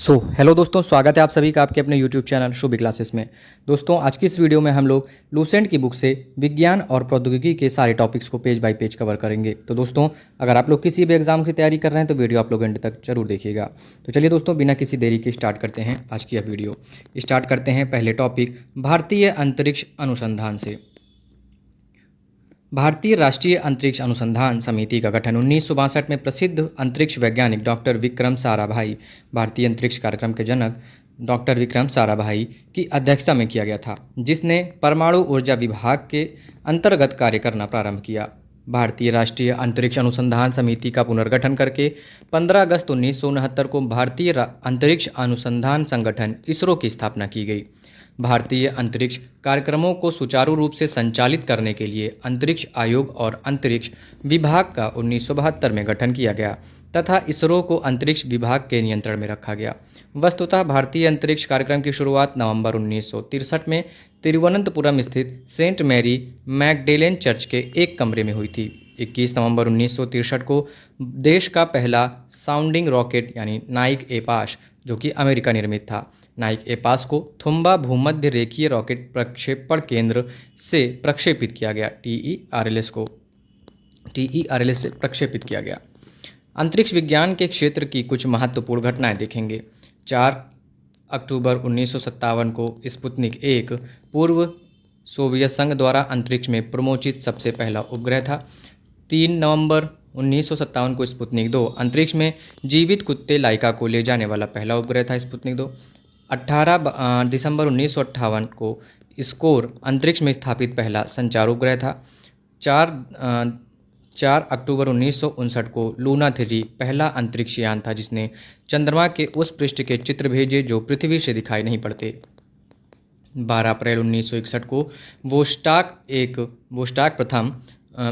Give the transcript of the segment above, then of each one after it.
Hello दोस्तों, स्वागत है आप सभी का आपके अपने यूट्यूब चैनल शुभ क्लासेस में। दोस्तों, आज की इस वीडियो में हम लोग लूसेंट की बुक से विज्ञान और प्रौद्योगिकी के सारे टॉपिक्स को पेज बाय पेज कवर करेंगे। तो दोस्तों, अगर आप लोग किसी भी एग्जाम की तैयारी कर रहे हैं तो वीडियो आप लोग एंड तक जरूर देखिएगा। तो चलिए दोस्तों, बिना किसी देरी के स्टार्ट करते हैं आज की यह वीडियो। स्टार्ट करते हैं पहले टॉपिक भारतीय अंतरिक्ष अनुसंधान से। भारतीय राष्ट्रीय अंतरिक्ष अनुसंधान समिति का गठन 1962 में प्रसिद्ध अंतरिक्ष वैज्ञानिक डॉक्टर विक्रम साराभाई, भारतीय अंतरिक्ष कार्यक्रम के जनक डॉक्टर विक्रम साराभाई की अध्यक्षता में किया गया था, जिसने परमाणु ऊर्जा विभाग के अंतर्गत कार्य करना प्रारंभ किया। भारतीय राष्ट्रीय अंतरिक्ष अनुसंधान समिति का पुनर्गठन करके 15 अगस्त 1969 को भारतीय अंतरिक्ष अनुसंधान संगठन इसरो की स्थापना की गई। भारतीय अंतरिक्ष कार्यक्रमों को सुचारू रूप से संचालित करने के लिए अंतरिक्ष आयोग और अंतरिक्ष विभाग का 1972 में गठन किया गया तथा इसरो को अंतरिक्ष विभाग के नियंत्रण में रखा गया। वस्तुतः भारतीय अंतरिक्ष कार्यक्रम की शुरुआत नवंबर 1963 में तिरुवनंतपुरम स्थित सेंट मैरी मैगडेलेन चर्च के एक कमरे में हुई थी। 21 नवंबर 1963 को देश का पहला साउंडिंग रॉकेट यानी नाइक एपाश, जो कि अमेरिका निर्मित था, नाइक एपास को थुम्बा भूमध्य रेखीय रॉकेट प्रक्षेपण केंद्र से प्रक्षेपित किया गया। टीईआरएलएस से प्रक्षेपित किया गया। अंतरिक्ष विज्ञान के क्षेत्र की कुछ महत्वपूर्ण घटनाएं देखेंगे। 4 अक्टूबर 1957 को स्पुतनिक 1 पूर्व सोवियत संघ द्वारा अंतरिक्ष में प्रमोचित सबसे पहला उपग्रह था। 3 नवंबर 1957 को स्पुतनिक 2 अंतरिक्ष में जीवित कुत्ते लाइका को ले जाने वाला पहला उपग्रह था। स्पुतनिक 2 18 दिसंबर 1958 को स्कोर अंतरिक्ष में स्थापित पहला संचार उपग्रह था। 4 अक्टूबर 1959 को लूना 3 पहला अंतरिक्ष यान था, जिसने चंद्रमा के उस पृष्ठ के चित्र भेजे जो पृथ्वी से दिखाई नहीं पड़ते। 12 अप्रैल 1961 को वोस्टाक प्रथम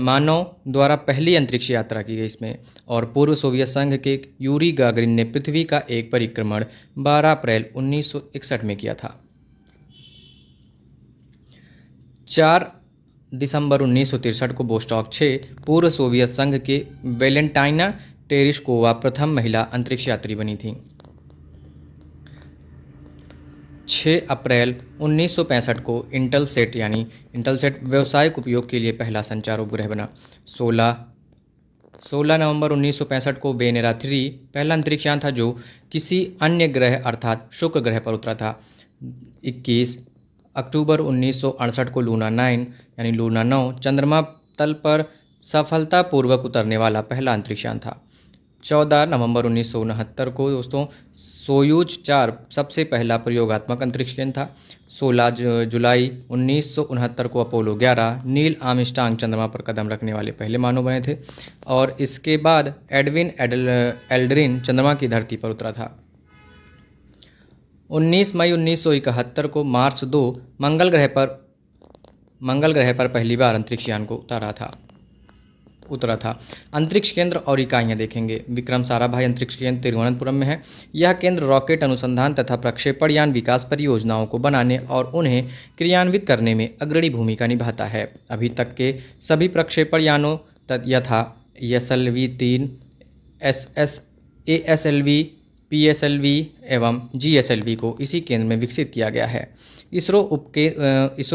मानव द्वारा पहली अंतरिक्ष यात्रा की गई इसमें, और पूर्व सोवियत संघ के यूरी गागरिन ने पृथ्वी का एक परिक्रमण 12 अप्रैल 1961 में किया था। 4 दिसंबर 1963 को वोस्टॉक 6 पूर्व सोवियत संघ के वेलेंटाइना टेरेश्कोवा प्रथम महिला अंतरिक्ष यात्री बनी थी। 6 अप्रैल 1965 को इंटेलसेट व्यावसायिक उपयोग के लिए पहला संचार उपग्रह बना। 16 नवंबर 1965 को वेनेरा 3 पहला अंतरिक्ष यान था जो किसी अन्य ग्रह अर्थात शुक्र ग्रह पर उतरा था। 21 अक्टूबर 1968 को लूना 9 चंद्रमा तल पर सफलतापूर्वक उतरने वाला पहला अंतरिक्ष यान था। 14 नवंबर 1969 को दोस्तों सोयूज 4 सबसे पहला प्रयोगात्मक अंतरिक्ष यान था। 16 जुलाई 1969 को अपोलो 11 नील आर्मस्ट्रांग चंद्रमा पर कदम रखने वाले पहले मानव बने थे, और इसके बाद एडविन एल्ड्रिन चंद्रमा की धरती पर उतरा था। 19 मई 1971 को मार्स 2 मंगल ग्रह पर पहली बार अंतरिक्ष यान को उतरा था। अंतरिक्ष केंद्र और इकाइयां देखेंगे। विक्रम साराभाई अंतरिक्ष केंद्र तिरुवनंतपुरम में है। यह केंद्र रॉकेट अनुसंधान तथा प्रक्षेपण यान विकास परियोजनाओं को बनाने और उन्हें क्रियान्वित करने में अग्रणी भूमिका निभाता है। अभी तक के सभी प्रक्षेपण यानों यथा ESLV-3, ASLV, PSLV एवं GSLV को इसी केंद्र में विकसित किया गया है। इसरो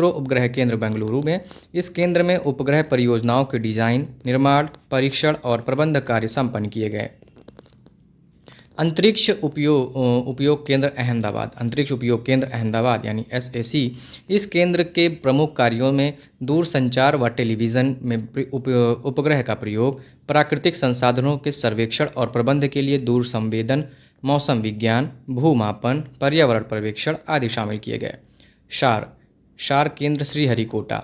उपग्रह केंद्र बेंगलुरु में। इस केंद्र में उपग्रह परियोजनाओं के डिजाइन, निर्माण, परीक्षण और प्रबंध कार्य संपन्न किए गए। अंतरिक्ष उपयोग केंद्र अहमदाबाद यानी SAC। इस केंद्र के प्रमुख कार्यों में दूरसंचार व टेलीविज़न में उपग्रह का प्रयोग, प्राकृतिक संसाधनों के सर्वेक्षण और प्रबंध के लिए दूर संवेदन, मौसम विज्ञान, भूमापन, पर्यावरण पर्यवेक्षण आदि शामिल किए गए। शार केंद्र श्रीहरिकोटा।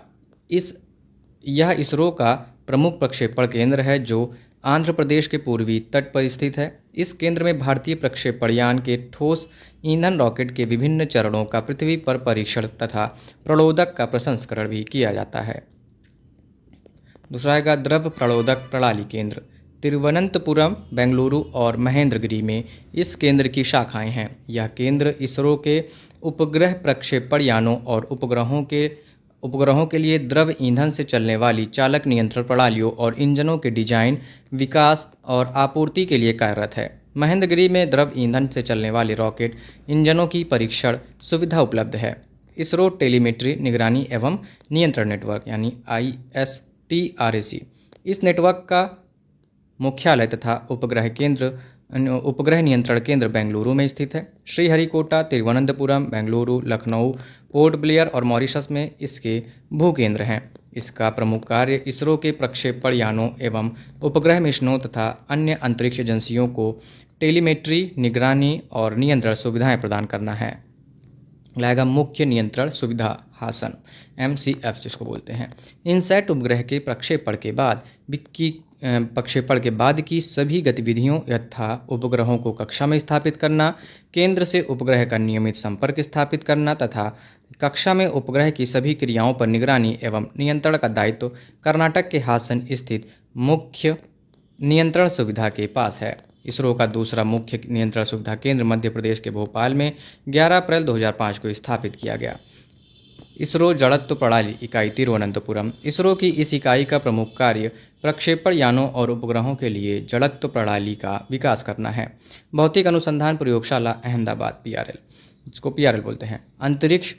यह इसरो का प्रमुख प्रक्षेपण केंद्र है जो आंध्र प्रदेश के पूर्वी तट पर स्थित है। इस केंद्र में भारतीय प्रक्षेपण यान के ठोस ईंधन रॉकेट के विभिन्न चरणों का पृथ्वी पर परीक्षण तथा प्रणोदक का प्रसंस्करण भी किया जाता है। दूसरा है द्रव प्रणोदक प्रणाली केंद्र। तिरुवनंतपुरम, बेंगलुरु और महेंद्रगिरी में इस केंद्र की शाखाएं हैं। यह केंद्र इसरो के उपग्रह प्रक्षेपण यानों और उपग्रहों के लिए द्रव ईंधन से चलने वाली चालक नियंत्रण प्रणालियों और इंजनों के डिजाइन, विकास और आपूर्ति के लिए कार्यरत है। महेंद्रगिरी में द्रव ईंधन से चलने वाले रॉकेट इंजनों की परीक्षण सुविधा उपलब्ध है। इसरो टेलीमेट्री निगरानी एवं नियंत्रण नेटवर्क यानी ISTRAC, इस नेटवर्क का मुख्यालय तथा उपग्रह नियंत्रण केंद्र बेंगलुरु में स्थित है। श्रीहरिकोटा, तिरुवनंतपुरम, बेंगलुरु, लखनऊ, पोर्ट ब्लेयर और मॉरिशस में इसके भू केंद्र हैं। इसका प्रमुख कार्य इसरो के प्रक्षेपण यानों एवं उपग्रह मिशनों तथा अन्य अंतरिक्ष एजेंसियों को टेलीमेट्री, निगरानी और नियंत्रण सुविधाएं प्रदान करना है। लाएगा मुख्य नियंत्रण सुविधा हासन, MCF जिसको बोलते हैं। इनसैट उपग्रह के प्रक्षेपण के बाद की सभी गतिविधियों यथा उपग्रहों को कक्षा में स्थापित करना, केंद्र से उपग्रह का नियमित संपर्क स्थापित करना तथा कक्षा में उपग्रह की सभी क्रियाओं पर निगरानी एवं नियंत्रण का दायित्व कर्नाटक के हासन स्थित मुख्य नियंत्रण सुविधा के पास है। इसरो का दूसरा मुख्य नियंत्रण सुविधा केंद्र मध्य प्रदेश के भोपाल में 11 अप्रैल 2005 को स्थापित किया गया। इसरो जड़त्व प्रणाली इकाई तिरुवनंतपुरम, इसरो की इस इकाई का प्रमुख कार्य प्रक्षेपण यानों और उपग्रहों के लिए जड़त्व प्रणाली का विकास करना है। भौतिक अनुसंधान प्रयोगशाला अहमदाबाद, PRL, इसको PRL बोलते हैं। अंतरिक्ष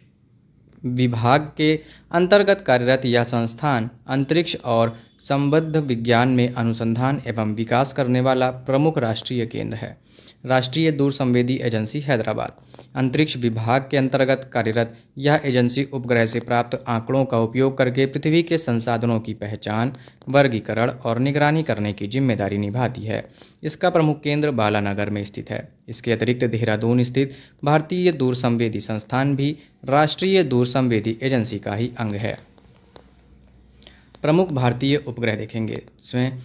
विभाग के अंतर्गत कार्यरत यह संस्थान अंतरिक्ष और संबद्ध विज्ञान में अनुसंधान एवं विकास करने वाला प्रमुख राष्ट्रीय केंद्र है। राष्ट्रीय दूरसंवेदी एजेंसी हैदराबाद, अंतरिक्ष विभाग के अंतर्गत कार्यरत यह एजेंसी उपग्रह से प्राप्त आंकड़ों का उपयोग करके पृथ्वी के संसाधनों की पहचान, वर्गीकरण और निगरानी करने की जिम्मेदारी निभाती है। इसका प्रमुख केंद्र बालानगर में स्थित है। इसके अतिरिक्त देहरादून स्थित भारतीय दूरसंवेदी संस्थान भी राष्ट्रीय दूरसंवेदी एजेंसी का ही अंग है। प्रमुख भारतीय उपग्रह देखेंगे, इसमें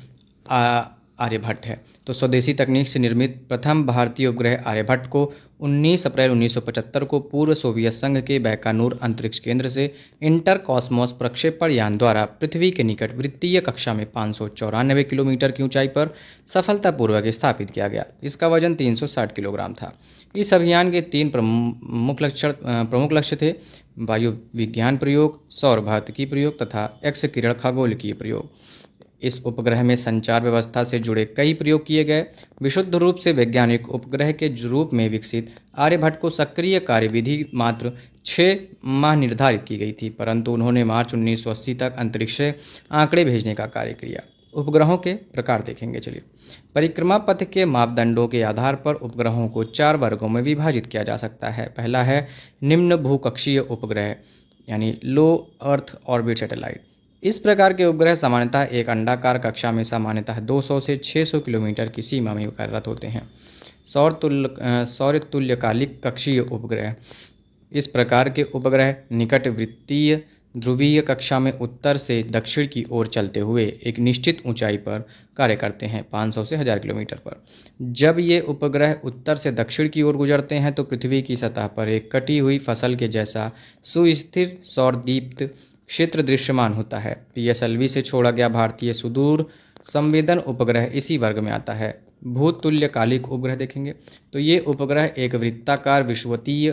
आर्यभट्ट है। तो स्वदेशी तकनीक से निर्मित प्रथम भारतीय उपग्रह आर्यभट्ट को 19 अप्रैल 1975 को पूर्व सोवियत संघ के बैकानूर अंतरिक्ष केंद्र से इंटर कॉस्मोस प्रक्षेपण यान द्वारा पृथ्वी के निकट वृत्तीय कक्षा में 594 किलोमीटर की ऊंचाई पर सफलतापूर्वक स्थापित किया गया। इसका वजन 360 किलोग्राम था। इस अभियान के 3 प्रमुख लक्ष्य थे: वायु विज्ञान प्रयोग, सौर भौतिकी प्रयोग तथा एक्स किरण खगोलकीय प्रयोग। इस उपग्रह में संचार व्यवस्था से जुड़े कई प्रयोग किए गए। विशुद्ध रूप से वैज्ञानिक उपग्रह के रूप में विकसित आर्यभट्ट को सक्रिय कार्यविधि मात्र 6 माह निर्धारित की गई थी, परंतु उन्होंने मार्च 1980 तक अंतरिक्ष से आंकड़े भेजने का कार्य किया। उपग्रहों के प्रकार देखेंगे, चलिए। परिक्रमा पथ के मापदंडों के आधार पर उपग्रहों को 4 वर्गों में विभाजित किया जा सकता है। पहला है निम्न भूकक्षीय उपग्रह यानी लो अर्थ ऑर्बिट सैटेलाइट। इस प्रकार के उपग्रह सामान्यतः एक अंडाकार कक्षा में सामान्यतः 200 से 600 किलोमीटर की सीमा में कार्यरत होते हैं। सौर तुल्यकालिक कक्षीय उपग्रह, इस प्रकार के उपग्रह निकट वृत्तीय ध्रुवीय कक्षा में उत्तर से दक्षिण की ओर चलते हुए एक निश्चित ऊंचाई पर कार्य करते हैं, 500 से 1000 किलोमीटर पर। जब ये उपग्रह उत्तर से दक्षिण की ओर गुजरते हैं तो पृथ्वी की सतह पर एक कटी हुई फसल के जैसा सुस्थिर सौरदीप्त क्षेत्र दृश्यमान होता है। PSLV से छोड़ा गया भारतीय सुदूर संवेदन उपग्रह इसी वर्ग में आता है। भूतुल्यकालिक उपग्रह देखेंगे तो ये उपग्रह एक वृत्ताकार विषुवतीय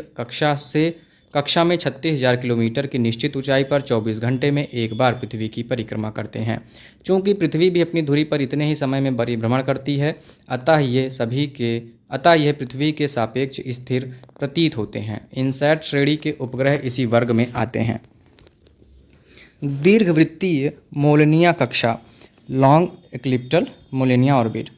कक्षा में 36,000 किलोमीटर की निश्चित ऊंचाई पर 24 घंटे में एक बार पृथ्वी की परिक्रमा करते हैं। चूंकि पृथ्वी भी अपनी धुरी पर इतने ही समय में परिभ्रमण करती है, अतः यह पृथ्वी के सापेक्ष स्थिर प्रतीत होते हैं। इनसैट श्रेणी के उपग्रह इसी वर्ग में आते हैं। दीर्घवृत्तीय मोलनिया कक्षा लॉन्ग इक्लिप्टल मोलेनिया ऑर्बिट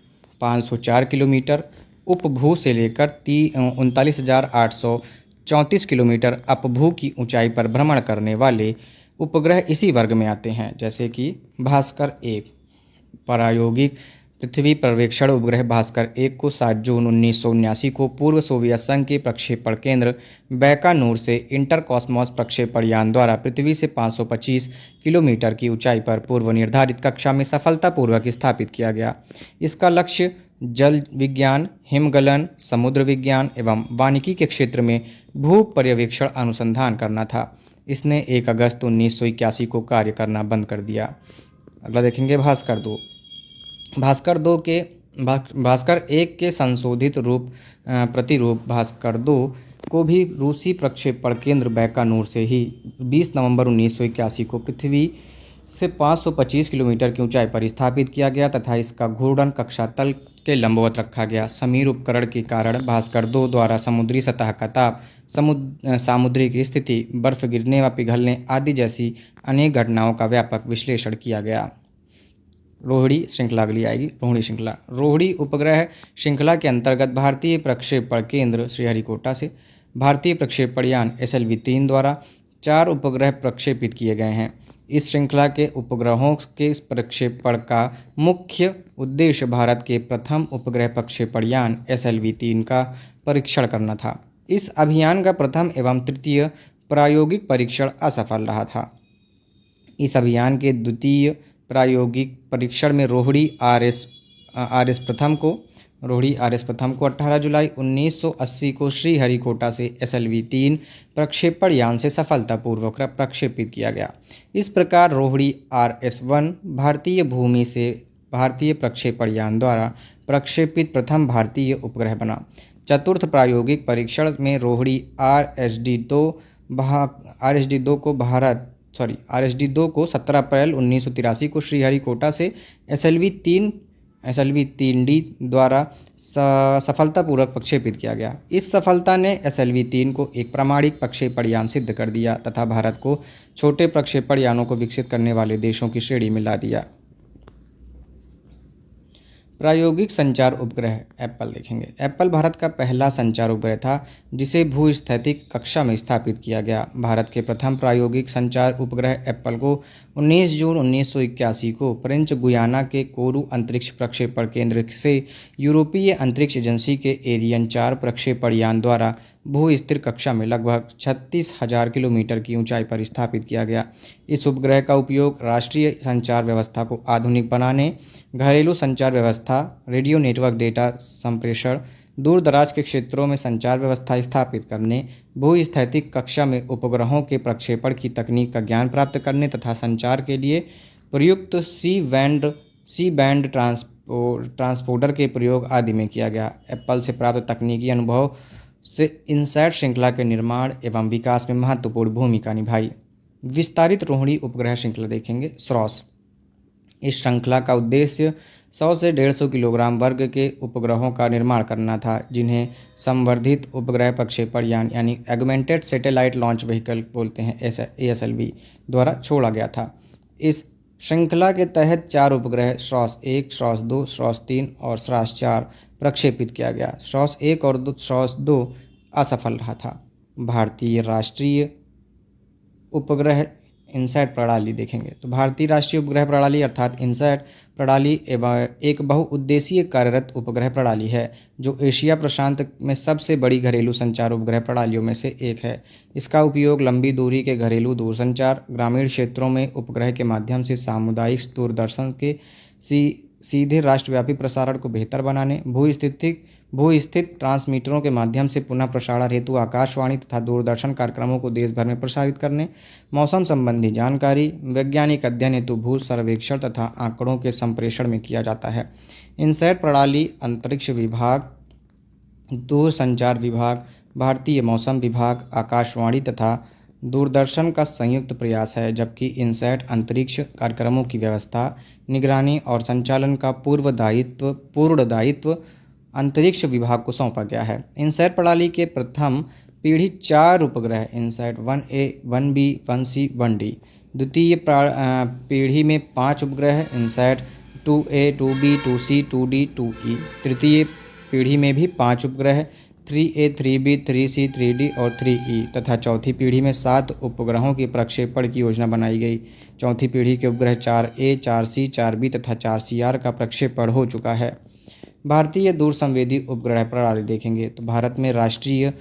504 किलोमीटर उपभू से लेकर 39,834 किलोमीटर अपभू की ऊंचाई पर भ्रमण करने वाले उपग्रह इसी वर्ग में आते हैं, जैसे कि भास्कर 1। प्रायोगिक पृथ्वी पर्यवेक्षण उपग्रह भास्कर 1 को 7 जून 1979 को पूर्व सोवियत संघ के प्रक्षेपण केंद्र बैकानूर से इंटर कॉस्मोस प्रक्षेपण यान द्वारा पृथ्वी से 525 किलोमीटर की ऊंचाई पर पूर्व निर्धारित कक्षा में सफलतापूर्वक स्थापित किया गया। इसका लक्ष्य जल विज्ञान, हिमगलन, समुद्र विज्ञान एवं वानिकी के क्षेत्र में भू पर्यवेक्षण अनुसंधान करना था। इसने 1 अगस्त 1981 को कार्य करना बंद कर दिया। अगला देखेंगे भास्कर 2। भास्कर 1 के संशोधित प्रतिरूप भास्कर 2 को भी रूसी प्रक्षेपण केंद्र बैकानूर से ही 20 नवंबर 1981 को पृथ्वी से 525 किलोमीटर की ऊंचाई पर स्थापित किया गया तथा इसका घूर्णन कक्षा तल के लंबवत रखा गया। समीर उपकरण के कारण भास्कर 2 द्वारा समुद्री सतह का ताप, सामुद्रिक स्थिति, बर्फ गिरने व पिघलने आदि जैसी अनेक घटनाओं का व्यापक विश्लेषण किया गया। रोहिणी श्रृंखला अगली आएगी। रोहिणी श्रृंखला, रोहिणी उपग्रह श्रृंखला के अंतर्गत भारतीय प्रक्षेपण केंद्र श्रीहरिकोटा से भारतीय प्रक्षेपण यान SLV-3 द्वारा 4 उपग्रह प्रक्षेपित किए गए हैं। इस श्रृंखला के उपग्रहों के प्रक्षेपण का मुख्य उद्देश्य भारत के प्रथम उपग्रह प्रक्षेपण यान SLV-3 का परीक्षण करना था। इस अभियान का प्रथम एवं तृतीय प्रायोगिक परीक्षण असफल रहा था। इस अभियान के द्वितीय प्रायोगिक परीक्षण में रोहिणी RS प्रथम को 18 जुलाई 1980 को श्रीहरिकोटा से SLV-3 प्रक्षेपण यान से सफलतापूर्वक प्रक्षेपित किया गया। इस प्रकार रोहिणी RS-1 भारतीय भूमि से भारतीय प्रक्षेपण यान द्वारा प्रक्षेपित प्रथम भारतीय उपग्रह बना। चतुर्थ प्रायोगिक परीक्षण में रोहिणी RSD-2 को 17 अप्रैल 1983 को श्रीहरिकोटा से SLV-3D द्वारा सफलतापूर्वक प्रक्षेपित किया गया। इस सफलता ने SLV-3 को एक प्रामाणिक प्रक्षेपण यान सिद्ध कर दिया तथा भारत को छोटे प्रक्षेपण यानों को विकसित करने वाले देशों की श्रेणी में ला दिया। प्रायोगिक संचार उपग्रह एप्पल देखेंगे। एप्पल भारत का पहला संचार उपग्रह था जिसे भूस्थैतिक कक्षा में स्थापित किया गया। भारत के प्रथम प्रायोगिक संचार उपग्रह एप्पल को 19 जून 1981 को फ्रेंच गुयाना के कोरू अंतरिक्ष प्रक्षेपण केंद्र से यूरोपीय अंतरिक्ष एजेंसी के एरियन 4 प्रक्षेपण यान द्वारा भू-स्थिर कक्षा में लगभग 36,000 किलोमीटर की ऊंचाई पर स्थापित किया गया। इस उपग्रह का उपयोग राष्ट्रीय संचार व्यवस्था को आधुनिक बनाने, घरेलू संचार व्यवस्था, रेडियो नेटवर्क डेटा संप्रेषण, दूर दराज के क्षेत्रों में संचार व्यवस्था स्थापित करने, भू-स्थैतिक कक्षा में उपग्रहों के प्रक्षेपण की तकनीक का ज्ञान प्राप्त करने तथा संचार के लिए प्रयुक्त सी बैंड ट्रांसपोर्टर के प्रयोग आदि में किया गया। एप्पल से प्राप्त तकनीकी अनुभव से इनसैट श्रृंखला के निर्माण एवं विकास में महत्वपूर्ण भूमिका निभाई। विस्तारित रोहिणी उपग्रह श्रृंखला देखेंगे। SROS, इस श्रृंखला का उद्देश्य 100 से 150 किलोग्राम वर्ग के उपग्रहों का निर्माण करना था जिन्हें संवर्धित उपग्रह प्रक्षेपण यान यानी एगमेंटेड सैटेलाइट लॉन्च व्हीकल बोलते हैं ASLV द्वारा छोड़ा गया था। इस श्रृंखला के तहत 4 उपग्रह SROS-1, SROS-2, SROS-3 और SROS-4 प्रक्षेपित किया गया। SROS-1 और SROS-2 असफल रहा था। भारतीय राष्ट्रीय उपग्रह इनसैट प्रणाली देखेंगे। तो भारतीय राष्ट्रीय उपग्रह प्रणाली अर्थात इनसैट प्रणाली एवं एक बहुउद्देशीय कार्यरत उपग्रह प्रणाली है जो एशिया प्रशांत में सबसे बड़ी घरेलू संचार उपग्रह प्रणालियों में से एक है। इसका उपयोग लंबी दूरी के घरेलू दूरसंचार, ग्रामीण क्षेत्रों में उपग्रह के माध्यम से सामुदायिक दूरदर्शन के सीधे राष्ट्रव्यापी प्रसारण को बेहतर बनाने, भू-स्थित ट्रांसमीटरों के माध्यम से पुनः प्रसारण हेतु आकाशवाणी तथा दूरदर्शन कार्यक्रमों को देश भर में प्रसारित करने, मौसम संबंधी जानकारी, वैज्ञानिक अध्ययन हेतु भू सर्वेक्षण तथा आंकड़ों के संप्रेषण में किया जाता है। इनसैट प्रणाली अंतरिक्ष विभाग, दूरसंचार विभाग, भारतीय मौसम विभाग, आकाशवाणी तथा दूरदर्शन का संयुक्त प्रयास है, जबकि इनसैट अंतरिक्ष कार्यक्रमों की व्यवस्था, निगरानी और संचालन का पूर्ण दायित्व अंतरिक्ष विभाग को सौंपा गया है। इनसैट प्रणाली के प्रथम पीढ़ी 4 उपग्रह INSAT 1A, 1B, 1C, 1D, द्वितीय पीढ़ी में 5 उपग्रह INSAT 2A, 2B, 2C, 2D, 2E, तृतीय पीढ़ी में भी 5 उपग्रह 3A, 3B, 3C, 3D और 3E तथा चौथी पीढ़ी में 7 उपग्रहों के प्रक्षेपण की योजना बनाई गई। चौथी पीढ़ी के उपग्रह 4A, 4C, 4B तथा 4CR का प्रक्षेपण हो चुका है। भारतीय दूरसंवेदी उपग्रह प्रणाली देखेंगे। तो भारत में राष्ट्रीय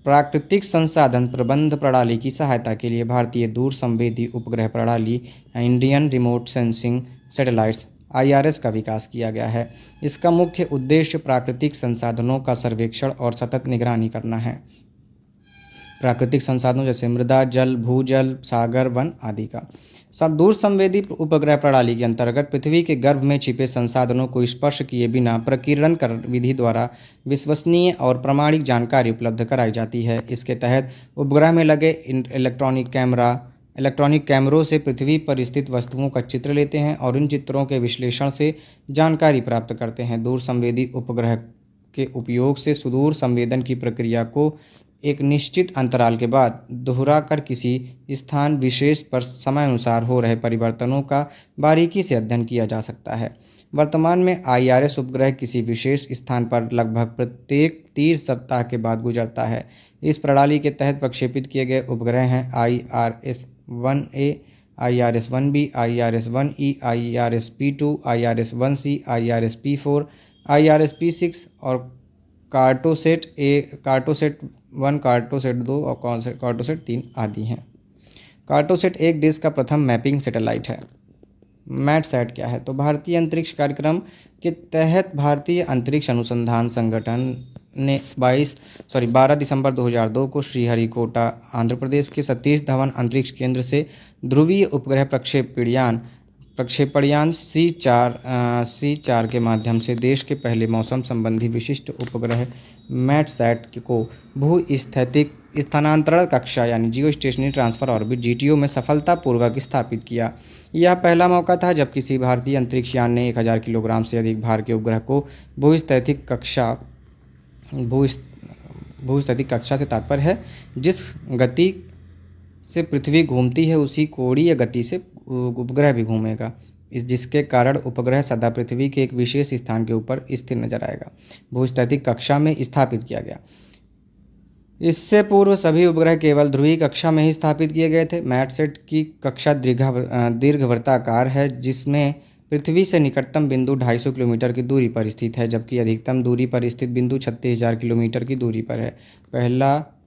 प्राकृतिक संसाधन प्रबंध प्रणाली की सहायता के लिए भारतीय दूरसंवेदी उपग्रह प्रणाली Indian remote sensing satellites IRS का विकास किया गया है। इसका मुख्य उद्देश्य प्राकृतिक संसाधनों का सर्वेक्षण और सतत निगरानी करना है। प्राकृतिक संसाधनों जैसे मृदा, जल, भूजल, सागर, वन आदि का। दूर संवेदी उपग्रह प्रणाली के अंतर्गत पृथ्वी के गर्भ में छिपे संसाधनों को स्पर्श किए बिना प्रकीर्णन विधि द्वारा विश्वसनीय और प्रामाणिक जानकारी उपलब्ध कराई जाती है। इसके तहत उपग्रह में लगे इलेक्ट्रॉनिक कैमरा, इलेक्ट्रॉनिक कैमरों से पृथ्वी पर स्थित वस्तुओं का चित्र लेते हैं और इन चित्रों के विश्लेषण से जानकारी प्राप्त करते हैं। दूर संवेदी उपग्रह के उपयोग से सुदूर संवेदन की प्रक्रिया को एक निश्चित अंतराल के बाद दोहराकर किसी स्थान विशेष पर समयानुसार हो रहे परिवर्तनों का बारीकी से अध्ययन किया जा सकता है। वर्तमान में IRS उपग्रह किसी विशेष स्थान पर लगभग प्रत्येक 30 सप्ताह के बाद गुजरता है। इस प्रणाली के तहत प्रक्षेपित किए गए उपग्रह हैं IRS-1A, IRS-1B, IRS-1E, IRS-P2, IRS-1C, IRS-P4, IRS-P6 और कार्टोसेट 1, कार्टोसेट 2 और कार्टोसेट 3 आदि हैं। कार्टोसेट एक देश का प्रथम मैपिंग सैटेलाइट है। मैटसैट क्या है? तो भारतीय अंतरिक्ष कार्यक्रम के तहत भारतीय अंतरिक्ष अनुसंधान संगठन ने 12 दिसंबर 2002 को श्रीहरिकोटा आंध्र प्रदेश के सतीश धवन अंतरिक्ष केंद्र से ध्रुवीय उपग्रह प्रक्षेपणयान C4 के माध्यम से देश के पहले मौसम संबंधी विशिष्ट उपग्रह मैटसैट को भू-स्थैतिक स्थानांतरण कक्षा यानी जियो स्टेशनरी ट्रांसफर ऑर्बिट GTO में सफलतापूर्वक स्थापित किया। यह पहला मौका था जब किसी भारतीय अंतरिक्ष यान ने 1000 किलोग्राम से अधिक भार के उपग्रह को भू-स्थैतिक कक्षा से तात्पर्य है जिस गति से पृथ्वी घूमती है उसी कोणीय गति से उपग्रह भी घूमेगा, जिसके कारण उपग्रह सदा पृथ्वी के एक विशेष स्थान के ऊपर स्थिर नजर आएगा। भूस्थैतिक कक्षा में स्थापित किया गया। इससे पूर्व सभी उपग्रह केवल ध्रुवीय कक्षा में ही स्थापित किए गए थे। मैटसेट की कक्षा दीर्घवृत्ताकार है जिसमें पृथ्वी से निकटतम बिंदु 250 किलोमीटर की दूरी पर स्थित है, जबकि अधिकतम दूरी पर स्थित बिंदु 36,000 किलोमीटर की दूरी पर है।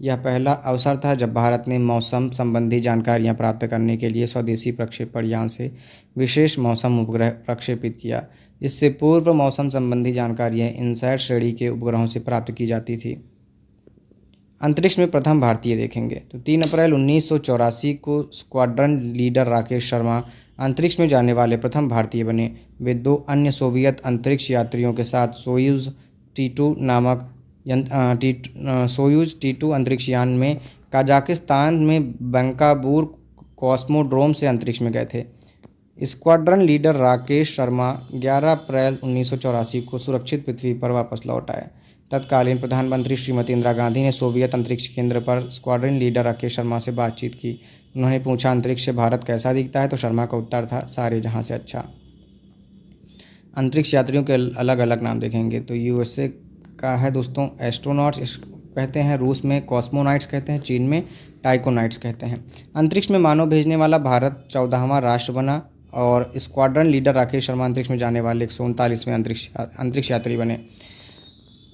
यह पहला अवसर था जब भारत ने मौसम संबंधी जानकारियां प्राप्त करने के लिए स्वदेशी प्रक्षेपण यान से विशेष मौसम उपग्रह प्रक्षेपित किया। इससे पूर्व मौसम संबंधी जानकारियां इनसैट श्रेणी के उपग्रहों से प्राप्त की जाती थी। अंतरिक्ष में प्रथम भारतीय देखेंगे तो 3 अप्रैल 1984 को स्क्वाड्रन लीडर राकेश शर्मा अंतरिक्ष में जाने वाले प्रथम भारतीय बने। वे 2 अन्य सोवियत अंतरिक्ष यात्रियों के साथ सोयूज़ T2 अंतरिक्ष यान में कजाकिस्तान में बंकाबूर कॉस्मोड्रोम से अंतरिक्ष में गए थे। स्क्वाड्रन लीडर राकेश शर्मा 11 अप्रैल 1984 को सुरक्षित पृथ्वी पर वापस लौट आए। तत्कालीन प्रधानमंत्री श्रीमती इंदिरा गांधी ने सोवियत अंतरिक्ष केंद्र पर स्क्वाड्रन लीडर राकेश शर्मा से बातचीत की। उन्होंने पूछा, अंतरिक्ष से भारत कैसा दिखता है? तो शर्मा का उत्तर था, सारे जहां से अच्छा। अंतरिक्ष यात्रियों के अलग अलग नाम देखेंगे तो USA का है दोस्तों एस्ट्रोनॉट्स कहते हैं, रूस में कॉस्मोनाइट्स कहते हैं, चीन में टाइकोनाइट्स कहते हैं। अंतरिक्ष में मानव भेजने वाला भारत 14वां राष्ट्र बना और स्क्वाड्रन लीडर राकेश शर्मा अंतरिक्ष में जाने वाले 139वें अंतरिक्ष यात्री बने।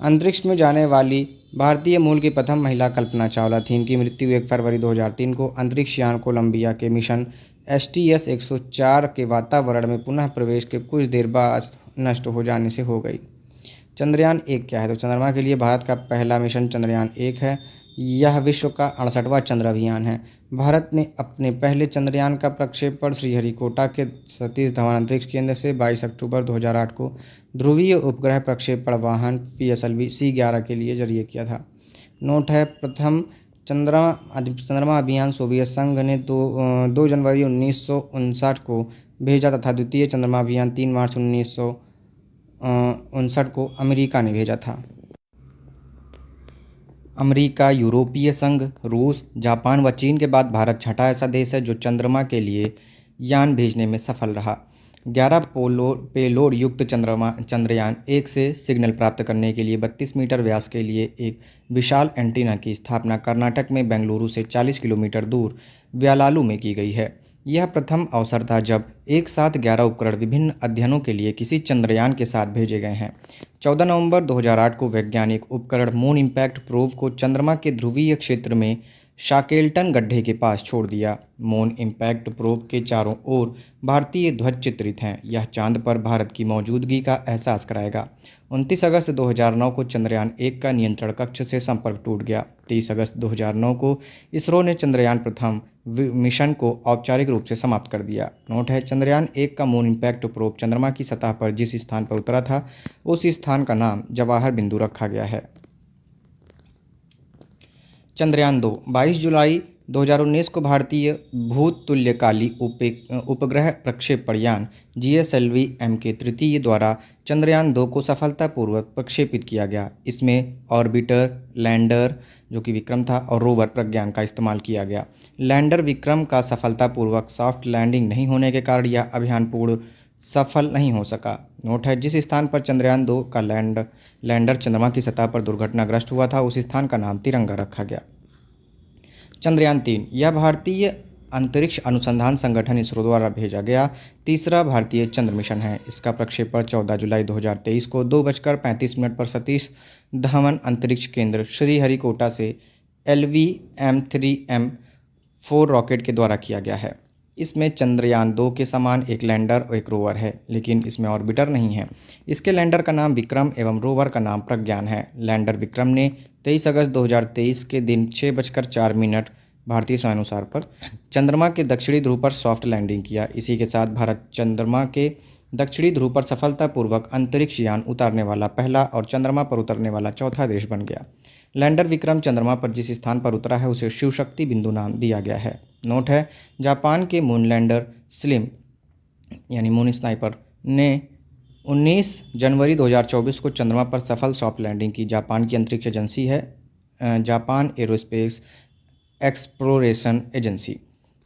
अंतरिक्ष में जाने वाली भारतीय मूल की प्रथम महिला कल्पना चावला थी। इनकी मृत्यु 1 फरवरी 2003 को अंतरिक्ष यान कोलंबिया के मिशन STS-104 के वातावरण में पुनः प्रवेश के कुछ देर बाद नष्ट हो जाने से हो गई। चंद्रयान 1 क्या है? तो चंद्रमा के लिए भारत का पहला मिशन चंद्रयान 1 है। यह विश्व का 68वां चंद्र अभियान है। भारत ने अपने पहले चंद्रयान का प्रक्षेपण श्रीहरिकोटा के सतीश धवन अंतरिक्ष केंद्र से 22 अक्टूबर 2008 को ध्रुवीय उपग्रह प्रक्षेपण वाहन PSLV C11 के लिए जरिए किया था। नोट है, प्रथम चंद्रमा अभियान सोवियत संघ ने 2 जनवरी 1959 को भेजा तथा द्वितीय चंद्रमा अभियान 3 मार्च 1959 को अमेरिका ने भेजा था। अमेरिका, यूरोपीय संघ, रूस, जापान व चीन के बाद भारत छठा ऐसा देश है जो चंद्रमा के लिए यान भेजने में सफल रहा। 11 पेलोड युक्त चंद्रयान 1 से सिग्नल प्राप्त करने के लिए 32 मीटर व्यास के लिए एक विशाल एंटीना की स्थापना कर्नाटक में बेंगलुरु से 40 किलोमीटर दूर व्यालालू में की गई है। यह प्रथम अवसर था जब एक साथ 11 उपकरण विभिन्न अध्ययनों के लिए किसी चंद्रयान के साथ भेजे गए हैं। 14 नवंबर 2008 को वैज्ञानिक उपकरण मून इम्पैक्ट प्रोब को चंद्रमा के ध्रुवीय क्षेत्र में शाकेल्टन गड्ढे के पास छोड़ दिया। मून इम्पैक्ट प्रोब के चारों ओर भारतीय ध्वज चित्रित हैं। यह चांद पर भारत की मौजूदगी का एहसास कराएगा। 29 अगस्त 2009 को चंद्रयान 1 का नियंत्रण कक्ष से संपर्क टूट गया। 30 अगस्त 2009 को इसरो ने चंद्रयान प्रथम मिशन को औपचारिक रूप से समाप्त कर दिया। नोट है, चंद्रयान 1 का मून इम्पैक्ट प्रोब चंद्रमा की सतह पर जिस स्थान पर उतरा था उस स्थान का नाम जवाहर बिंदु रखा गया है। चंद्रयान 2 22 जुलाई 2019 को भारतीय भूतुल्यकाली उपग्रह प्रक्षेपण यान GSLV-M के तृतीय द्वारा चंद्रयान-2 को सफलतापूर्वक प्रक्षेपित किया गया। इसमें ऑर्बिटर, लैंडर जो कि विक्रम था और रोवर प्रज्ञान का इस्तेमाल किया गया। लैंडर विक्रम का सफलतापूर्वक सॉफ्ट लैंडिंग नहीं होने के कारण यह अभियान पूर्ण सफल नहीं हो सका। नोट है, जिस स्थान पर चंद्रयान-2 का लैंडर चंद्रमा की सतह पर दुर्घटनाग्रस्त हुआ था, उस स्थान का नाम तिरंगा रखा गया। चंद्रयान-3 यह भारतीय अंतरिक्ष अनुसंधान संगठन इसरो द्वारा भेजा गया तीसरा भारतीय चंद्र मिशन है। इसका प्रक्षेपण 14 जुलाई 2023 को 2:35 पर सतीश धवन अंतरिक्ष केंद्र श्रीहरिकोटा से LV-M3M4 रॉकेट के द्वारा किया गया है। इसमें चंद्रयान-2 के समान एक लैंडर और एक रोवर है, लेकिन इसमें ऑर्बिटर नहीं है। इसके लैंडर का नाम विक्रम एवं रोवर का नाम प्रज्ञान है। लैंडर विक्रम ने 23 अगस्त 2023 के दिन 6:04 भारतीय समयानुसार पर चंद्रमा के दक्षिणी ध्रुव पर सॉफ्ट लैंडिंग किया। इसी के साथ भारत चंद्रमा के दक्षिणी ध्रुव पर सफलतापूर्वक अंतरिक्ष यान उतारने वाला पहला और चंद्रमा पर उतरने वाला चौथा देश बन गया। लैंडर विक्रम चंद्रमा पर जिस स्थान पर उतरा है उसे शिव शक्ति बिंदु नाम दिया गया है। नोट है, जापान के मून लैंडर स्लिम यानी मून स्नाइपर ने 19 जनवरी 2024 को चंद्रमा पर सफल सॉफ्ट लैंडिंग की। जापान की अंतरिक्ष एजेंसी है Japan aerospace exploration agency.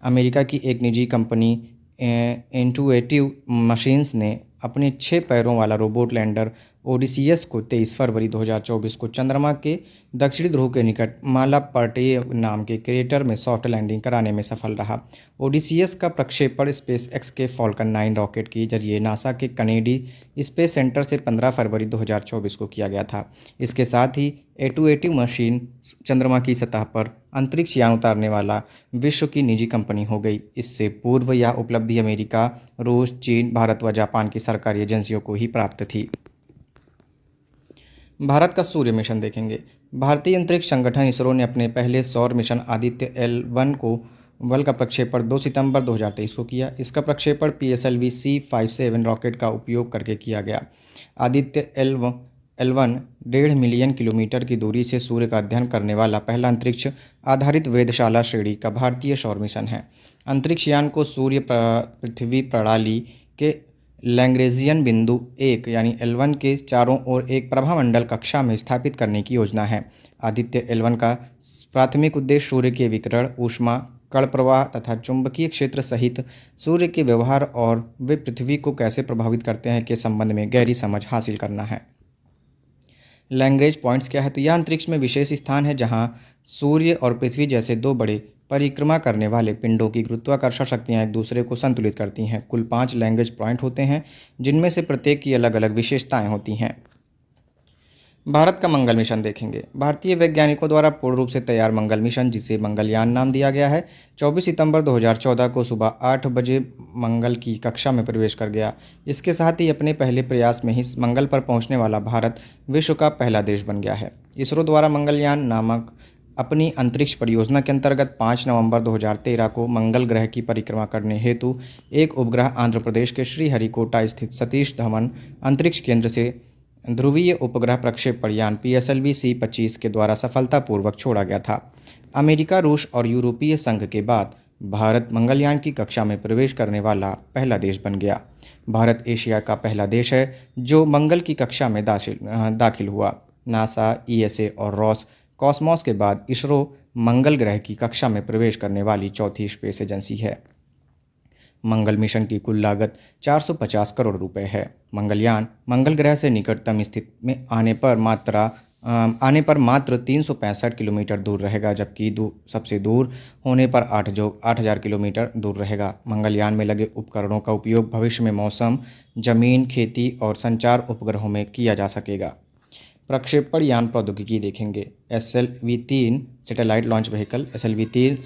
America की एक निजी कंपनी इंटुएटिव मशीन्स ने अपने 6 पैरों वाला रोबोट लैंडर ओडिसियस को 23 फरवरी 2024 को चंद्रमा के दक्षिणी ध्रुव के निकट मालापर्टेव नाम के क्रेटर में सॉफ्ट लैंडिंग कराने में सफल रहा। ओडिसियस का प्रक्षेपण स्पेसएक्स के फॉल्कन 9 रॉकेट के जरिए नासा के कनेडी स्पेस सेंटर से 15 फरवरी 2024 को किया गया था। इसके साथ ही इंटुएटिव मशीन चंद्रमा की सतह पर अंतरिक्ष यान उतारने वाला विश्व की निजी कंपनी हो गई। इससे पूर्व यह उपलब्धि अमेरिका, रूस, चीन, भारत व जापान की सरकारी एजेंसियों को ही प्राप्त थी। भारत का सूर्य मिशन देखेंगे। भारतीय अंतरिक्ष संगठन इसरो ने अपने पहले सौर मिशन आदित्य L1 का प्रक्षेपण 2 सितंबर 2023 को किया। इसका प्रक्षेपण PSLV C57 रॉकेट का उपयोग करके किया गया। आदित्य L1 1.5 मिलियन किलोमीटर की दूरी से सूर्य का अध्ययन करने वाला पहला अंतरिक्ष आधारित वेधशाला श्रेणी का भारतीय सौर मिशन है। अंतरिक्ष यान को सूर्य पृथ्वी प्रणाली के लैग्रेंजियन बिंदु 1 यानी L1 के चारों ओर एक प्रभामंडल कक्षा में स्थापित करने की योजना है। आदित्य L1 का प्राथमिक उद्देश्य सूर्य के विकिरण, ऊष्मा, कण प्रवाह तथा चुंबकीय क्षेत्र सहित सूर्य के व्यवहार और वे पृथ्वी को कैसे प्रभावित करते हैं के संबंध में गहरी समझ हासिल करना है। लैग्रेंज पॉइंट्स क्या है? तो यह अंतरिक्ष में विशेष स्थान है जहां सूर्य और पृथ्वी जैसे दो बड़े परिक्रमा करने वाले पिंडों की गुरुत्वाकर्षण शक्तियां एक दूसरे को संतुलित करती हैं। कुल 5 लैग्रेंज पॉइंट होते हैं, जिनमें से प्रत्येक की अलग अलग विशेषताएं होती हैं। भारत का मंगल मिशन देखेंगे। भारतीय वैज्ञानिकों द्वारा पूर्ण रूप से तैयार मंगल मिशन, जिसे मंगलयान नाम दिया गया है, 24 सितंबर 2014 को सुबह 8 बजे मंगल की कक्षा में प्रवेश कर गया। इसके साथ ही अपने पहले प्रयास में ही मंगल पर पहुंचने वाला भारत विश्व का पहला देश बन गया है। इसरो द्वारा मंगलयान नामक अपनी अंतरिक्ष परियोजना के अंतर्गत 5 नवंबर 2013 को मंगल ग्रह की परिक्रमा करने हेतु एक उपग्रह आंध्र प्रदेश के श्रीहरिकोटा स्थित सतीश धवन अंतरिक्ष केंद्र से ध्रुवीय उपग्रह प्रक्षेपण यान PSLV C25 के द्वारा सफलतापूर्वक छोड़ा गया था। अमेरिका, रूस और यूरोपीय संघ के बाद भारत मंगलयान की कक्षा में प्रवेश करने वाला पहला देश बन गया। भारत एशिया का पहला देश है जो मंगल की कक्षा में दाखिल हुआ। नासा, ESA और रॉस कॉस्मोस के बाद इसरो मंगल ग्रह की कक्षा में प्रवेश करने वाली चौथी स्पेस एजेंसी है। मंगल मिशन की कुल लागत 450 करोड़ रुपए है। मंगलयान मंगल ग्रह से निकटतम स्थिति में आने पर मात्र 365 किलोमीटर दूर रहेगा, जबकि सबसे दूर होने पर 8000 किलोमीटर दूर रहेगा। मंगलयान में लगे उपकरणों का उपयोग भविष्य में मौसम, जमीन, खेती और संचार उपग्रहों में किया जा सकेगा। प्रक्षेपण यान प्रौद्योगिकी देखेंगे। SLV-3 satellite launch vehicle. SLV-3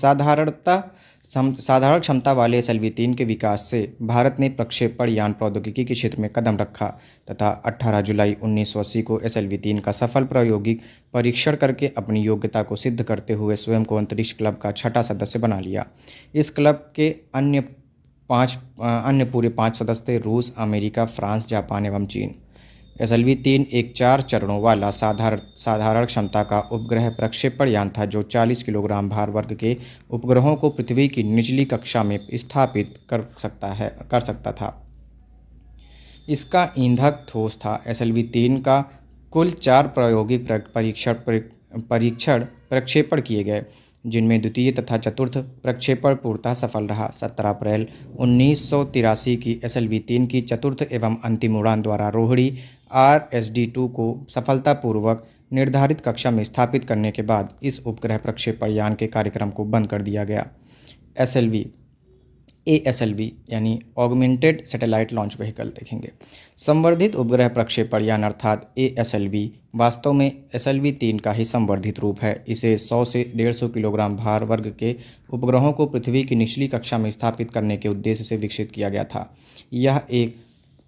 साधारण क्षमता वाले SLV-3 के विकास से भारत ने प्रक्षेपण यान प्रौद्योगिकी के क्षेत्र में कदम रखा तथा 18 जुलाई 1980 को SLV-3 का सफल प्रायोगिक परीक्षण करके अपनी योग्यता को सिद्ध करते हुए स्वयं को अंतरिक्ष क्लब का छठा सदस्य बना लिया। इस क्लब के अन्य पूरे 5 सदस्य रूस, अमेरिका, फ्रांस, जापान एवं चीन। SLV-3 एक 4 चरणों वाला साधारण क्षमता का उपग्रह प्रक्षेपण यान था जो 40 किलोग्राम भार वर्ग के उपग्रहों को पृथ्वी की निचली कक्षा में स्थापित कर सकता था। इसका ईंधन ठोस था। SLV-3 का कुल 4 प्रायोगिक परीक्षण प्रक्षेपण किए गए, जिनमें द्वितीय तथा चतुर्थ प्रक्षेपण पूर्णतः सफल रहा। 17 अप्रैल 1983 की SLV-3 की चतुर्थ एवं अंतिम उड़ान द्वारा रोहिणी RSD-2 को सफलतापूर्वक निर्धारित कक्षा में स्थापित करने के बाद इस उपग्रह प्रक्षेपण यान के कार्यक्रम को बंद कर दिया गया। ASLV यानी ऑगमेंटेड सैटेलाइट लॉन्च व्हीकल देखेंगे। संवर्धित उपग्रह प्रक्षेपण यान अर्थात ASLV वास्तव में SLV-3 का ही संवर्धित रूप है। इसे 100 से 150 किलोग्राम भार वर्ग के उपग्रहों को पृथ्वी की निचली कक्षा में स्थापित करने के उद्देश्य से विकसित किया गया था। यह एक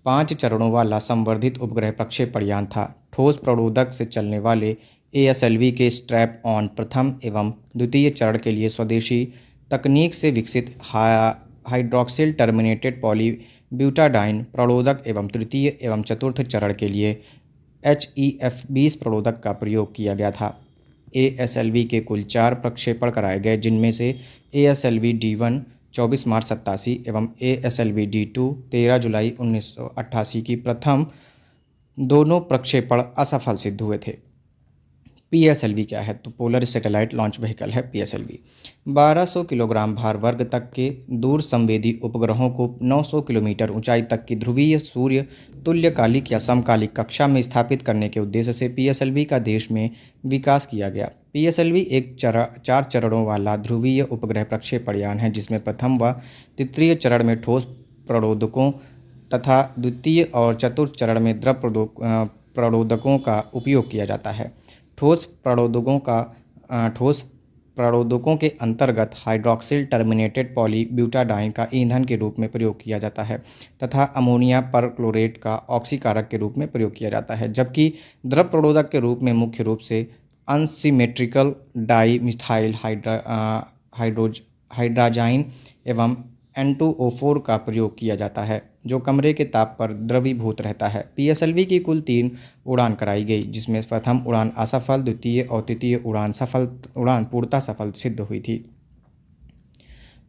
5 चरणों वाला संवर्धित उपग्रह प्रक्षेपण यान था। ठोस प्रणोदक से चलने वाले ASLV के स्ट्रैप ऑन प्रथम एवं द्वितीय चरण के लिए स्वदेशी तकनीक से विकसित हाइड्रॉक्सिल टर्मिनेटेड पॉलीब्यूटाडाइन प्रणोदक एवं तृतीय एवं चतुर्थ चरण के लिए HEF-20 प्रणोदक का प्रयोग किया गया था। ASLV के कुल 4 प्रक्षेपण कराए गए, जिनमें से ASLV-D1 24 मार्च 87 एवं ASLV-D2 13 जुलाई 1988 की प्रथम दोनों प्रक्षेपण असफल सिद्ध हुए थे। PSLV क्या है? तो पोलर सैटेलाइट लॉन्च व्हीकल है PSLV। 1200 किलोग्राम भार वर्ग तक के दूर संवेदी उपग्रहों को 900 किलोमीटर ऊंचाई तक की ध्रुवीय सूर्य तुल्यकालिक या समकालिक कक्षा में स्थापित करने के उद्देश्य से PSLV का देश में विकास किया गया। PSLV एक 4 चरणों वाला ध्रुवीय उपग्रह प्रक्षेपण यान है, जिसमें प्रथम व तृतीय चरण में ठोस प्रणोदकों तथा द्वितीय और चतुर्थ चरण में द्रव प्रणोदकों का उपयोग किया जाता है। ठोस प्रणोदकों के अंतर्गत हाइड्रॉक्सिल टर्मिनेटेड पॉलीब्यूटाडाइन का ईंधन के रूप में प्रयोग किया जाता है तथा अमोनिया परक्लोरेट का ऑक्सीकारक के रूप में प्रयोग किया जाता है, जबकि द्रव प्रणोदक के रूप में मुख्य रूप से अनसिमेट्रिकल डाई मिथाइल हाइड्राजाइन एवं N2O4 का प्रयोग किया जाता है, जो कमरे के ताप पर द्रवीभूत रहता है। PSLV की कुल 3 उड़ान कराई गई, जिसमें प्रथम उड़ान असफल, द्वितीय और तृतीय उड़ान पूर्णतः सफल सिद्ध हुई थी।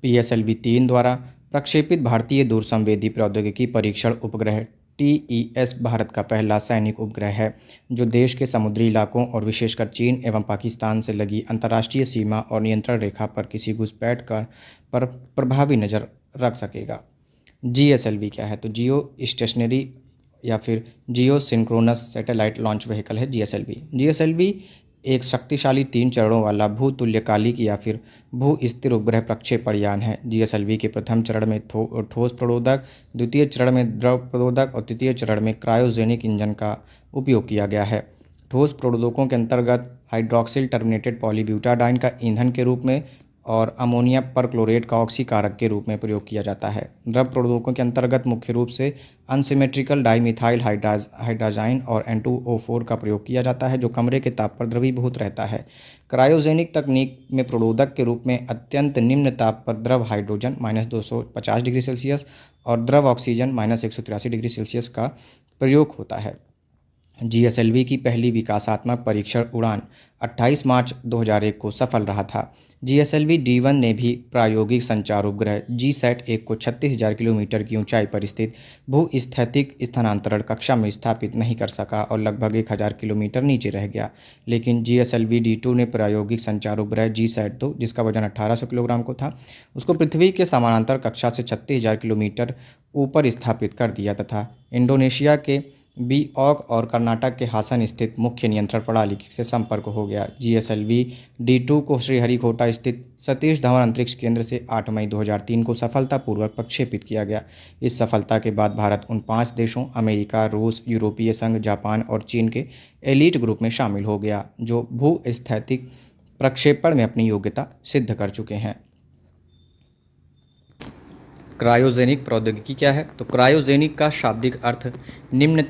PSLV-3 द्वारा प्रक्षेपित भारतीय दूरसंवेदी प्रौद्योगिकी परीक्षण उपग्रह TES भारत का पहला सैनिक उपग्रह है, जो देश के समुद्री इलाकों और विशेषकर चीन एवं पाकिस्तान से लगी अंतर्राष्ट्रीय सीमा और नियंत्रण रेखा पर किसी घुसपैठ पर प्रभावी नज़र रख सकेगा। GSLV क्या है? तो जियो स्टेशनरी या फिर जियो सिंक्रोनस सैटेलाइट लॉन्च व्हीकल है GSLV एक शक्तिशाली 3 चरणों वाला भूतुल्यकालिक या फिर भू स्थिर उपग्रह प्रक्षेपण यान है। GSLV के प्रथम चरण में ठोस प्रणोदक, द्वितीय चरण में द्रव प्रणोदक और तृतीय चरण में क्रायोजेनिक इंजन का उपयोग किया गया है। ठोस प्रणोदकों के अंतर्गत हाइड्रॉक्सिल टर्मिनेटेड पॉलीब्यूटाडाइन का ईंधन के रूप में और अमोनिया परक्लोरेट का ऑक्सीकारक के रूप में प्रयोग किया जाता है। द्रव प्रणोदकों के अंतर्गत मुख्य रूप से अनसिमेट्रिकल डाईमिथाइल हाइड्राजाइन और N2O4 का प्रयोग किया जाता है, जो कमरे के ताप पर द्रवीभूत रहता है। क्रायोजेनिक तकनीक में प्रणोदक के रूप में अत्यंत निम्न ताप पर द्रव हाइड्रोजन -250 डिग्री सेल्सियस और द्रव ऑक्सीजन -183 डिग्री सेल्सियस का प्रयोग होता है। GSLV की पहली विकासात्मक परीक्षण उड़ान 28 मार्च 2001 को सफल रहा था। GSLV-D1 ने भी प्रायोगिक संचार उपग्रह GSAT-1 को 36,000 किलोमीटर की ऊंचाई पर स्थित भू-स्थैतिक स्थानांतरण कक्षा में स्थापित नहीं कर सका और लगभग 1,000 किलोमीटर नीचे रह गया। लेकिन GSLV-D2 ने प्रायोगिक संचार उपग्रह GSAT-2, जिसका वजन 1800 किलोग्राम को था, उसको पृथ्वी के समानांतर कक्षा से 36,000 किलोमीटर ऊपर स्थापित कर दिया तथा इंडोनेशिया के बीओक और कर्नाटक के हासन स्थित मुख्य नियंत्रण प्रणाली से संपर्क हो गया। GSLV-D2 को श्रीहरिकोटा स्थित सतीश धवन अंतरिक्ष केंद्र से 8 मई 2003 को सफलतापूर्वक प्रक्षेपित किया गया। इस सफलता के बाद भारत उन 5 देशों अमेरिका, रूस, यूरोपीय संघ, जापान और चीन के एलीट ग्रुप में शामिल हो गया, जो भू-स्थैतिक प्रक्षेपण में अपनी योग्यता सिद्ध कर चुके हैं। क्रायोजेनिक प्रौद्योगिकी क्या है? तो क्रायोजेनिक का शाब्दिक अर्थ निम्न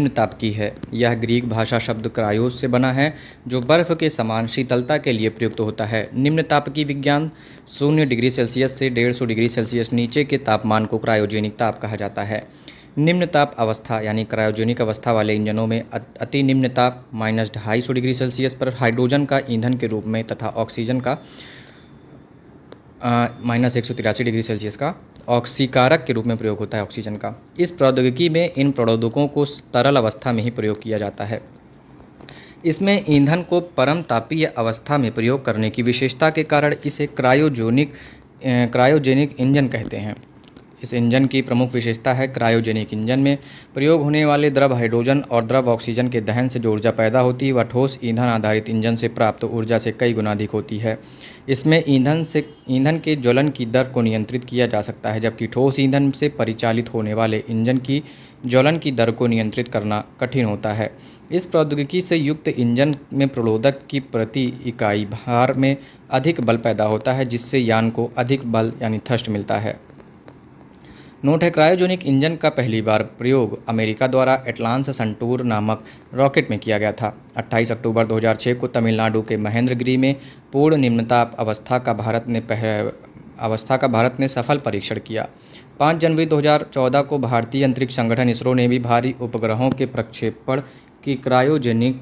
ताप की है। यह ग्रीक भाषा शब्द क्रायोस से बना है, जो बर्फ के समान शीतलता के लिए प्रयुक्त होता है। निम्न ताप की विज्ञान 0 डिग्री सेल्सियस से 150 डिग्री सेल्सियस नीचे के तापमान को क्रायोजेनिक ताप कहा जाता है। निम्न ताप अवस्था यानी क्रायोजेनिक अवस्था वाले इंजनों में अति निम्न ताप -250 पर हाइड्रोजन का ईंधन के रूप में तथा ऑक्सीजन का -183 का ऑक्सीकारक के रूप में प्रयोग होता है ऑक्सीजन का। इस प्रौद्योगिकी में इन प्रौद्योगिकों को तरल अवस्था में ही प्रयोग किया जाता है। इसमें ईंधन को परम तापीय अवस्था में प्रयोग करने की विशेषता के कारण इसे क्रायोजेनिक इंजन कहते हैं। इस इंजन की प्रमुख विशेषता है क्रायोजेनिक इंजन में प्रयोग होने वाले द्रव हाइड्रोजन और द्रव ऑक्सीजन के दहन से जो ऊर्जा पैदा होती है वह ठोस ईंधन आधारित इंजन से प्राप्त ऊर्जा से कई गुना अधिक होती है। इसमें ईंधन के ज्वलन की दर को नियंत्रित किया जा सकता है, जबकि ठोस ईंधन से परिचालित होने वाले इंजन की ज्वलन की दर को नियंत्रित करना कठिन होता है। इस प्रौद्योगिकी से युक्त इंजन में प्रलोदक की प्रति इकाई भार में अधिक बल पैदा होता है, जिससे यान को अधिक बल यानी थ्रस्ट मिलता है। नोट है, क्रायोजेनिक इंजन का पहली बार प्रयोग अमेरिका द्वारा एटलांस संटूर नामक रॉकेट में किया गया था। 28 अक्टूबर 2006 को तमिलनाडु के महेंद्रगिरी में पूर्ण निम्नताप अवस्था का भारत ने सफल परीक्षण किया। 5 जनवरी 2014 को भारतीय अंतरिक्ष संगठन इसरो ने भी भारी उपग्रहों के प्रक्षेपण की क्रायोजेनिक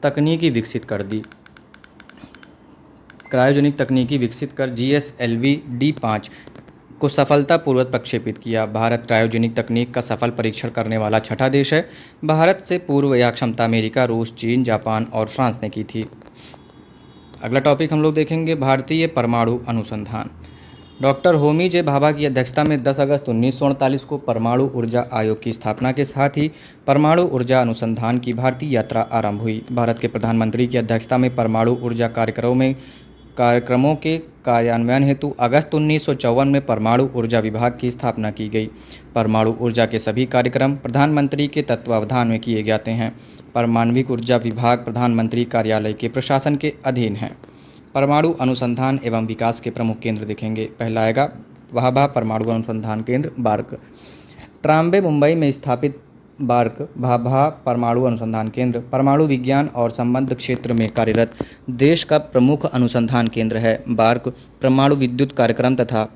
तकनीकी विकसित कर GSLV D5 को सफलतापूर्वक प्रक्षेपित किया। भारत क्रायोजेनिक तकनीक का सफल परीक्षण करने वाला छठा देश है। भारत से पूर्व यह क्षमता अमेरिका, रूस, चीन, जापान और फ्रांस ने की थी। अगला टॉपिक हम लोग देखेंगे भारतीय परमाणु अनुसंधान। डॉक्टर होमी जे भाभा की अध्यक्षता में 10 अगस्त 1948 को परमाणु ऊर्जा आयोग की स्थापना के साथ ही परमाणु ऊर्जा अनुसंधान की भारतीय यात्रा आरंभ हुई। भारत के प्रधानमंत्री की अध्यक्षता में परमाणु ऊर्जा कार्यक्रमों के कार्यान्वयन हेतु अगस्त 1954 में परमाणु ऊर्जा विभाग की स्थापना की गई। परमाणु ऊर्जा के सभी कार्यक्रम प्रधानमंत्री के तत्वावधान में किए जाते हैं। परमाणविक ऊर्जा विभाग प्रधानमंत्री कार्यालय के प्रशासन के अधीन है। परमाणु अनुसंधान एवं विकास के प्रमुख केंद्र देखेंगे। पहला आएगा भाभा परमाणु अनुसंधान केंद्र बार्क। ट्राम्बे मुंबई में स्थापित बार्क भाभा परमाणु अनुसंधान केंद्र परमाणु विज्ञान और संबंध क्षेत्र में कार्यरत देश का प्रमुख अनुसंधान केंद्र है। बार्क परमाणु विद्युत कार्यक्रम तथा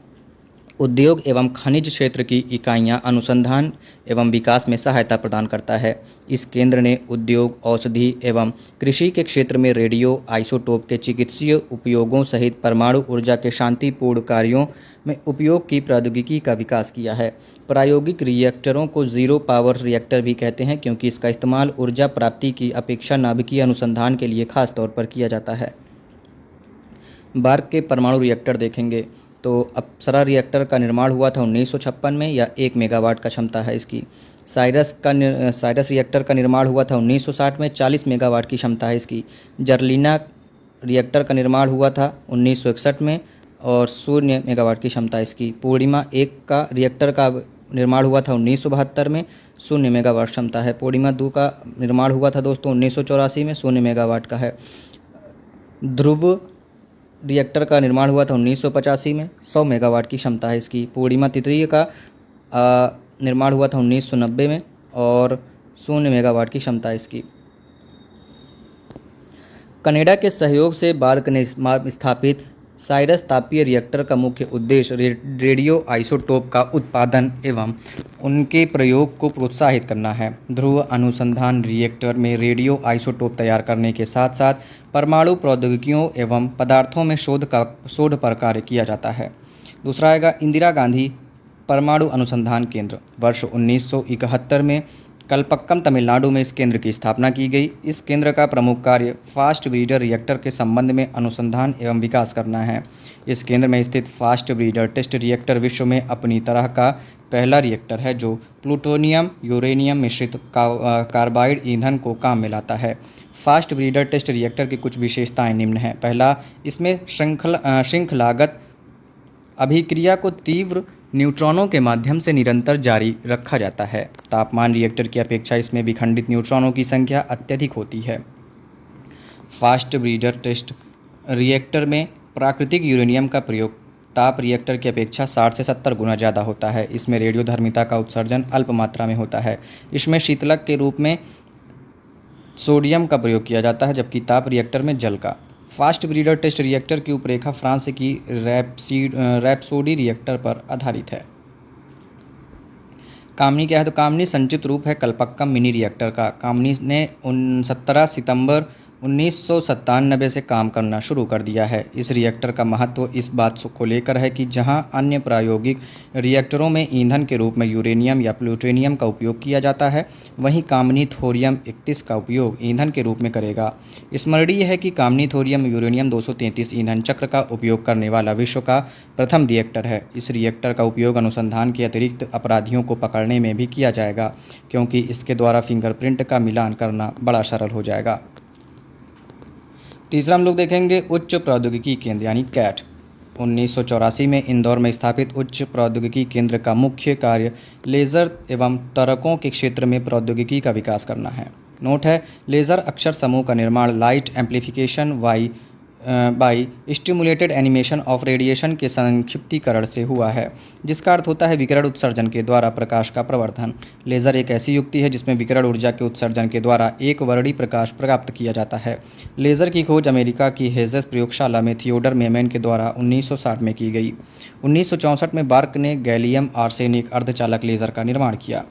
उद्योग एवं खनिज क्षेत्र की इकाइयां अनुसंधान एवं विकास में सहायता प्रदान करता है। इस केंद्र ने उद्योग, औषधि एवं कृषि के क्षेत्र में रेडियो आइसोटोप के चिकित्सीय उपयोगों सहित परमाणु ऊर्जा के शांतिपूर्ण कार्यों में उपयोग की प्रौद्योगिकी का विकास किया है। प्रायोगिक रिएक्टरों को जीरो पावर रिएक्टर भी कहते हैं, क्योंकि इसका इस्तेमाल ऊर्जा प्राप्ति की अपेक्षा नाभिकीय अनुसंधान के लिए खास तौर पर किया जाता है। बार्क के परमाणु रिएक्टर देखेंगे तो अप्सरा रिएक्टर का निर्माण हुआ था 1956 में, या 1 मेगावाट का क्षमता है इसकी। साइरस रिएक्टर का निर्माण हुआ था 1960 में, 40 मेगावाट की क्षमता है इसकी। जर्लिना रिएक्टर का निर्माण हुआ था 1961 में और 0 मेगावाट की क्षमता इसकी। पूर्णिमा 1 का रिएक्टर का निर्माण हुआ था 1972 में, 0 मेगावाट क्षमता है। पूर्णिमा 2 का निर्माण हुआ था दोस्तों 1984 में, 0 मेगावाट का है। ध्रुव रिएक्टर का निर्माण हुआ था 1985 में, 100 मेगावाट की क्षमता है इसकी। पूर्णिमा तृतीय का निर्माण हुआ था 1990 में और 0 मेगावाट की क्षमता है इसकी। कनाडा के सहयोग से बार्क ने स्थापित साइरस तापीय रिएक्टर का मुख्य उद्देश्य रेडियो आइसोटोप का उत्पादन एवं उनके प्रयोग को प्रोत्साहित करना है। ध्रुव अनुसंधान रिएक्टर में रेडियो आइसोटोप तैयार करने के साथ साथ परमाणु प्रौद्योगिकियों एवं पदार्थों में शोध पर कार्य किया जाता है। दूसरा आएगा इंदिरा गांधी परमाणु अनुसंधान केंद्र। वर्ष 1971 में कलपक्कम तमिलनाडु में इस केंद्र की स्थापना की गई। इस केंद्र का प्रमुख कार्य फास्ट ब्रीडर रिएक्टर के संबंध में अनुसंधान एवं विकास करना है। इस केंद्र में स्थित फास्ट ब्रीडर टेस्ट रिएक्टर विश्व में अपनी तरह का पहला रिएक्टर है जो प्लूटोनियम यूरेनियम मिश्रित कार्बाइड ईंधन को काम में लाता है। फास्ट ब्रीडर टेस्ट रिएक्टर की कुछ विशेषताएं निम्न हैं। पहला, इसमें श्रृंखलागत अभिक्रिया को तीव्र न्यूट्रॉनों के माध्यम से निरंतर जारी रखा जाता है। तापमान रिएक्टर की अपेक्षा इसमें विखंडित न्यूट्रॉनों की संख्या अत्यधिक होती है। फास्ट ब्रीडर टेस्ट रिएक्टर में प्राकृतिक यूरेनियम का प्रयोग ताप रिएक्टर की अपेक्षा 60 से 70 गुना ज़्यादा होता है। इसमें रेडियोधर्मिता का उत्सर्जन अल्प मात्रा में होता है। इसमें शीतलक के रूप में सोडियम का प्रयोग किया जाता है, जबकि ताप रिएक्टर में जल का। फास्ट ब्रीडर टेस्ट रिएक्टर की रूपरेखा फ्रांस की रैपसोडी रिएक्टर पर आधारित है। कामनी क्या है? तो कामनी संक्षिप्त रूप है कल्पक्कम मिनी रिएक्टर का। कामनी ने 17 सितंबर 1997 से काम करना शुरू कर दिया है। इस रिएक्टर का महत्व इस बात को लेकर है कि जहां अन्य प्रायोगिक रिएक्टरों में ईंधन के रूप में यूरेनियम या प्लूटोनियम का उपयोग किया जाता है, वहीं कामनी थोरियम 31 का उपयोग ईंधन के रूप में करेगा। स्मरणीय है कि कामनी थोरियम यूरेनियम 233 ईंधन चक्र का उपयोग करने वाला विश्व का प्रथम रिएक्टर है। इस रिएक्टर का उपयोग अनुसंधान के अतिरिक्त अपराधियों को पकड़ने में भी किया जाएगा, क्योंकि इसके द्वारा फिंगरप्रिंट का मिलान करना बड़ा सरल हो जाएगा। तीसरा हम लोग देखेंगे उच्च प्रौद्योगिकी केंद्र यानी कैट। 1984 में इंदौर में स्थापित उच्च प्रौद्योगिकी केंद्र का मुख्य कार्य लेज़र एवं तरकों के क्षेत्र में प्रौद्योगिकी का विकास करना है। नोट है, लेज़र अक्षर समूह का निर्माण light amplification by stimulated animation of radiation के संक्षिप्तीकरण से हुआ है, जिसका अर्थ होता है विकिरण उत्सर्जन के द्वारा प्रकाश का प्रवर्धन। लेज़र एक ऐसी युक्ति है जिसमें विकिरण ऊर्जा के उत्सर्जन के द्वारा एक वर्णी प्रकाश प्राप्त किया जाता है। लेज़र की खोज अमेरिका की हेजेस प्रयोगशाला में थियोडर मेमन के द्वारा 1960 में की गई। 1964 में बार्क ने गैलियम आर्सेनिक अर्धचालक लेज़र का निर्माण किया।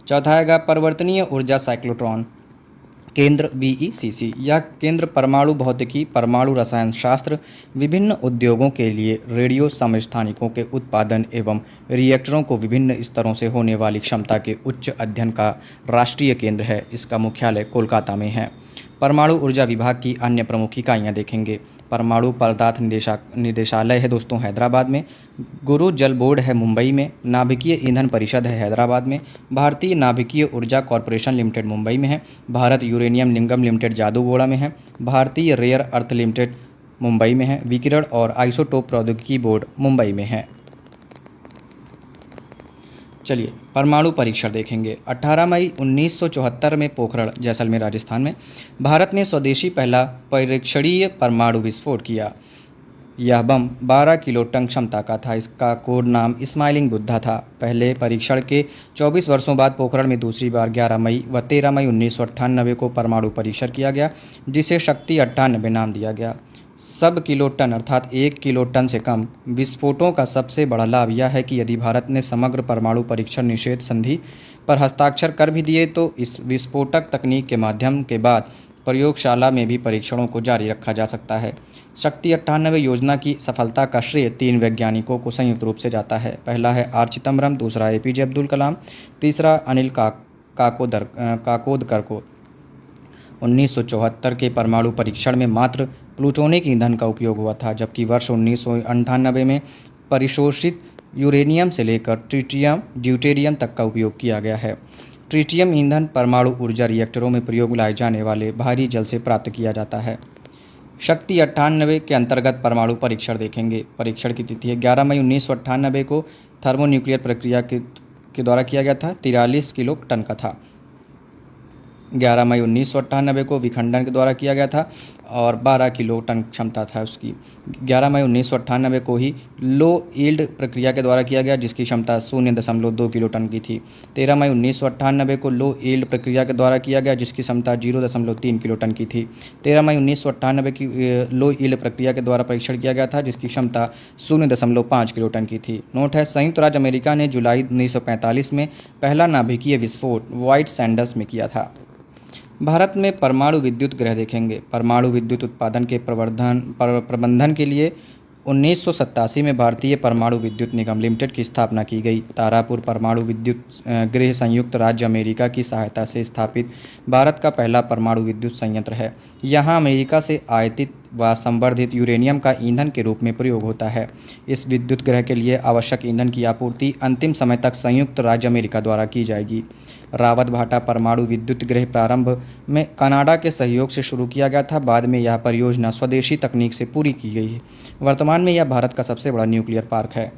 चौथा आएगा परिवर्तनीय ऊर्जा साइक्लोट्रॉन केंद्र VECC। यह केंद्र परमाणु भौतिकी, परमाणु रसायन शास्त्र, विभिन्न उद्योगों के लिए रेडियो समस्थानिकों के उत्पादन एवं रिएक्टरों को विभिन्न स्तरों से होने वाली क्षमता के उच्च अध्ययन का राष्ट्रीय केंद्र है। इसका मुख्यालय कोलकाता में है। परमाणु ऊर्जा विभाग की अन्य प्रमुख इकाइयाँ देखेंगे। परमाणु पदार्थ निदेशालय है दोस्तों हैदराबाद में। गुरु जल बोर्ड है मुंबई में। नाभिकीय ईंधन परिषद है हैदराबाद में। भारतीय नाभिकीय ऊर्जा कॉरपोरेशन लिमिटेड मुंबई में है। भारत यूरेनियम निगम लिमिटेड जादूगोड़ा में है। भारतीय रेयर अर्थ लिमिटेड मुंबई में है। विकिरण और आइसोटोप प्रौद्योगिकी बोर्ड मुंबई में है। चलिए परमाणु परीक्षण देखेंगे। 18 मई 1974 में पोखरण जैसलमेर राजस्थान में भारत ने स्वदेशी पहला परीक्षणीय परमाणु विस्फोट किया। यह बम 12 किलोटन क्षमता का था। इसका कोड नाम स्माइलिंग बुद्धा था। पहले परीक्षण के 24 वर्षों बाद पोखरण में दूसरी बार 11 मई व 13 मई 1998 को परमाणु परीक्षण किया गया, जिसे शक्ति 98 नाम दिया गया। सब किलोटन अर्थात 1 किलोटन से कम विस्फोटों का सबसे बड़ा लाभ यह है कि यदि भारत ने समग्र परमाणु परीक्षण निषेध संधि पर हस्ताक्षर कर भी दिए तो इस विस्फोटक तकनीक के माध्यम के बाद प्रयोगशाला में भी परीक्षणों को जारी रखा जा सकता है। शक्ति 98 योजना की सफलता का श्रेय 3 वैज्ञानिकों को संयुक्त रूप से जाता है। पहला है आर चिदम्बरम, दूसरा APJ अब्दुल कलाम, तीसरा अनिल काकोदकर को। 1974 के परमाणु परीक्षण में मात्र प्लूटोनिक ईंधन का उपयोग हुआ था, जबकि वर्ष 1998 में परिशोषित यूरेनियम से लेकर ट्रिटियम ड्यूटेरियम तक का उपयोग किया गया है। ट्रिटियम ईंधन परमाणु ऊर्जा रिएक्टरों में प्रयोग लाए जाने वाले भारी जल से प्राप्त किया जाता है। शक्ति 98 के अंतर्गत परमाणु परीक्षण देखेंगे। परीक्षण की तिथि है 11 मई 1998 को थर्मोन्यूक्लियर प्रक्रिया के द्वारा किया गया था। 43 किलो टन का था। 11 मई 1998 को विखंडन के द्वारा किया गया था और 12 किलो टन क्षमता था उसकी। 11 मई 1998 को ही लो यील्ड प्रक्रिया के द्वारा किया गया, जिसकी क्षमता 0.2 किलो टन की थी। 13 मई 1998 को लो यील्ड प्रक्रिया के द्वारा किया गया, जिसकी क्षमता 0.3 किलो टन की थी। 13 मई 1998 की लो यील्ड प्रक्रिया के द्वारा परीक्षण किया गया था, जिसकी क्षमता 0.5 किलो टन की थी। नोट है, संयुक्त राज्य अमेरिका ने जुलाई 1945 में पहला नाभिकीय विस्फोट व्हाइट सैंडर्स में किया था। भारत में परमाणु विद्युत गृह देखेंगे। परमाणु विद्युत उत्पादन के प्रबंधन के लिए 1987 में भारतीय परमाणु विद्युत निगम लिमिटेड की स्थापना की गई। तारापुर परमाणु विद्युत गृह संयुक्त राज्य अमेरिका की सहायता से स्थापित भारत का पहला परमाणु विद्युत संयंत्र है। यहाँ अमेरिका से आयातित व संवर्धित यूरेनियम का ईंधन के रूप में प्रयोग होता है। इस विद्युत गृह के लिए आवश्यक ईंधन की आपूर्ति अंतिम समय तक संयुक्त राज्य अमेरिका द्वारा की जाएगी। रावत भाटा परमाणु विद्युत गृह प्रारंभ में कनाडा के सहयोग से शुरू किया गया था। बाद में यह परियोजना स्वदेशी तकनीक से पूरी की गई है। वर्तमान में यह भारत का सबसे बड़ा न्यूक्लियर पार्क है।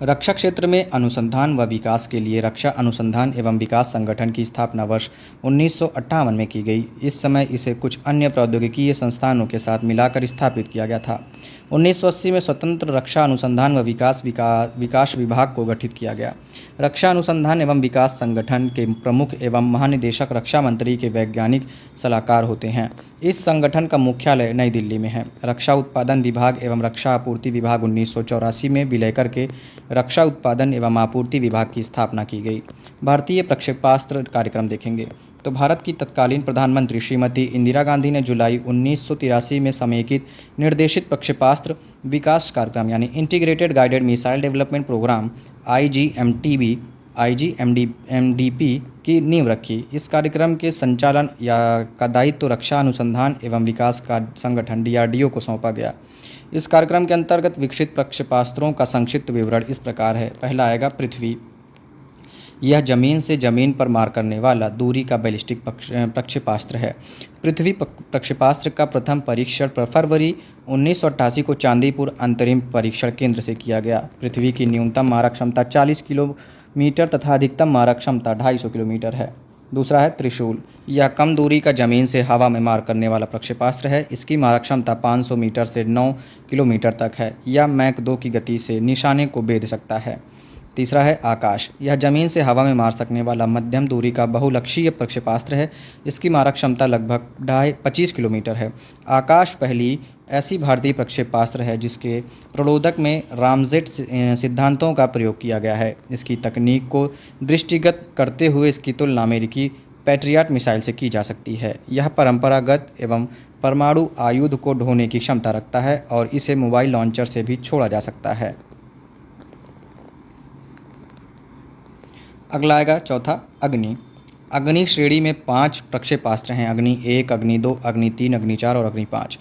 रक्षा क्षेत्र में अनुसंधान व विकास के लिए रक्षा अनुसंधान एवं विकास संगठन की स्थापना वर्ष 1958 में की गई। इस समय इसे कुछ अन्य प्रौद्योगिकीय संस्थानों के साथ मिलाकर स्थापित किया गया था। 1980 में स्वतंत्र रक्षा अनुसंधान व विकास विभाग को गठित किया गया। रक्षा अनुसंधान एवं विकास संगठन के प्रमुख एवं महानिदेशक रक्षा मंत्री के वैज्ञानिक सलाहकार होते हैं। इस संगठन का मुख्यालय नई दिल्ली में है। रक्षा उत्पादन विभाग एवं रक्षा आपूर्ति विभाग 1984 में विलय करके रक्षा उत्पादन एवं आपूर्ति विभाग की स्थापना की गई। भारतीय प्रक्षेपास्त्र कार्यक्रम देखेंगे तो भारत की तत्कालीन प्रधानमंत्री श्रीमती इंदिरा गांधी ने जुलाई 1983 में समेकित निर्देशित प्रक्षेपास्त्र विकास कार्यक्रम यानी integrated guided missile development programme IGMDP की नींव रखी। इस कार्यक्रम के संचालन का दायित्व रक्षा अनुसंधान एवं विकास संगठन डीआरडीओ को सौंपा गया। इस कार्यक्रम के अंतर्गत विकसित प्रक्षेपास्त्रों का संक्षिप्त विवरण इस प्रकार है। पहला आएगा पृथ्वी। यह जमीन से जमीन पर मार करने वाला दूरी का बैलिस्टिक प्रक्षेपास्त्र है। पृथ्वी प्रक्षेपास्त्र का प्रथम परीक्षण फरवरी 1988 को चांदीपुर अंतरिम परीक्षण केंद्र से किया गया। पृथ्वी की न्यूनतम मारक क्षमता 40 किलोमीटर तथा अधिकतम मारक क्षमता 250 किलोमीटर है। दूसरा है त्रिशूल। यह कम दूरी का जमीन से हवा में मार करने वाला प्रक्षेपास्त्र है। इसकी मारक क्षमता 500 मीटर से 9 किलोमीटर तक है। यह मैक 2 की गति से निशाने को भेद सकता है। तीसरा है आकाश। यह जमीन से हवा में मार सकने वाला मध्यम दूरी का बहुलक्षीय प्रक्षेपास्त्र है। इसकी मारक क्षमता लगभग 25 किलोमीटर है। आकाश पहली ऐसी भारतीय प्रक्षेपास्त्र है जिसके प्रणोदक में रामजेट सिद्धांतों का प्रयोग किया गया है। इसकी तकनीक को दृष्टिगत करते हुए इसकी तुलना अमेरिकी पैट्रियट मिसाइल से की जा सकती है। यह परंपरागत एवं परमाणु आयुध को ढोने की क्षमता रखता है और इसे मोबाइल लॉन्चर से भी छोड़ा जा सकता है। अगला आएगा चौथा अग्नि। अग्नि श्रेणी में 5 प्रक्षेपास्त्र हैं। अग्नि 1, अग्नि 2, अग्नि 3, अग्नि 4 और अग्नि 5।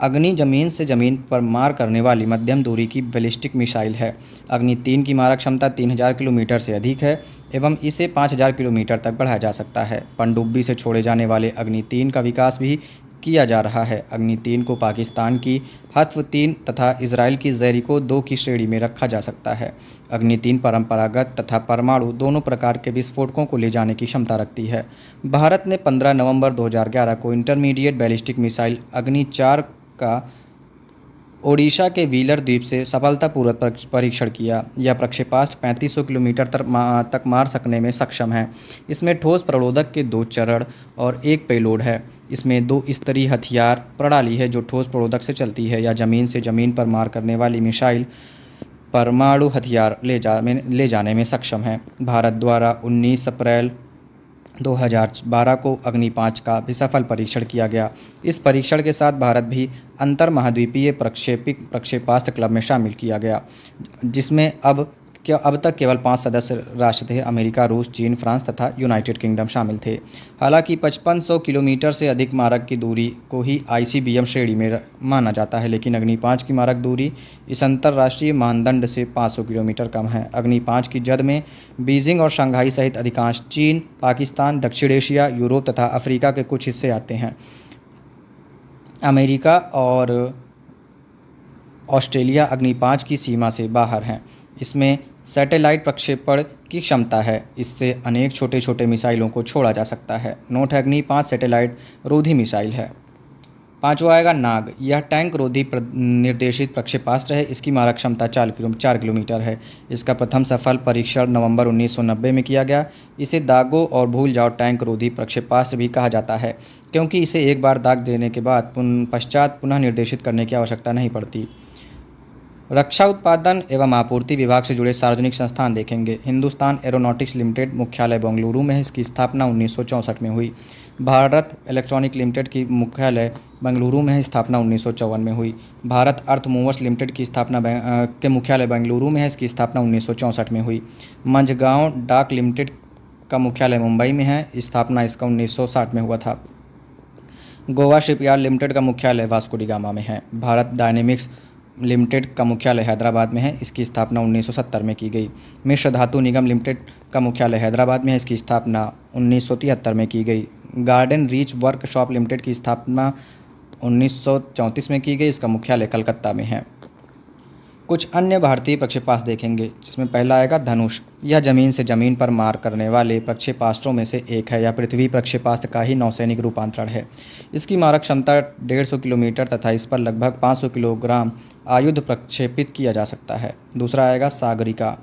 अग्नि जमीन से जमीन पर मार करने वाली मध्यम दूरी की बैलिस्टिक मिसाइल है। अग्नि 3 की मारक क्षमता 3000 किलोमीटर से अधिक है एवं इसे 5000 किलोमीटर तक बढ़ाया जा सकता है। पनडुब्बी से छोड़े जाने वाले अग्नि 3 का विकास भी किया जा रहा है। अग्नि 3 को पाकिस्तान की हत्व 3 तथा इजराइल की ज़ेरिको 2 की श्रेणी में रखा जा सकता है। अग्नि 3 परंपरागत तथा परमाणु दोनों प्रकार के विस्फोटकों को ले जाने की क्षमता रखती है। भारत ने 15 नवंबर 2011 को इंटरमीडिएट बैलिस्टिक मिसाइल अग्नि 4 का ओडिशा के व्हीलर द्वीप से सफलतापूर्वक परीक्षण किया। यह प्रक्षेपास्त्र 3500 किलोमीटर तक मार सकने में सक्षम है। इसमें ठोस प्ररोधक के 2 चरण और 1 पेलोड है। इसमें 2 स्तरीय हथियार प्रणाली है जो ठोस प्ररोधक से चलती है या जमीन से जमीन पर मार करने वाली मिसाइल परमाणु हथियार ले जाने में सक्षम है। भारत द्वारा 19 अप्रैल 2012 को अग्नि 5 का भी सफल परीक्षण किया गया। इस परीक्षण के साथ भारत भी अंतर महाद्वीपीय प्रक्षेपास्त्र क्लब में शामिल किया गया, जिसमें अब तक केवल 5 सदस्य राष्ट्र थे। अमेरिका, रूस, चीन, फ्रांस तथा यूनाइटेड किंगडम शामिल थे। हालांकि 5500 किलोमीटर से अधिक मारक की दूरी को ही आईसीबीएम श्रेणी में माना जाता है, लेकिन अग्नि 5 की मारक दूरी इस अंतर्राष्ट्रीय मानदंड से 500 किलोमीटर कम है। अग्नि 5 की जद में बीजिंग और शंघाई सहित अधिकांश चीन, पाकिस्तान, दक्षिण एशिया, यूरोप तथा अफ्रीका के कुछ हिस्से आते हैं। अमेरिका और ऑस्ट्रेलिया अग्नि 5 की सीमा से बाहर हैं। इसमें सैटेलाइट प्रक्षेपण की क्षमता है। इससे अनेक छोटे छोटे मिसाइलों को छोड़ा जा सकता है। नोट अग्नि 5 सैटेलाइट रोधी मिसाइल है। पांचवा आएगा नाग। यह टैंक रोधी निर्देशित प्रक्षेपास्त्र है। इसकी मारक क्षमता 4 किलोमीटर है। इसका प्रथम सफल परीक्षण नवंबर 1990 में किया गया। इसे दागो और भूल जाओ टैंक रोधी प्रक्षेपास्त्र भी कहा जाता है, क्योंकि इसे एक बार दाग देने के बाद पश्चात पुनः निर्देशित करने की आवश्यकता नहीं पड़ती। रक्षा उत्पादन एवं आपूर्ति विभाग से जुड़े सार्वजनिक संस्थान देखेंगे। हिंदुस्तान एरोनॉटिक्स लिमिटेड मुख्यालय बेंगलुरु में है। इसकी स्थापना 1964 में हुई। भारत इलेक्ट्रॉनिक लिमिटेड की मुख्यालय बेंगलुरु में है। स्थापना 1954 में हुई। भारत अर्थ मूवर्स लिमिटेड की स्थापना के मुख्यालय बेंगलुरु में है। इसकी स्थापना 1964 में हुई। मंझगांव डाक लिमिटेड का मुख्यालय मुंबई में है। स्थापना इसका 1960 में हुआ था। गोवा शिपयार्ड लिमिटेड का मुख्यालय वास्को डी गामा में है। भारत डायनेमिक्स लिमिटेड का मुख्यालय हैदराबाद में है। इसकी स्थापना 1970 में की गई। मिश्र धातु निगम लिमिटेड का मुख्यालय हैदराबाद में है। इसकी स्थापना 1973 में की गई। गार्डन रीच वर्कशॉप लिमिटेड की स्थापना 1934 में की गई। इसका मुख्यालय कलकत्ता में है। कुछ अन्य भारतीय प्रक्षेपास्त्र देखेंगे, जिसमें पहला आएगा धनुष। यह जमीन से जमीन पर मार करने वाले प्रक्षेपास्त्रों में से एक है। यह पृथ्वी प्रक्षेपास्त्र का ही नौसैनिक रूपांतरण है। इसकी मारक क्षमता 150 किलोमीटर तथा इस पर लगभग 500 किलोग्राम आयुध प्रक्षेपित किया जा सकता है। दूसरा आएगा सागरिका।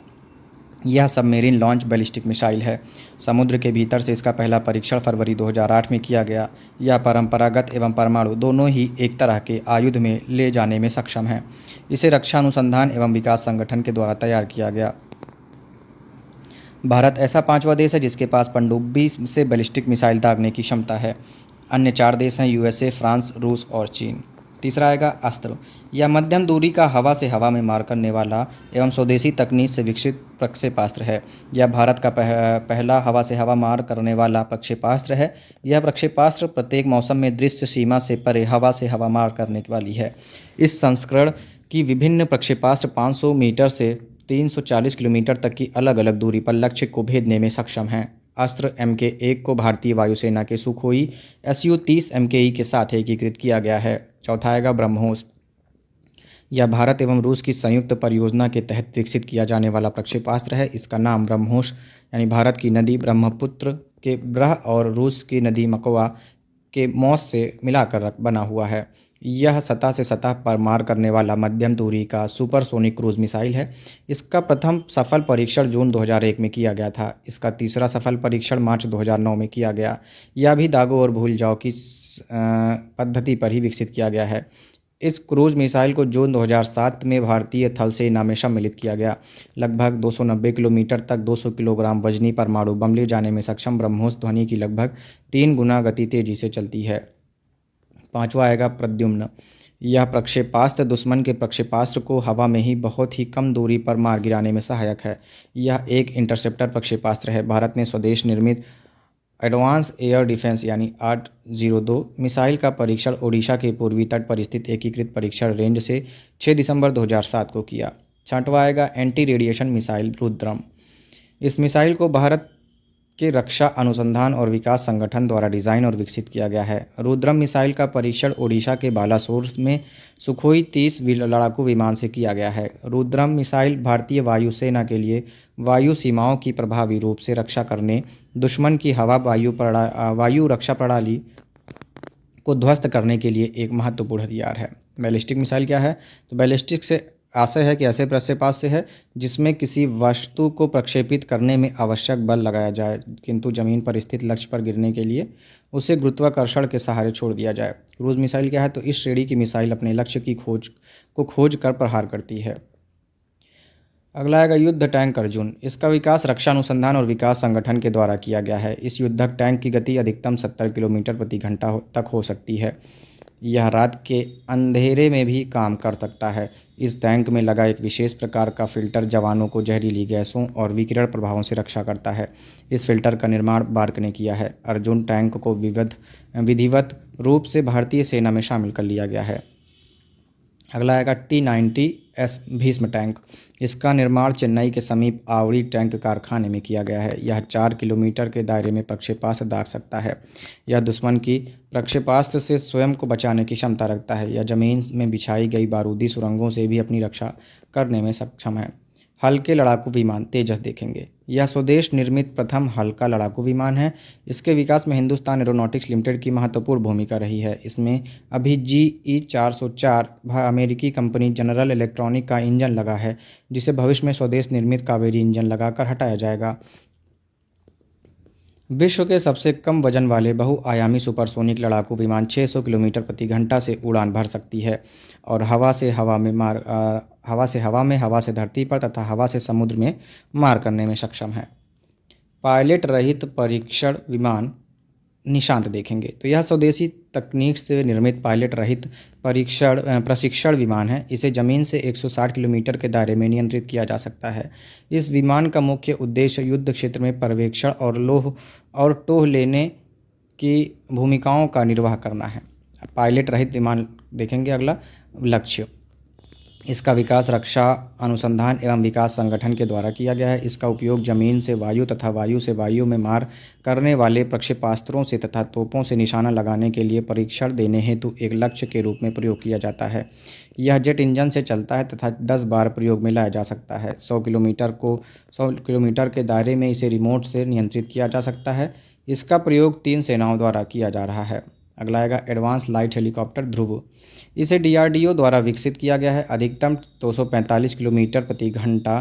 यह सबमेरीन लॉन्च बैलिस्टिक मिसाइल है। समुद्र के भीतर से इसका पहला परीक्षण फरवरी 2008 में किया गया। यह परंपरागत एवं परमाणु दोनों ही एक तरह के आयुध में ले जाने में सक्षम है। इसे रक्षा अनुसंधान एवं विकास संगठन के द्वारा तैयार किया गया। भारत ऐसा पांचवा देश है जिसके पास पनडुब्बी से बैलिस्टिक मिसाइल दागने की क्षमता है। अन्य 4 देश हैं यूएसए, फ्रांस, रूस और चीन। तीसरा आएगा अस्त्र। यह मध्यम दूरी का हवा से हवा में मार करने वाला एवं स्वदेशी तकनीक से विकसित प्रक्षेपास्त्र है। यह भारत का पहला हवा से हवा मार करने वाला प्रक्षेपास्त्र है। यह प्रक्षेपास्त्र प्रत्येक मौसम में दृश्य सीमा से परे हवा से हवा मार करने वाली है। इस संस्करण की विभिन्न प्रक्षेपास्त्र 500 मीटर से 340 किलोमीटर तक की अलग अलग दूरी पर लक्ष्य को भेदने में सक्षम हैं। अस्त्र MK1 को भारतीय वायुसेना के सुखोई Su-30 MKE के साथ एकीकृत किया गया है। चौथा आएगा ब्रह्मोस। यह भारत एवं रूस की संयुक्त परियोजना के तहत विकसित किया जाने वाला प्रक्षेपास्त्र है। इसका नाम ब्रह्मोस यानी भारत की नदी ब्रह्मपुत्र के ब्रह और रूस की नदी मकवा के मौस से मिलाकर बना हुआ है। यह सतह से सतह पर मार करने वाला मध्यम दूरी का सुपरसोनिक क्रूज मिसाइल है। इसका प्रथम सफल परीक्षण जून 2001 में किया गया था। इसका तीसरा सफल परीक्षण मार्च 2009 में किया गया। यह भी दागो और भूल जाओ की पद्धति पर ही विकसित किया गया है। इस क्रूज मिसाइल को जून 2007 में भारतीय थल सेना में सम्मिलित किया गया। लगभग 290 किलोमीटर तक 200 किलोग्राम वजनी परमाणु बम ले जाने में सक्षम ब्रह्मोस ध्वनि की लगभग 3 गुना गति तेजी से चलती है। पांचवा आएगा प्रद्युम्न। यह प्रक्षेपास्त्र दुश्मन के प्रक्षेपास्त्र को हवा में ही बहुत ही कम दूरी पर मार गिराने में सहायक है। यह एक इंटरसेप्टर प्रक्षेपास्त्र है। भारत ने स्वदेश निर्मित एडवांस एयर डिफेंस यानी 802 मिसाइल का परीक्षण ओडिशा के पूर्वी तट पर स्थित एकीकृत परीक्षण रेंज से 6 दिसंबर 2007 को किया। छठवां आएगा एंटी रेडिएशन मिसाइल रुद्रम। इस मिसाइल को भारत के रक्षा अनुसंधान और विकास संगठन द्वारा डिज़ाइन और विकसित किया गया है। रुद्रम मिसाइल का परीक्षण ओडिशा के बालासोर में सुखोई 30 लड़ाकू विमान से किया गया है। रुद्रम मिसाइल भारतीय वायुसेना के लिए वायु सीमाओं की प्रभावी रूप से रक्षा करने, दुश्मन की हवा वायु रक्षा प्रणाली को ध्वस्त करने के लिए एक महत्वपूर्ण हथियार है। बैलिस्टिक मिसाइल क्या है? तो बैलिस्टिक से आशय है कि ऐसे प्रक्षेपास्त्र है जिसमें किसी वस्तु को प्रक्षेपित करने में आवश्यक बल लगाया जाए, किंतु जमीन पर स्थित लक्ष्य पर गिरने के लिए उसे गुरुत्वाकर्षण के सहारे छोड़ दिया जाए। क्रूज मिसाइल क्या है? तो इस श्रेणी की मिसाइल अपने लक्ष्य की खोज कर प्रहार करती है। अगला आएगा युद्ध टैंक अर्जुन। इसका विकास रक्षा अनुसंधान और विकास संगठन के द्वारा किया गया है। इस युद्धक टैंक की गति अधिकतम 70 किलोमीटर प्रति घंटा तक हो सकती है। यह रात के अंधेरे में भी काम कर सकता है। इस टैंक में लगा एक विशेष प्रकार का फिल्टर जवानों को जहरीली गैसों और विकिरण प्रभावों से रक्षा करता है। इस फिल्टर का निर्माण बार्क ने किया है। अर्जुन टैंक को विधिवत रूप से भारतीय सेना में शामिल कर लिया गया है। अगला आएगा T-90S भीष्म टैंक। इसका निर्माण चेन्नई के समीप आवड़ी टैंक कारखाने में किया गया है। यह 4 किलोमीटर के दायरे में प्रक्षेपास्त्र दाग सकता है। यह दुश्मन की प्रक्षेपास्त्र से स्वयं को बचाने की क्षमता रखता है। यह जमीन में बिछाई गई बारूदी सुरंगों से भी अपनी रक्षा करने में सक्षम है। हल्के लड़ाकू विमान तेजस देखेंगे। यह स्वदेश निर्मित प्रथम हल्का लड़ाकू विमान है। इसके विकास में हिंदुस्तान एरोनॉटिक्स लिमिटेड की महत्वपूर्ण भूमिका रही है। इसमें अभी GE-404 अमेरिकी कंपनी जनरल इलेक्ट्रॉनिक का इंजन लगा है, जिसे भविष्य में स्वदेश निर्मित कावेरी इंजन लगाकर हटाया जाएगा। विश्व के सबसे कम वजन वाले बहुआयामी सुपरसोनिक लड़ाकू विमान 600 किलोमीटर प्रति घंटा से उड़ान भर सकती है और हवा से हवा से धरती पर तथा हवा से समुद्र में मार करने में सक्षम है। पायलट रहित परीक्षण विमान निशांत देखेंगे। तो यह स्वदेशी तकनीक से निर्मित पायलट रहित प्रशिक्षण विमान है। इसे ज़मीन से 160 किलोमीटर के दायरे में नियंत्रित किया जा सकता है। इस विमान का मुख्य उद्देश्य युद्ध क्षेत्र में पर्यवेक्षण और टोह लेने की भूमिकाओं का निर्वाह करना है। पायलट रहित विमान देखेंगे। अगला लक्ष्य, इसका विकास रक्षा अनुसंधान एवं विकास संगठन के द्वारा किया गया है। इसका उपयोग जमीन से वायु तथा वायु से वायु में मार करने वाले प्रक्षेपास्त्रों से तथा तोपों से निशाना लगाने के लिए परीक्षण देने हेतु एक लक्ष्य के रूप में प्रयोग किया जाता है। यह जेट इंजन से चलता है तथा 10 बार प्रयोग में लाया जा सकता है। 100 किलोमीटर के दायरे में इसे रिमोट से नियंत्रित किया जा सकता है। इसका प्रयोग 3 सेनाओं द्वारा किया जा रहा है। अगला आएगा एडवांस लाइट हेलीकॉप्टर ध्रुव। इसे DRDO द्वारा विकसित किया गया है। अधिकतम 245 किलोमीटर प्रति घंटा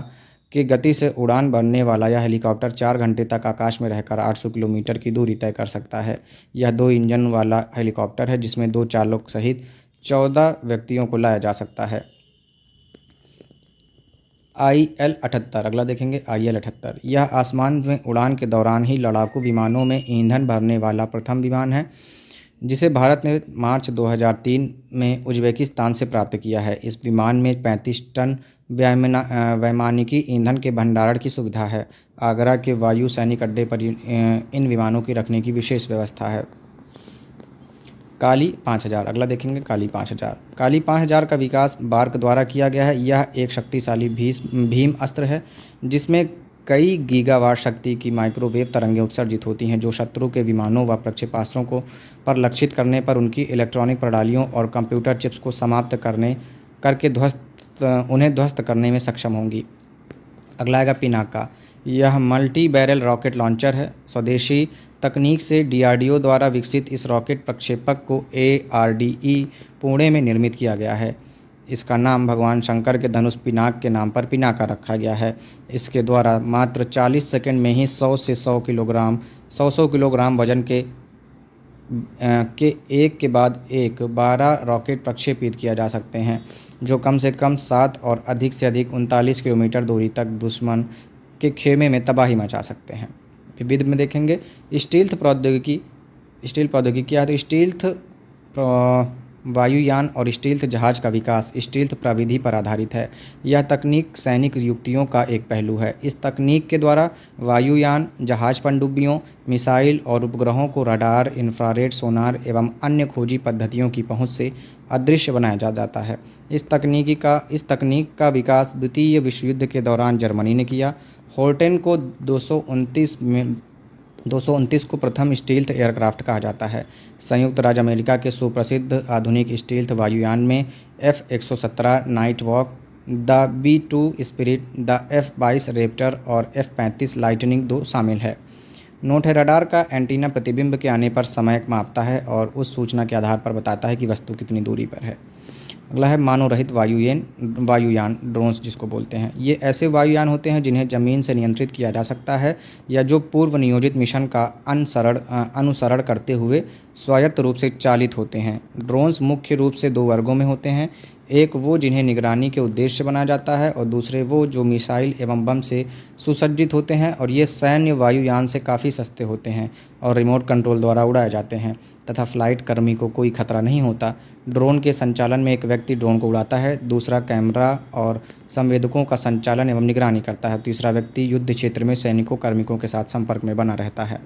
की गति से उड़ान भरने वाला यह हेलीकॉप्टर 4 घंटे तक आकाश में रहकर 800 किलोमीटर की दूरी तय कर सकता है। यह 2 इंजन वाला हेलीकॉप्टर है जिसमें 2 चालक सहित 14 व्यक्तियों को लाया जा सकता है। IL-78 अगला देखेंगे IL-78। यह आसमान में उड़ान के दौरान ही लड़ाकू विमानों में ईंधन भरने वाला प्रथम विमान है, जिसे भारत ने मार्च 2003 में उज़्बेकिस्तान से प्राप्त किया है। इस विमान में 35 टन वैमानिकी ईंधन के भंडारण की सुविधा है। आगरा के वायु सैनिक अड्डे पर इन विमानों की रखने की विशेष व्यवस्था है। काली 5000 अगला देखेंगे काली 5000। काली 5000 का विकास बार्क द्वारा किया गया है। यह एक शक्तिशाली भीम अस्त्र है जिसमें कई गीगावाट शक्ति की माइक्रोवेव तरंगें उत्सर्जित होती हैं, जो शत्रु के विमानों व प्रक्षेपास्त्रों को पर लक्षित करने पर उनकी इलेक्ट्रॉनिक प्रणालियों और कंप्यूटर चिप्स को समाप्त करके उन्हें ध्वस्त करने में सक्षम होंगी। अगला आएगा पिनाका। यह मल्टी बैरल रॉकेट लॉन्चर है। स्वदेशी तकनीक से DRDO द्वारा विकसित इस रॉकेट प्रक्षेपक को ARDE पुणे में निर्मित किया गया है। इसका नाम भगवान शंकर के धनुष पिनाक के नाम पर पिनाका रखा गया है। इसके द्वारा मात्र 40 सेकंड में ही 100 से 100 किलोग्राम वजन के एक के बाद एक 12 रॉकेट प्रक्षेपित किया जा सकते हैं, जो कम से कम 7 और अधिक से अधिक 39 किलोमीटर दूरी तक दुश्मन के खेमे में तबाही मचा सकते हैं। विविध में देखेंगे स्टील्थ प्रौद्योगिकी क्या है, तो स्टील्थ वायुयान और स्टील्थ जहाज का विकास स्टील्थ प्रविधि पर आधारित है। यह तकनीक सैनिक युक्तियों का एक पहलू है। इस तकनीक के द्वारा वायुयान, जहाज पनडुब्बियों, मिसाइल और उपग्रहों को रडार, इंफ्रारेड सोनार एवं अन्य खोजी पद्धतियों की पहुंच से अदृश्य बनाया जाता है। इस तकनीक का विकास द्वितीय विश्व युद्ध के दौरान जर्मनी ने किया। होल्टेन को 229 को प्रथम स्टील्थ एयरक्राफ्ट कहा जाता है। संयुक्त राज्य अमेरिका के सुप्रसिद्ध आधुनिक स्टील्थ वायुयान में F-117 nighthawk, the B-2 spirit, the F-22 Raptor और F-35 लाइटनिंग 2 शामिल है। नोट है, रडार का एंटीना प्रतिबिंब के आने पर समय मापता है और उस सूचना के आधार पर बताता है कि वस्तु कितनी दूरी पर है। अगला है मानव रहित वायुयान ड्रोन्स जिसको बोलते हैं। ये ऐसे वायुयान होते हैं जिन्हें ज़मीन से नियंत्रित किया जा सकता है या जो पूर्व नियोजित मिशन का अनुसरण करते हुए स्वायत्त रूप से चालित होते हैं। ड्रोन्स मुख्य रूप से 2 वर्गों में होते हैं। एक वो जिन्हें निगरानी के उद्देश्य से बनाया जाता है और दूसरे वो जो मिसाइल एवं बम से सुसज्जित होते हैं, और ये सैन्य वायुयान से काफ़ी सस्ते होते हैं और रिमोट कंट्रोल द्वारा उड़ाए जाते हैं तथा फ्लाइट कर्मी को कोई खतरा नहीं होता। ड्रोन के संचालन में एक व्यक्ति ड्रोन को उड़ाता है, दूसरा कैमरा और संवेदकों का संचालन एवं निगरानी करता है, तीसरा व्यक्ति युद्ध क्षेत्र में सैनिकों कार्मिकों के साथ संपर्क में बना रहता है।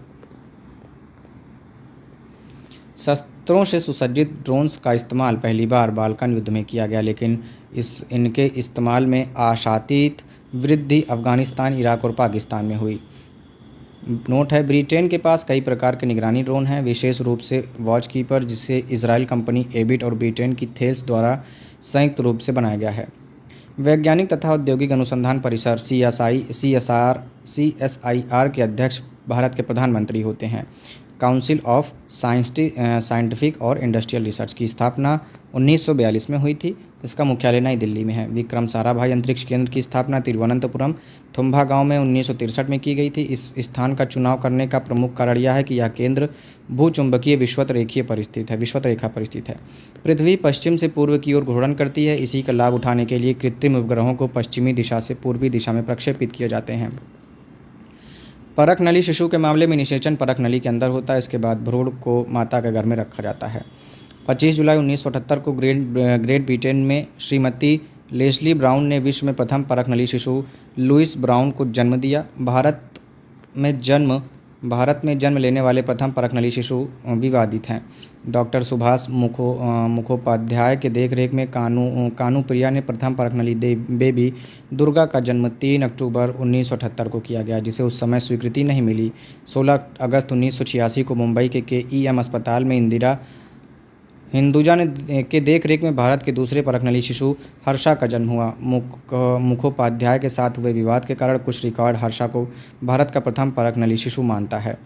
शस्त्रों से सुसज्जित ड्रोन्स का इस्तेमाल पहली बार बाल्कन युद्ध में किया गया, लेकिन इनके इस्तेमाल में आशातीत वृद्धि अफगानिस्तान, इराक और पाकिस्तान में हुई। नोट है, ब्रिटेन के पास कई प्रकार के निगरानी ड्रोन हैं, विशेष रूप से वॉच कीपर, जिसे इजराइल कंपनी एबिट और ब्रिटेन की थेल्स द्वारा संयुक्त रूप से बनाया गया है। वैज्ञानिक तथा औद्योगिक अनुसंधान परिसर CSIR के अध्यक्ष भारत के प्रधानमंत्री होते हैं। काउंसिल ऑफ साइंटिफिक और इंडस्ट्रियल रिसर्च की स्थापना 1942 में हुई थी। इसका मुख्यालय नई दिल्ली में है। विक्रम साराभाई अंतरिक्ष केंद्र की स्थापना तिरुवनंतपुरम थुम्बा गांव में 1963 में की गई थी। इस स्थान का चुनाव करने का प्रमुख कारण यह है कि यह केंद्र भूचुंबकीय विषुवत रेखा पर स्थित है। पृथ्वी पश्चिम से पूर्व की ओर घूर्णन करती है। इसी का लाभ उठाने के लिए कृत्रिम उपग्रहों को पश्चिमी दिशा से पूर्वी दिशा में प्रक्षेपित किए जाते हैं। परख नली शिशु के मामले में निषेचन परख नली के अंदर होता है। इसके बाद भ्रूण को माता के गर्भ में रखा जाता है। 25 जुलाई 1978 को ग्रेट ब्रिटेन में श्रीमती लेस्ली ब्राउन ने विश्व में प्रथम परख नली शिशु लुइस ब्राउन को जन्म दिया। भारत में जन्म लेने वाले प्रथम परख नली शिशु विवादित हैं। डॉक्टर सुभाष मुखोपाध्याय के देखरेख में कानुप्रिया ने प्रथम परख नली बेबी दुर्गा का जन्म 3 अक्टूबर 1978 को किया गया, जिसे उस समय स्वीकृति नहीं मिली। 16 अगस्त 1986 को मुंबई के KEM अस्पताल में इंदिरा हिंदुजा ने के देखरेख में भारत के दूसरे परख नली शिशु हर्षा का जन्म हुआ। मुखोपाध्याय के साथ हुए विवाद के कारण कुछ रिकॉर्ड हर्षा को भारत का प्रथम परख नली शिशु मानता है।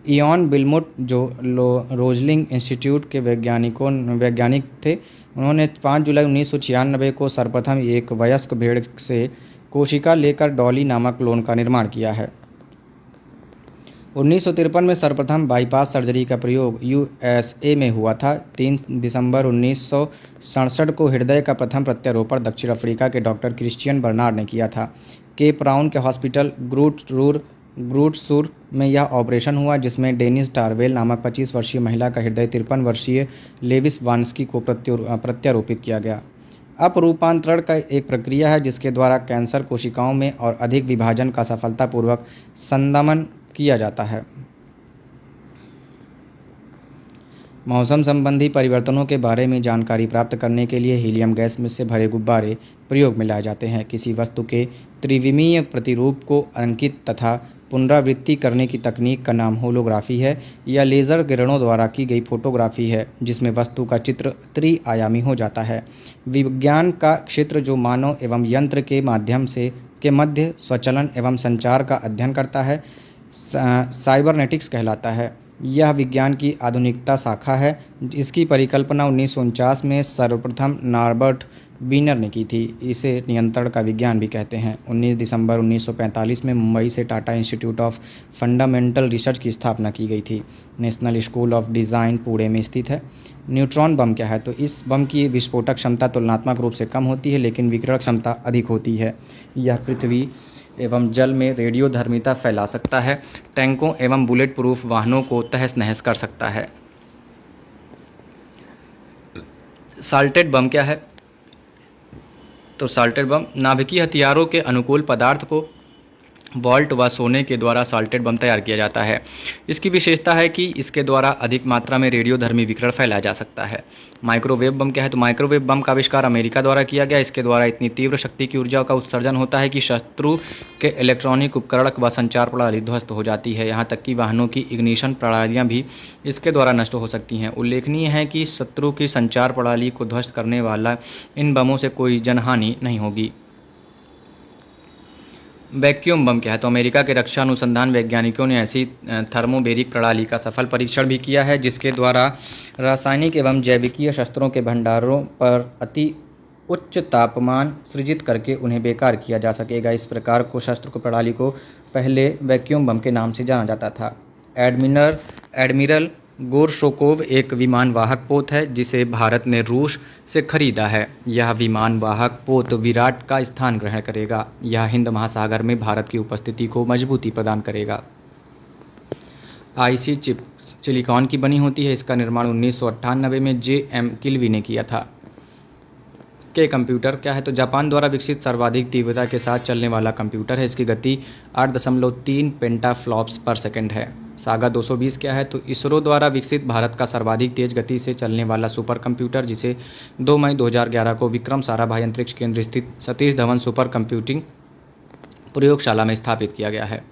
इयॉन बिलमुट, जो रोजलिंग इंस्टीट्यूट के वैज्ञानिक थे, उन्होंने 5 जुलाई 1996 को सर्वप्रथम एक वयस्क भेड़ से कोशिका लेकर डॉली नामक क्लोन का निर्माण किया है। 1953 में सर्वप्रथम बाईपास सर्जरी का प्रयोग यूएसए में हुआ था। 3 दिसंबर 1967 को हृदय का प्रथम प्रत्यारोपण दक्षिण अफ्रीका के डॉक्टर क्रिश्चियन बर्नार्ड ने किया था। केप टाउन के हॉस्पिटल ग्रूटसूर में यह ऑपरेशन हुआ, जिसमें डेनिस टारवेल नामक 25 वर्षीय महिला का हृदय 53 वर्षीय लेविस वान्स्की को प्रत्यारोपित किया गया। अपरूपांतरण का एक प्रक्रिया है जिसके द्वारा कैंसर कोशिकाओं में और अधिक विभाजन का सफलतापूर्वक संदमन किया जाता है। मौसम संबंधी परिवर्तनों के बारे में जानकारी प्राप्त करने के लिए हीलियम गैस में से भरे गुब्बारे प्रयोग में लाए जाते हैं। किसी वस्तु के त्रिविमीय प्रतिरूप को अंकित तथा पुनरावृत्ति करने की तकनीक का नाम होलोग्राफी है। यह लेज़र किरणों द्वारा की गई फोटोग्राफी है जिसमें वस्तु का चित्र त्रिआयामी हो जाता है। विज्ञान का क्षेत्र जो मानव एवं यंत्र के माध्यम से के मध्य स्वचलन एवं संचार का अध्ययन करता है, साइबरनेटिक्स कहलाता है। यह विज्ञान की आधुनिकता शाखा है। इसकी परिकल्पना 1949 में सर्वप्रथम नॉर्बर्ट वीनर ने की थी। इसे नियंत्रण का विज्ञान भी कहते हैं। 19 दिसंबर 1945 में मुंबई से Tata institute of fundamental research की स्थापना की गई थी। National school of design Pune में स्थित है। न्यूट्रॉन बम क्या है? तो इस बम की विस्फोटक क्षमता तुलनात्मक रूप से कम होती है, लेकिन विकिरण क्षमता अधिक होती है। यह पृथ्वी एवं जल में रेडियोधर्मिता फैला सकता है। टैंकों एवं बुलेट प्रूफ वाहनों को तहस नहस कर सकता है। साल्टेड बम क्या है? तो साल्टेड बम नाभिकीय हथियारों के अनुकूल पदार्थ को वॉल्ट व सोने के द्वारा साल्टेड बम तैयार किया जाता है। इसकी विशेषता है कि इसके द्वारा अधिक मात्रा में रेडियोधर्मी विकिरण फैलाया जा सकता है। माइक्रोवेव बम क्या है? तो माइक्रोवेव बम का आविष्कार अमेरिका द्वारा किया गया। इसके द्वारा इतनी तीव्र शक्ति की ऊर्जा का उत्सर्जन होता है कि शत्रु के इलेक्ट्रॉनिक उपकरण व संचार प्रणाली ध्वस्त हो जाती है। यहाँ तक कि वाहनों की इग्निशन प्रणालियाँ भी इसके द्वारा नष्ट हो सकती हैं। उल्लेखनीय है कि शत्रु की संचार प्रणाली को ध्वस्त करने वाला इन बमों से कोई जनहानि नहीं होगी। वैक्यूम बम क्या है? तो अमेरिका के रक्षा अनुसंधान वैज्ञानिकों ने ऐसी थर्मोबेरिक प्रणाली का सफल परीक्षण भी किया है जिसके द्वारा रासायनिक एवं जैविकीय शस्त्रों के भंडारों पर अति उच्च तापमान सृजित करके उन्हें बेकार किया जा सकेगा। इस प्रकार को शस्त्र को प्रणाली को पहले वैक्यूम बम के नाम से जाना जाता था। एडमिरल गोरशोकोव एक विमान वाहक पोत है जिसे भारत ने रूस से खरीदा है। यह विमान वाहक पोत विराट का स्थान ग्रहण करेगा। यह हिंद महासागर में भारत की उपस्थिति को मजबूती प्रदान करेगा। आईसी चिप सिलिकॉन की बनी होती है। इसका निर्माण 1998 में जे.एम. किल्वी ने किया था। के कंप्यूटर क्या है? तो जापान द्वारा विकसित सर्वाधिक तीव्रता के साथ चलने वाला कंप्यूटर है। इसकी गति 8.3 पेंटाफ्लॉप्स पर सेकंड है। सागा 220 क्या है? तो इसरो द्वारा विकसित भारत का सर्वाधिक तेज गति से चलने वाला सुपर कंप्यूटर, जिसे 2 मई 2011 को विक्रम साराभाई अंतरिक्ष केंद्र स्थित सतीश धवन सुपर कंप्यूटिंग प्रयोगशाला में स्थापित किया गया है।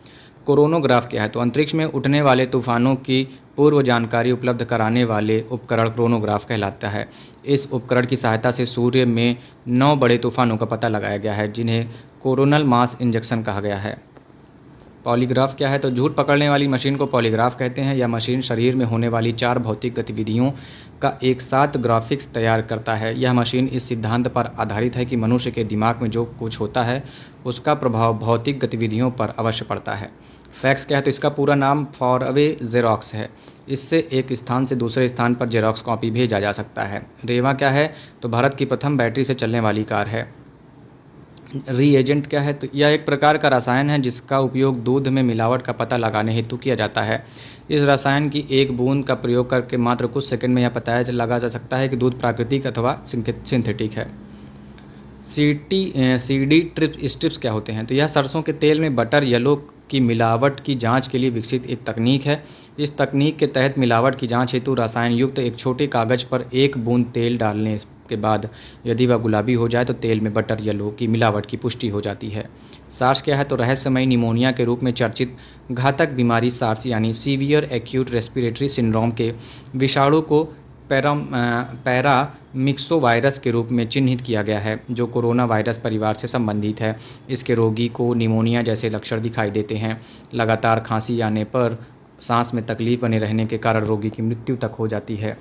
कोरोनोग्राफ क्या है? तो अंतरिक्ष में उठने वाले तूफानों की पूर्व जानकारी उपलब्ध कराने वाले उपकरण क्रोनोग्राफ कहलाता है। इस उपकरण की सहायता से सूर्य में 9 बड़े तूफानों का पता लगाया गया है जिन्हें कोरोनल मास इंजेक्शन कहा गया है। पॉलीग्राफ क्या है? तो झूठ पकड़ने वाली मशीन को पॉलीग्राफ कहते हैं। यह मशीन शरीर में होने वाली 4 भौतिक गतिविधियों का एक साथ ग्राफिक्स तैयार करता है। यह मशीन इस सिद्धांत पर आधारित है कि मनुष्य के दिमाग में जो कुछ होता है उसका प्रभाव भौतिक गतिविधियों पर अवश्य पड़ता है। फैक्स क्या है? तो इसका पूरा नाम फॉरअवे जेरोक्स है। इससे एक स्थान से दूसरे स्थान पर जेरोक्स कॉपी भेजा जा सकता है। रेवा क्या है? तो भारत की प्रथम बैटरी से चलने वाली कार है। रीएजेंट क्या है? तो यह एक प्रकार का रसायन है जिसका उपयोग दूध में मिलावट का पता लगाने हेतु किया जाता है। इस रसायन की एक बूंद का प्रयोग करके मात्र कुछ सेकंड में यह पता लगा जा सकता है कि दूध प्राकृतिक अथवा सिंथेटिक है। सीडी स्ट्रिप्स क्या होते हैं? तो यह सरसों के तेल में बटर येलो की मिलावट की जांच के लिए विकसित एक तकनीक है। इस तकनीक के तहत मिलावट की जांच हेतु रसायन युक्त एक छोटे कागज पर एक बूंद तेल डालने के बाद यदि वह गुलाबी हो जाए तो तेल में बटर येलो की मिलावट की पुष्टि हो जाती है। सार्स क्या है? तो रहस्यमयी निमोनिया के रूप में चर्चित घातक बीमारी सार्स यानी सीवियर एक्यूट रेस्पिरेटरी सिंड्रोम के विषाणु को पैरामिक्सोवायरस के रूप में चिन्हित किया गया है जो कोरोना वायरस परिवार से संबंधित है। इसके रोगी को निमोनिया जैसे लक्षण दिखाई देते हैं। लगातार खांसी आने पर सांस में तकलीफ बने रहने के कारण रोगी की मृत्यु तक हो जाती है।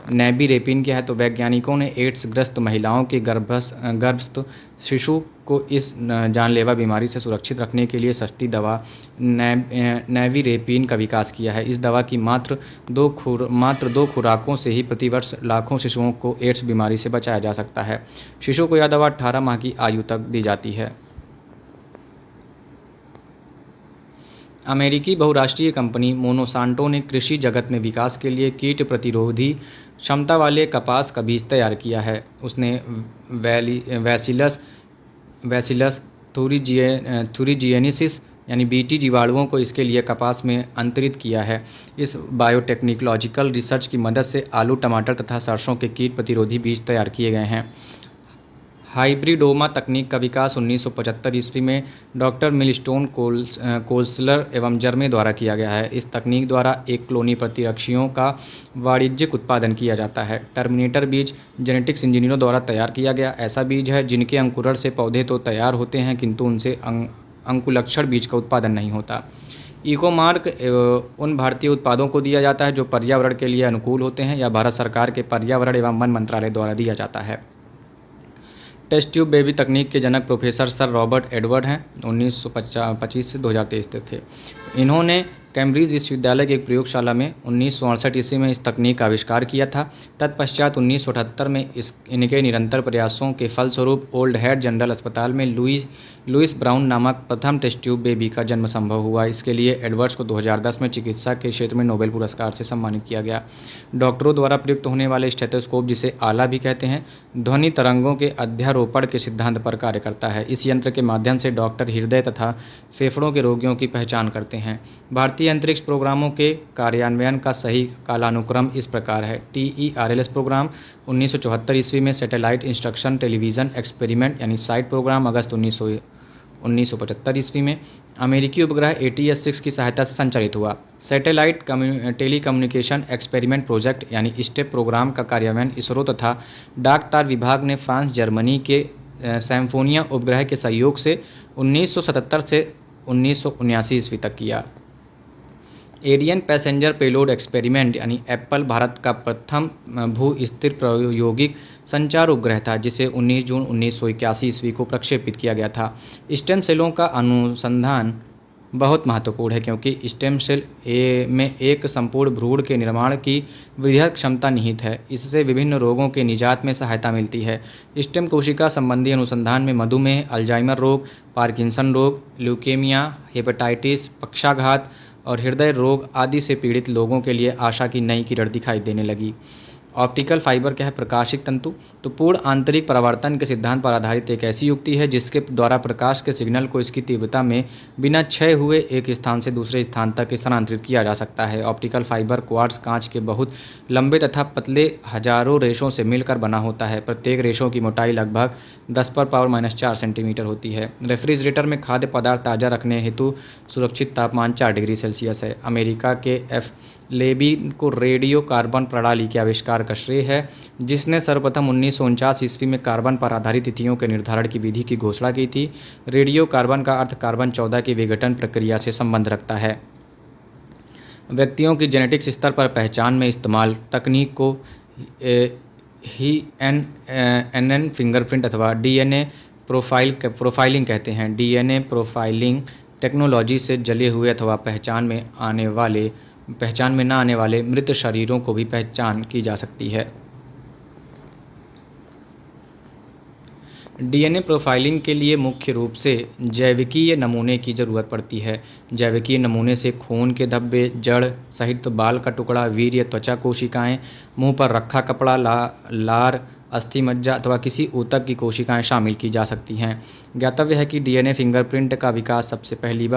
नेबिरेपिन क्या है, तो वैज्ञानिकों ने एड्स ग्रस्त महिलाओं के गर्भस्थ शिशु को इस जानलेवा बीमारी से सुरक्षित रखने के लिए सस्ती दवा नेबिरेपिन का विकास किया है। इस दवा की मात्र दो खुराकों से ही प्रतिवर्ष लाखों शिशुओं को एड्स बीमारी से बचाया जा सकता है। शिशु को यह दवा 18 माह की आयु तक दी जाती है। अमेरिकी बहुराष्ट्रीय कंपनी मोनोसांटो ने कृषि जगत में विकास के लिए कीट प्रतिरोधी क्षमता वाले कपास का बीज तैयार किया है। उसने बैसिलस थुरिजिएनिसिस यानी बीटी जीवाणुओं को इसके लिए कपास में अंतरित किया है। इस बायोटेक्निकलॉजिकल रिसर्च की मदद से आलू, टमाटर तथा सरसों के कीट प्रतिरोधी बीज तैयार किए गए हैं। हाइब्रिडोमा तकनीक का विकास 1975 ईस्वी में डॉक्टर मिलस्टोन कोल्सलर एवं जर्मे द्वारा किया गया है। इस तकनीक द्वारा एक क्लोनी प्रतिरक्षियों का वाणिज्यिक उत्पादन किया जाता है। टर्मिनेटर बीज जेनेटिक्स इंजीनियरों द्वारा तैयार किया गया ऐसा बीज है जिनके अंकुरण से पौधे तो तैयार होते हैं किंतु उनसे अंकुलक्षण बीज का उत्पादन नहीं होता। इकोमार्क उन भारतीय उत्पादों को दिया जाता है जो पर्यावरण के लिए अनुकूल होते हैं या भारत सरकार के पर्यावरण एवं वन मंत्रालय द्वारा दिया जाता है। टेस्ट ट्यूब बेबी तकनीक के जनक प्रोफेसर सर रॉबर्ट एडवर्ड हैं। 1925 से 2023 तक थे। इन्होंने कैम्ब्रिज विश्वविद्यालय की एक प्रयोगशाला में 1968 ईस्वी में इस तकनीक का आविष्कार किया था। तत्पश्चात 1978 में इनके निरंतर प्रयासों के फलस्वरूप ओल्ड हेड जनरल अस्पताल में लुइस ब्राउन नामक प्रथम टेस्ट ट्यूब बेबी का जन्म संभव हुआ। इसके लिए एडवर्ड्स को 2010 में चिकित्सा के क्षेत्र में नोबेल पुरस्कार से सम्मानित किया गया। डॉक्टरों द्वारा प्रयुक्त होने वाले स्टेथोस्कोप, जिसे आला भी कहते हैं, ध्वनि तरंगों के अध्यारोपण के सिद्धांत पर कार्य करता है। इस यंत्र के माध्यम से डॉक्टर हृदय तथा फेफड़ों के रोगियों की पहचान करते हैं। भारतीय अंतरिक्ष प्रोग्रामों के कार्यान्वयन का सही कालानुक्रम इस प्रकार है। TERLS प्रोग्राम 1974 ईस्वी में, सैटेलाइट इंस्ट्रक्शन टेलीविज़न एक्सपेरिमेंट यानी साइट प्रोग्राम अगस्त 1975 ईस्वी में अमेरिकी उपग्रह ATS-6 की सहायता से संचालित हुआ। सैटेलाइट टेलीकम्युनिकेशन एक्सपेरिमेंट प्रोजेक्ट यानी स्टेप प्रोग्राम का कार्यान्वयन इसरो तथा डाक तार विभाग ने फ्रांस, जर्मनी के सैम्फोनिया उपग्रह के सहयोग से 1977 से 1979 ईस्वी तक किया। एरियन पैसेंजर पेलोड एक्सपेरिमेंट यानी एप्पल भारत का प्रथम भू स्थिर प्रायोगिक संचार उपग्रह था, जिसे 19 जून 1981 ईस्वी को प्रक्षेपित किया गया था। स्टेम सेलों का अनुसंधान बहुत महत्वपूर्ण है क्योंकि स्टेम सेल में एक संपूर्ण भ्रूण के निर्माण की वृहद क्षमता निहित है। इससे विभिन्न रोगों के निजात में सहायता मिलती है। स्टेम कोशिका संबंधी अनुसंधान में मधुमेह, अल्जाइमर रोग, पार्किंसन रोग, ल्यूकेमिया, हेपेटाइटिस, पक्षाघात और हृदय रोग आदि से पीड़ित लोगों के लिए आशा की नई किरण दिखाई देने लगी। ऑप्टिकल फाइबर क्या है? प्रकाशिक तंतु। तो पूर्ण आंतरिक परावर्तन के सिद्धांत पर आधारित एक ऐसी युक्ति है जिसके द्वारा प्रकाश के सिग्नल को इसकी तीव्रता में बिना क्षय हुए एक स्थान से दूसरे स्थान तक स्थानांतरित किया जा सकता है। ऑप्टिकल फाइबर क्वार्ट्ज कांच के बहुत लंबे तथा पतले हजारों रेशों से मिलकर बना होता है। प्रत्येक रेशों की मोटाई लगभग 10⁻⁴ सेंटीमीटर होती है। रेफ्रिजरेटर में खाद्य पदार्थ ताज़ा रखने हेतु सुरक्षित तापमान 4 डिग्री सेल्सियस है। अमेरिका के F. लेबी को रेडियो कार्बन प्रणाली के आविष्कार का श्रेय है, जिसने सर्वप्रथम 1949 ईस्वी में कार्बन पर आधारित तिथियों के निर्धारण की विधि की घोषणा की थी। रेडियो कार्बन का अर्थ कार्बन 14 की विघटन प्रक्रिया से संबंध रखता है। व्यक्तियों की जेनेटिक्स स्तर पर पहचान में इस्तेमाल तकनीक को NN फिंगरप्रिंट अथवा DNA प्रोफाइलिंग कहते हैं। DNA प्रोफाइलिंग टेक्नोलॉजी से जले हुए अथवा पहचान में न आने वाले मृत शरीरों को भी पहचान की जा सकती है। DNA प्रोफाइलिंग के लिए मुख्य रूप से जैविकीय नमूने की ज़रूरत पड़ती है। जैविकीय नमूने से खून के धब्बे, जड़ सहित बाल का टुकड़ा, वीर्य, त्वचा कोशिकाएं, मुंह पर रखा कपड़ा, लार, अस्थि मज्जा अथवा किसी ऊतक की कोशिकाएं शामिल की जा सकती हैं। ज्ञातव्य है कि DNA फिंगरप्रिंट का विकास सबसे पहली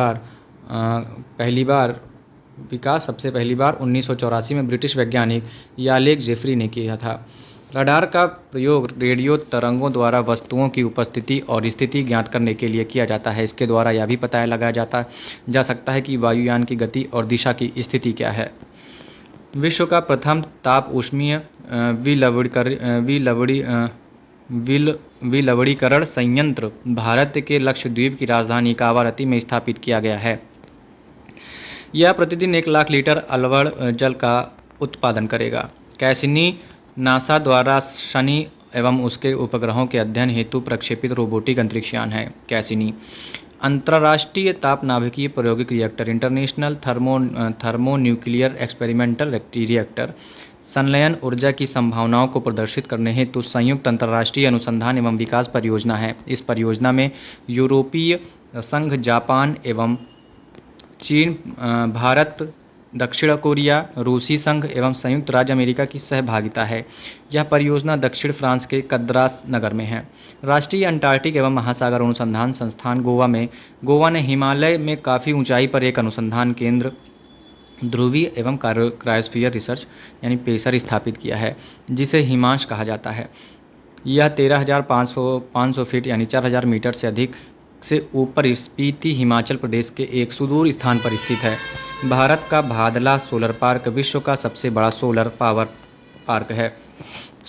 बार 1984 में ब्रिटिश वैज्ञानिक यालेक जेफरी ने किया था। रडार का प्रयोग रेडियो तरंगों द्वारा वस्तुओं की उपस्थिति और स्थिति ज्ञात करने के लिए किया जाता है। इसके द्वारा यह भी पता लगाया जा सकता है कि वायुयान की गति और दिशा की स्थिति क्या है। विश्व का प्रथम ताप ऊष्मीय विलवणीकरण संयंत्र भारत के लक्षद्वीप की राजधानी कावारती में स्थापित किया गया है। यह प्रतिदिन 1 लाख लीटर अल्वड़ जल का उत्पादन करेगा। कैसिनी नासा द्वारा शनि एवं उसके उपग्रहों के अध्ययन हेतु प्रक्षेपित रोबोटिक अंतरिक्षयान है कैसिनी। अंतर्राष्ट्रीय ताप नाभिकीय प्रायोगिक reactor international thermonuclear experimental reactor संलयन ऊर्जा की संभावनाओं को प्रदर्शित करने हेतु संयुक्त अंतर्राष्ट्रीय अनुसंधान एवं विकास परियोजना है। इस परियोजना में यूरोपीय संघ, जापान एवं चीन, भारत, दक्षिण कोरिया, रूसी संघ एवं संयुक्त राज्य अमेरिका की सहभागिता है। यह परियोजना दक्षिण फ्रांस के कद्रास नगर में है। राष्ट्रीय अंटार्कटिक एवं महासागर अनुसंधान संस्थान गोवा ने हिमालय में काफ़ी ऊंचाई पर एक अनुसंधान केंद्र ध्रुवीय एवं क्रायोस्फीयर रिसर्च यानी पेसर स्थापित किया है, जिसे हिमांश कहा जाता है। यह 13,500 फीट यानी 4,000 मीटर से अधिक से ऊपर स्पीति, हिमाचल प्रदेश के एक सुदूर स्थान पर स्थित है। भारत का भादला सोलर पार्क विश्व का सबसे बड़ा सोलर पावर पार्क है।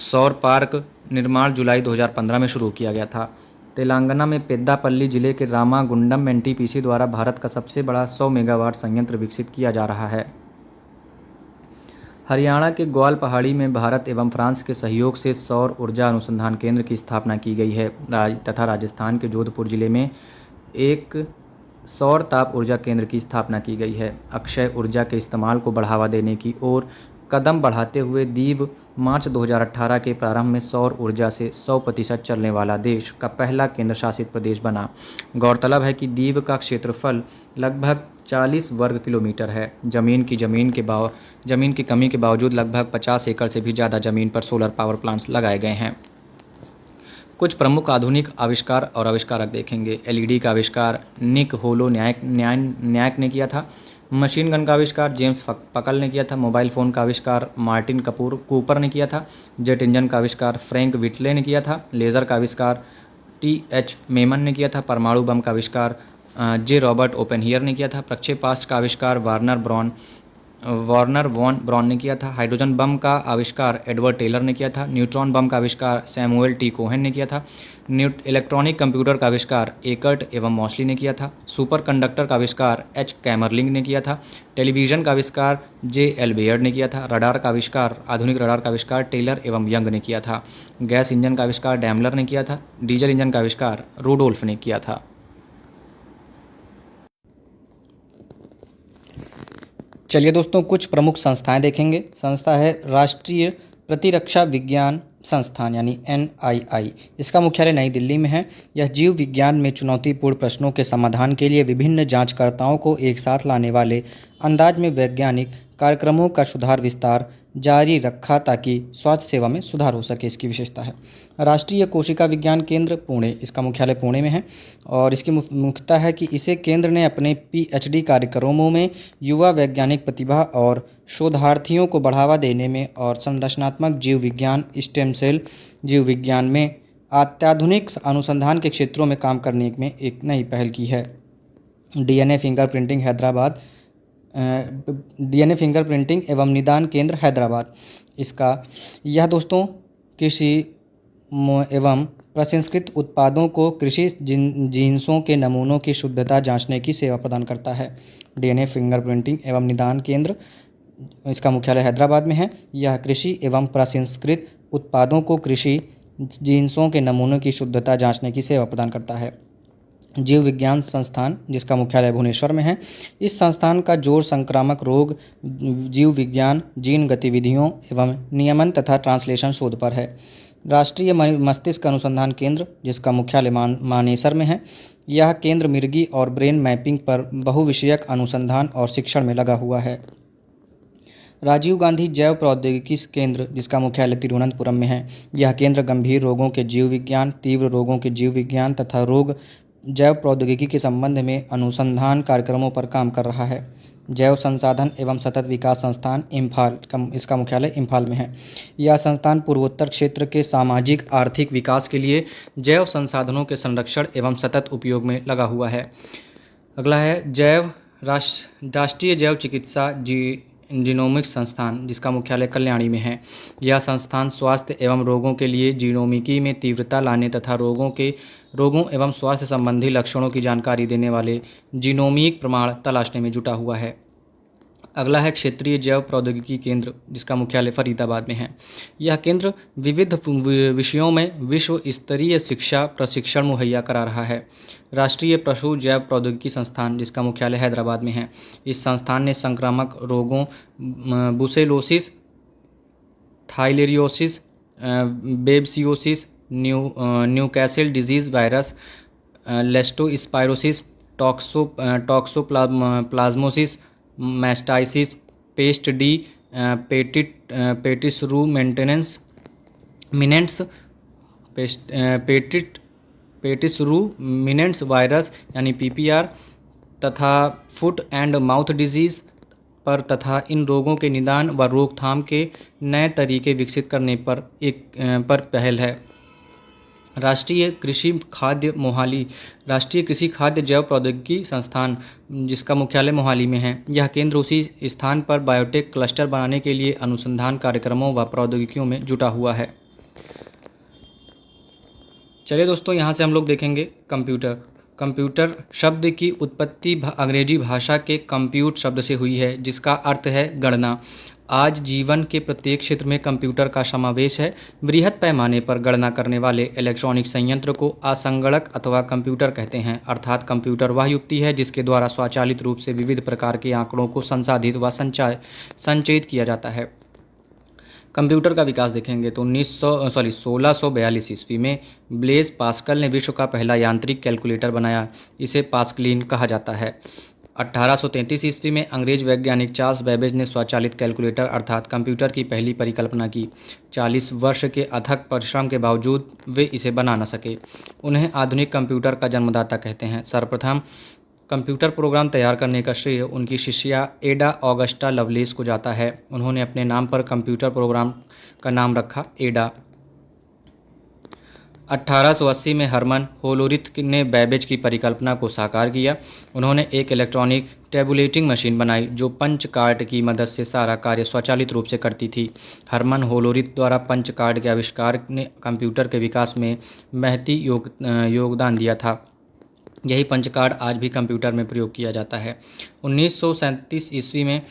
सौर पार्क निर्माण जुलाई 2015 में शुरू किया गया था। तेलंगाना में पेद्दापल्ली जिले के रामागुंडम एनटीपीसी द्वारा भारत का सबसे बड़ा 100 मेगावाट संयंत्र विकसित किया जा रहा है। हरियाणा के ग्वाल पहाड़ी में भारत एवं फ्रांस के सहयोग से सौर ऊर्जा अनुसंधान केंद्र की स्थापना की गई है तथा राजस्थान के जोधपुर जिले में एक सौर ताप ऊर्जा केंद्र की स्थापना की गई है। अक्षय ऊर्जा के इस्तेमाल को बढ़ावा देने की ओर कदम बढ़ाते हुए दीव मार्च 2018 के प्रारंभ में सौर ऊर्जा से 100% चलने वाला देश का पहला केंद्र शासित प्रदेश बना। गौरतलब है कि दीव का क्षेत्रफल लगभग 40 वर्ग किलोमीटर है। जमीन की कमी के बावजूद लगभग 50 एकड़ से भी ज़्यादा जमीन पर सोलर पावर प्लांट्स लगाए गए हैं। कुछ प्रमुख आधुनिक आविष्कार और आविष्कारक देखेंगे। एलईडी का आविष्कार निक होलो न्यायक ने किया था। मशीन गन का आविष्कार जेम्स पकल ने किया था। मोबाइल फ़ोन का आविष्कार मार्टिन कूपर ने किया था। जेट इंजन का आविष्कार फ्रैंक विटले ने किया था। लेज़र का आविष्कार टीएच मेमन ने किया था। परमाणु बम का आविष्कार जे रॉबर्ट ओपेनहियर ने किया था। प्रक्षेपास्त्र का आविष्कार वार्नर वॉन ब्रॉन ने किया था। हाइड्रोजन बम का आविष्कार एडवर्ड टेलर ने किया था। न्यूट्रॉन बम का आविष्कार सैमुअल टी कोहेन ने किया था। इलेक्ट्रॉनिक कंप्यूटर का आविष्कार एकर्ट एवं मॉसली ने किया था। सुपर कंडक्टर का आविष्कार एच कैमरलिंग ने किया था। टेलीविज़न का आविष्कार जे एल बेयर्ड ने किया था। आधुनिक रडार का आविष्कार टेलर एवं यंग ने किया था। गैस इंजन का आविष्कार डैमलर ने किया था। डीजल इंजन का आविष्कार रूडोल्फ ने किया था। चलिए दोस्तों, कुछ प्रमुख संस्थाएं देखेंगे। संस्था है राष्ट्रीय प्रतिरक्षा विज्ञान संस्थान यानी NII। इसका मुख्यालय नई दिल्ली में है। यह जीव विज्ञान में चुनौतीपूर्ण प्रश्नों के समाधान के लिए विभिन्न जांचकर्ताओं को एक साथ लाने वाले अंदाज में वैज्ञानिक कार्यक्रमों का सुधार विस्तार जारी रखा ताकि स्वास्थ्य सेवा में सुधार हो सके, इसकी विशेषता है। राष्ट्रीय कोशिका विज्ञान केंद्र पुणे, इसका मुख्यालय पुणे में है और इसकी मुख्यता है कि इसे केंद्र ने अपने PhD कार्यक्रमों में युवा वैज्ञानिक प्रतिभा और शोधार्थियों को बढ़ावा देने में और संरचनात्मक जीव विज्ञान, स्टेम सेल जीव विज्ञान में अत्याधुनिक अनुसंधान के क्षेत्रों में काम करने में एक नई पहल की है। DNA फिंगरप्रिंटिंग एवं निदान केंद्र हैदराबाद, यह दोस्तों कृषि एवं प्रसंस्कृत उत्पादों को कृषि जींसों के नमूनों की शुद्धता जांचने की सेवा प्रदान करता है। DNA फिंगरप्रिंटिंग एवं निदान केंद्र, इसका मुख्यालय हैदराबाद में है। यह कृषि एवं प्रसंस्कृत उत्पादों को कृषि जींसों के नमूनों की शुद्धता जांचने की सेवा प्रदान करता है। जीव विज्ञान संस्थान, जिसका मुख्यालय भुवनेश्वर में है। इस संस्थान का जोर संक्रामक रोग, जीव विज्ञान, जीन गतिविधियों एवं नियमन तथा ट्रांसलेशन शोध पर है। राष्ट्रीय मस्तिष्क अनुसंधान केंद्र, जिसका मुख्यालय मानेसर में है। यह केंद्र मिर्गी और ब्रेन मैपिंग पर बहुविषयक अनुसंधान और शिक्षण में लगा हुआ है। राजीव गांधी जैव प्रौद्योगिकी केंद्र, जिसका मुख्यालय तिरुवनंतपुरम में है। यह केंद्र गंभीर रोगों के जीव विज्ञान, तीव्र रोगों के जीव विज्ञान तथा रोग जैव प्रौद्योगिकी के संबंध में अनुसंधान कार्यक्रमों पर काम कर रहा है। जैव संसाधन एवं सतत विकास संस्थान इम्फाल, इसका मुख्यालय इम्फाल में है। यह संस्थान पूर्वोत्तर क्षेत्र के सामाजिक आर्थिक विकास के लिए जैव संसाधनों के संरक्षण एवं सतत उपयोग में लगा हुआ है। अगला है राष्ट्रीय जैव चिकित्सा जीनोमिक्स संस्थान, जिसका मुख्यालय कल्याणी में है। यह संस्थान स्वास्थ्य एवं रोगों के लिए जीनोमिकी में तीव्रता लाने तथा रोगों एवं स्वास्थ्य संबंधी लक्षणों की जानकारी देने वाले जीनोमिक प्रमाण तलाशने में जुटा हुआ है। अगला है क्षेत्रीय जैव प्रौद्योगिकी केंद्र, जिसका मुख्यालय फरीदाबाद में है। यह केंद्र विविध विषयों में विश्व स्तरीय शिक्षा प्रशिक्षण मुहैया करा रहा है। राष्ट्रीय पशु जैव प्रौद्योगिकी संस्थान, जिसका मुख्यालय हैदराबाद में है। इस संस्थान ने संक्रामक रोगों brucellosis, theileriosis, babesiosis, Newcastle disease virus, leptospirosis, toxoplasmosis, mastitis, peste des, petits ruminants, petits ruminants virus यानी पीपीआर तथा फुट एंड माउथ डिजीज पर तथा इन रोगों के निदान व रोकथाम के नए तरीके विकसित करने पर पहल है। राष्ट्रीय कृषि खाद्य जैव प्रौद्योगिकी संस्थान, जिसका मुख्यालय मोहाली में है। यह केंद्र उसी स्थान पर बायोटेक क्लस्टर बनाने के लिए अनुसंधान कार्यक्रमों व प्रौद्योगिकियों में जुटा हुआ है। चलिए दोस्तों, यहाँ से हम लोग देखेंगे कंप्यूटर। कंप्यूटर शब्द की उत्पत्ति अंग्रेजी भाषा के कंप्यूट शब्द से हुई है, जिसका अर्थ है गणना। आज जीवन के प्रत्येक क्षेत्र में कंप्यूटर का समावेश है। बृहद पैमाने पर गणना करने वाले इलेक्ट्रॉनिक संयंत्र को असंगणक अथवा कंप्यूटर कहते हैं। अर्थात कंप्यूटर वह युक्ति है जिसके द्वारा स्वचालित रूप से विविध प्रकार के आंकड़ों को संसाधित व संचयित किया जाता है। कंप्यूटर का विकास देखेंगे तो 1642 ईस्वी में ब्लेज पास्कल ने विश्व का पहला यांत्रिक कैलकुलेटर बनाया। इसे पास्कलिन कहा जाता है। 1833 ईस्वी में अंग्रेज वैज्ञानिक चार्ल्स बेबेज ने स्वचालित कैलकुलेटर अर्थात कंप्यूटर की पहली परिकल्पना की। 40 वर्ष के अथक परिश्रम के बावजूद वे इसे बना न सके। उन्हें आधुनिक कंप्यूटर का जन्मदाता कहते हैं। सर्वप्रथम कंप्यूटर प्रोग्राम तैयार करने का श्रेय उनकी शिष्या एडा ऑगस्टा लवलेस को जाता है। उन्होंने अपने नाम पर कंप्यूटर प्रोग्राम का नाम रखा एडा। 1880 में हरमन होलोरिथ ने बेबेज की परिकल्पना को साकार किया। उन्होंने एक इलेक्ट्रॉनिक टेबुलेटिंग मशीन बनाई जो पंच कार्ड की मदद से सारा कार्य स्वचालित रूप से करती थी। हरमन होलोरिथ द्वारा पंच कार्ड के आविष्कार ने कंप्यूटर के विकास में महती योगदान दिया था। यही पंच कार्ड आज भी कंप्यूटर में प्रयोग किया जाता है। 1937 ईस्वी में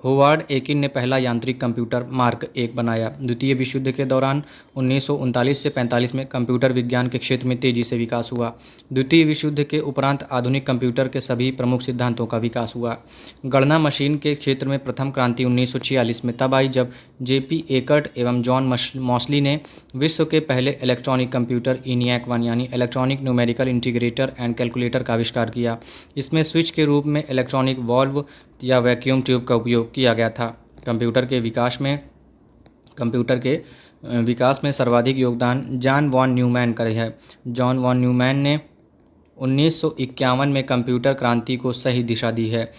होवार्ड एकिन ने पहला यांत्रिक कंप्यूटर मार्क 1 बनाया। द्वितीय विश्व युद्ध के दौरान 1939 से 45 में कंप्यूटर विज्ञान के क्षेत्र में तेजी से विकास हुआ। द्वितीय विश्व युद्ध के उपरांत आधुनिक कंप्यूटर के सभी प्रमुख सिद्धांतों का विकास हुआ। गणना मशीन के क्षेत्र में प्रथम क्रांति 1946 में तब आई जब जेपी एकर्ट एवं जॉन मॉसली ने विश्व के पहले इलेक्ट्रॉनिक कंप्यूटर ENIAC 1 यानी electronic numerical integrator and calculator का आविष्कार किया। इसमें स्विच के रूप में इलेक्ट्रॉनिक वॉल्व या वैक्यूम ट्यूब का उपयोग किया गया था। कंप्यूटर के विकास में सर्वाधिक योगदान जॉन वॉन न्यूमैन का है। जॉन वॉन न्यूमैन ने 1951 में कंप्यूटर क्रांति को सही दिशा दी है।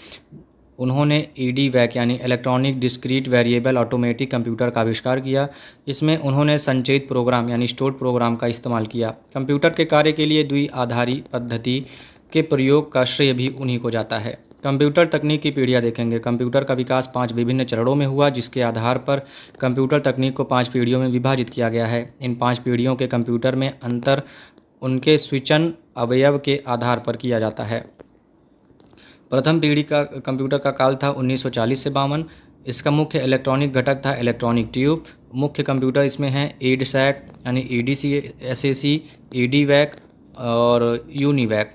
उन्होंने EDVAC यानी electronic discrete variable automatic computer का आविष्कार किया। इसमें उन्होंने संचयित प्रोग्राम यानी स्टोर्ड प्रोग्राम का इस्तेमाल किया। कंप्यूटर के कार्य के लिए द्विआधारी पद्धति के प्रयोग का श्रेय भी उन्हीं को जाता है। कंप्यूटर तकनीक की पीढ़ियाँ देखेंगे। कंप्यूटर का विकास 5 विभिन्न चरणों में हुआ, जिसके आधार पर कंप्यूटर तकनीक को 5 पीढ़ियों में विभाजित किया गया है। इन 5 पीढ़ियों के कंप्यूटर में अंतर उनके स्विचन अवयव के आधार पर किया जाता है। प्रथम पीढ़ी का कंप्यूटर का काल था 1940 से 52। इसका मुख्य इलेक्ट्रॉनिक घटक था इलेक्ट्रॉनिक ट्यूब। मुख्य कंप्यूटर इसमें हैं EDSAC यानी EDSAC, EDVAC और UNIVAC।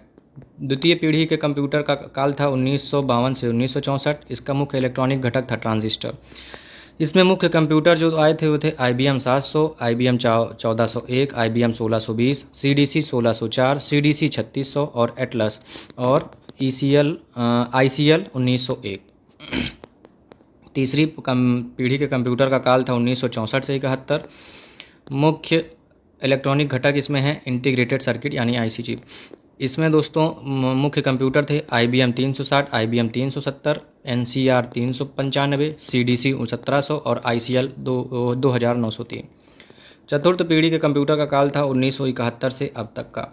द्वितीय पीढ़ी के कंप्यूटर का काल था 1952 से 1964। इसका मुख्य इलेक्ट्रॉनिक घटक था ट्रांजिस्टर। इसमें मुख्य कंप्यूटर जो आए थे वो थे IBM 700, IBM 1401, IBM 1620, CDC 1604, CDC 3600 और एटलस और ICL 1901। तीसरी पीढ़ी के कंप्यूटर का काल था 1964 से 71। मुख्य इलेक्ट्रॉनिक घटक इसमें है इंटीग्रेटेड सर्किट यानी IC चिप। इसमें दोस्तों मुख्य कंप्यूटर थे IBM 360, IBM 370, NCR 395, CDC 1700 और ICL 2903। चतुर्थ पीढ़ी के कंप्यूटर का काल था 1971 से अब तक का।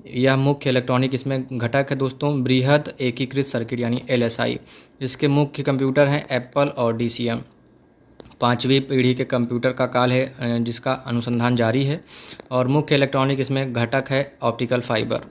यह मुख्य इलेक्ट्रॉनिक इसमें घटक है दोस्तों बृहद एकीकृत सर्किट यानी LSI। इसके मुख्य कंप्यूटर हैं एप्पल और DCM। पांचवी पीढ़ी के कंप्यूटर का काल है जिसका अनुसंधान जारी है और मुख्य इलेक्ट्रॉनिक इसमें घटक है ऑप्टिकल फाइबर।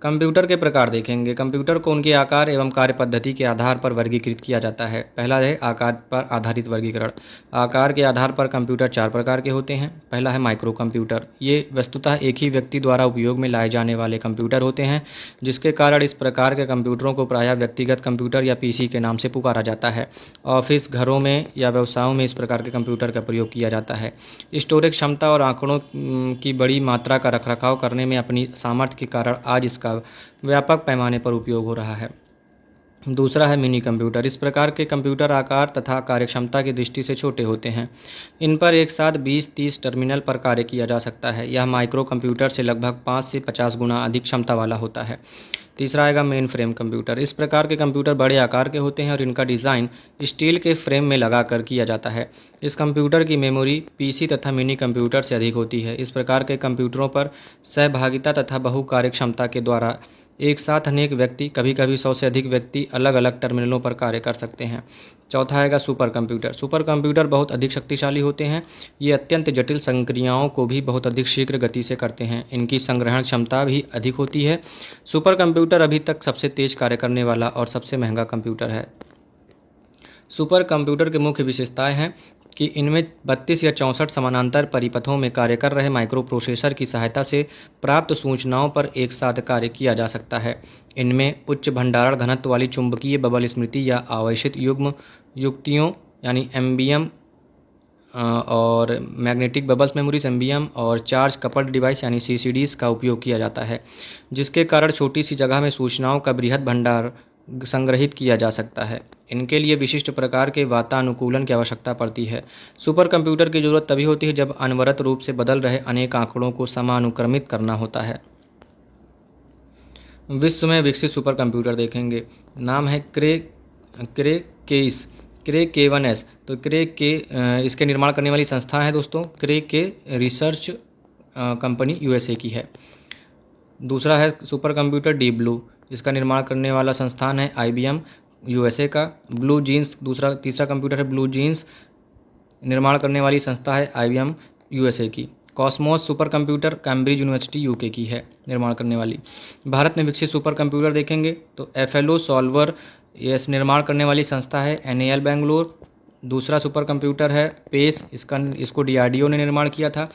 कंप्यूटर के प्रकार देखेंगे। कंप्यूटर को उनके आकार एवं कार्य पद्धति के आधार पर वर्गीकृत किया जाता है। पहला है आकार पर आधारित वर्गीकरण। आकार के आधार पर कंप्यूटर 4 प्रकार के होते हैं। पहला है माइक्रो कंप्यूटर। ये वस्तुतः एक ही व्यक्ति द्वारा उपयोग में लाए जाने वाले कंप्यूटर होते हैं, जिसके कारण इस प्रकार के कंप्यूटरों को प्रायः व्यक्तिगत कंप्यूटर या पीसी के नाम से पुकारा जाता है। ऑफिस, घरों में या व्यवसायों में इस प्रकार के कंप्यूटर का प्रयोग किया जाता है। स्टोरेज क्षमता और आंकड़ों की बड़ी मात्रा का रखरखाव करने में अपनी सामर्थ्य के कारण आज इसका व्यापक पैमाने पर उपयोग हो रहा है। दूसरा है मिनी कंप्यूटर। इस प्रकार के कंप्यूटर आकार तथा कार्यक्षमता की दृष्टि से छोटे होते हैं। इन पर एक साथ 20-30 टर्मिनल पर कार्य किया जा सकता है। यह माइक्रो कंप्यूटर से लगभग 5 से 50 गुना अधिक क्षमता वाला होता है। तीसरा आएगा मेन फ्रेम कंप्यूटर। इस प्रकार के कंप्यूटर बड़े आकार के होते हैं और इनका डिज़ाइन स्टील के फ्रेम में लगाकर किया जाता है। इस कंप्यूटर की मेमोरी पीसी तथा मिनी कंप्यूटर से अधिक होती है। इस प्रकार के कंप्यूटरों पर सहभागिता तथा बहु कार्यक्षमता के द्वारा एक साथ अनेक व्यक्ति, कभी कभी 100 से अधिक व्यक्ति अलग अलग टर्मिनलों पर कार्य कर सकते हैं। चौथा आएगा सुपर कंप्यूटर। सुपर कंप्यूटर बहुत अधिक शक्तिशाली होते हैं। ये अत्यंत जटिल संक्रियाओं को भी बहुत अधिक शीघ्र गति से करते हैं। इनकी संग्रहण क्षमता भी अधिक होती है। सुपर कंप्यूटर अभी तक सबसे तेज कार्य करने वाला और सबसे महंगा कंप्यूटर है। सुपर कंप्यूटर की मुख्य विशेषताएं हैं कि इनमें 32 या 64 समानांतर परिपथों में कार्य कर रहे माइक्रो प्रोसेसर की सहायता से प्राप्त सूचनाओं पर एक साथ कार्य किया जा सकता है। इनमें उच्च भंडारण घनत्व वाली चुंबकीय बबल स्मृति या आवेशित युग्म युक्तियों यानी एमबीएम और मैग्नेटिक बबल्स मेमोरीज एमबीएम और चार्ज कपल्ड डिवाइस यानी सीसीडीज का उपयोग किया जाता है, जिसके कारण छोटी सी जगह में सूचनाओं का बृहद भंडार संग्रहित किया जा सकता है। इनके लिए विशिष्ट प्रकार के वातानुकूलन की आवश्यकता पड़ती है। सुपर कंप्यूटर की जरूरत तभी होती है जब अनवरत रूप से बदल रहे अनेक आंकड़ों को समानुक्रमित करना होता है। विश्व में विकसित सुपर कंप्यूटर देखेंगे। नाम है क्रे K1S। तो इसके निर्माण करने वाली संस्था है दोस्तों क्रे के रिसर्च कंपनी यूएसए की है। दूसरा है सुपर कंप्यूटर डीप ब्लू। इसका निर्माण करने वाला संस्थान है आईबीएम यूएसए का। ब्लू जीन्स तीसरा कंप्यूटर है ब्लू जीन्स। निर्माण करने वाली संस्था है आईबीएम यूएसए की। Cosmos super computer Cambridge university UK की है निर्माण करने वाली। भारत में विकसित सुपर कंप्यूटर देखेंगे तो एफएलओ सॉल्वर, यह निर्माण करने वाली संस्था है एनएएल बेंगलोर। दूसरा सुपर कंप्यूटर है पेस, इसको डीआरडीओ ने निर्माण किया था।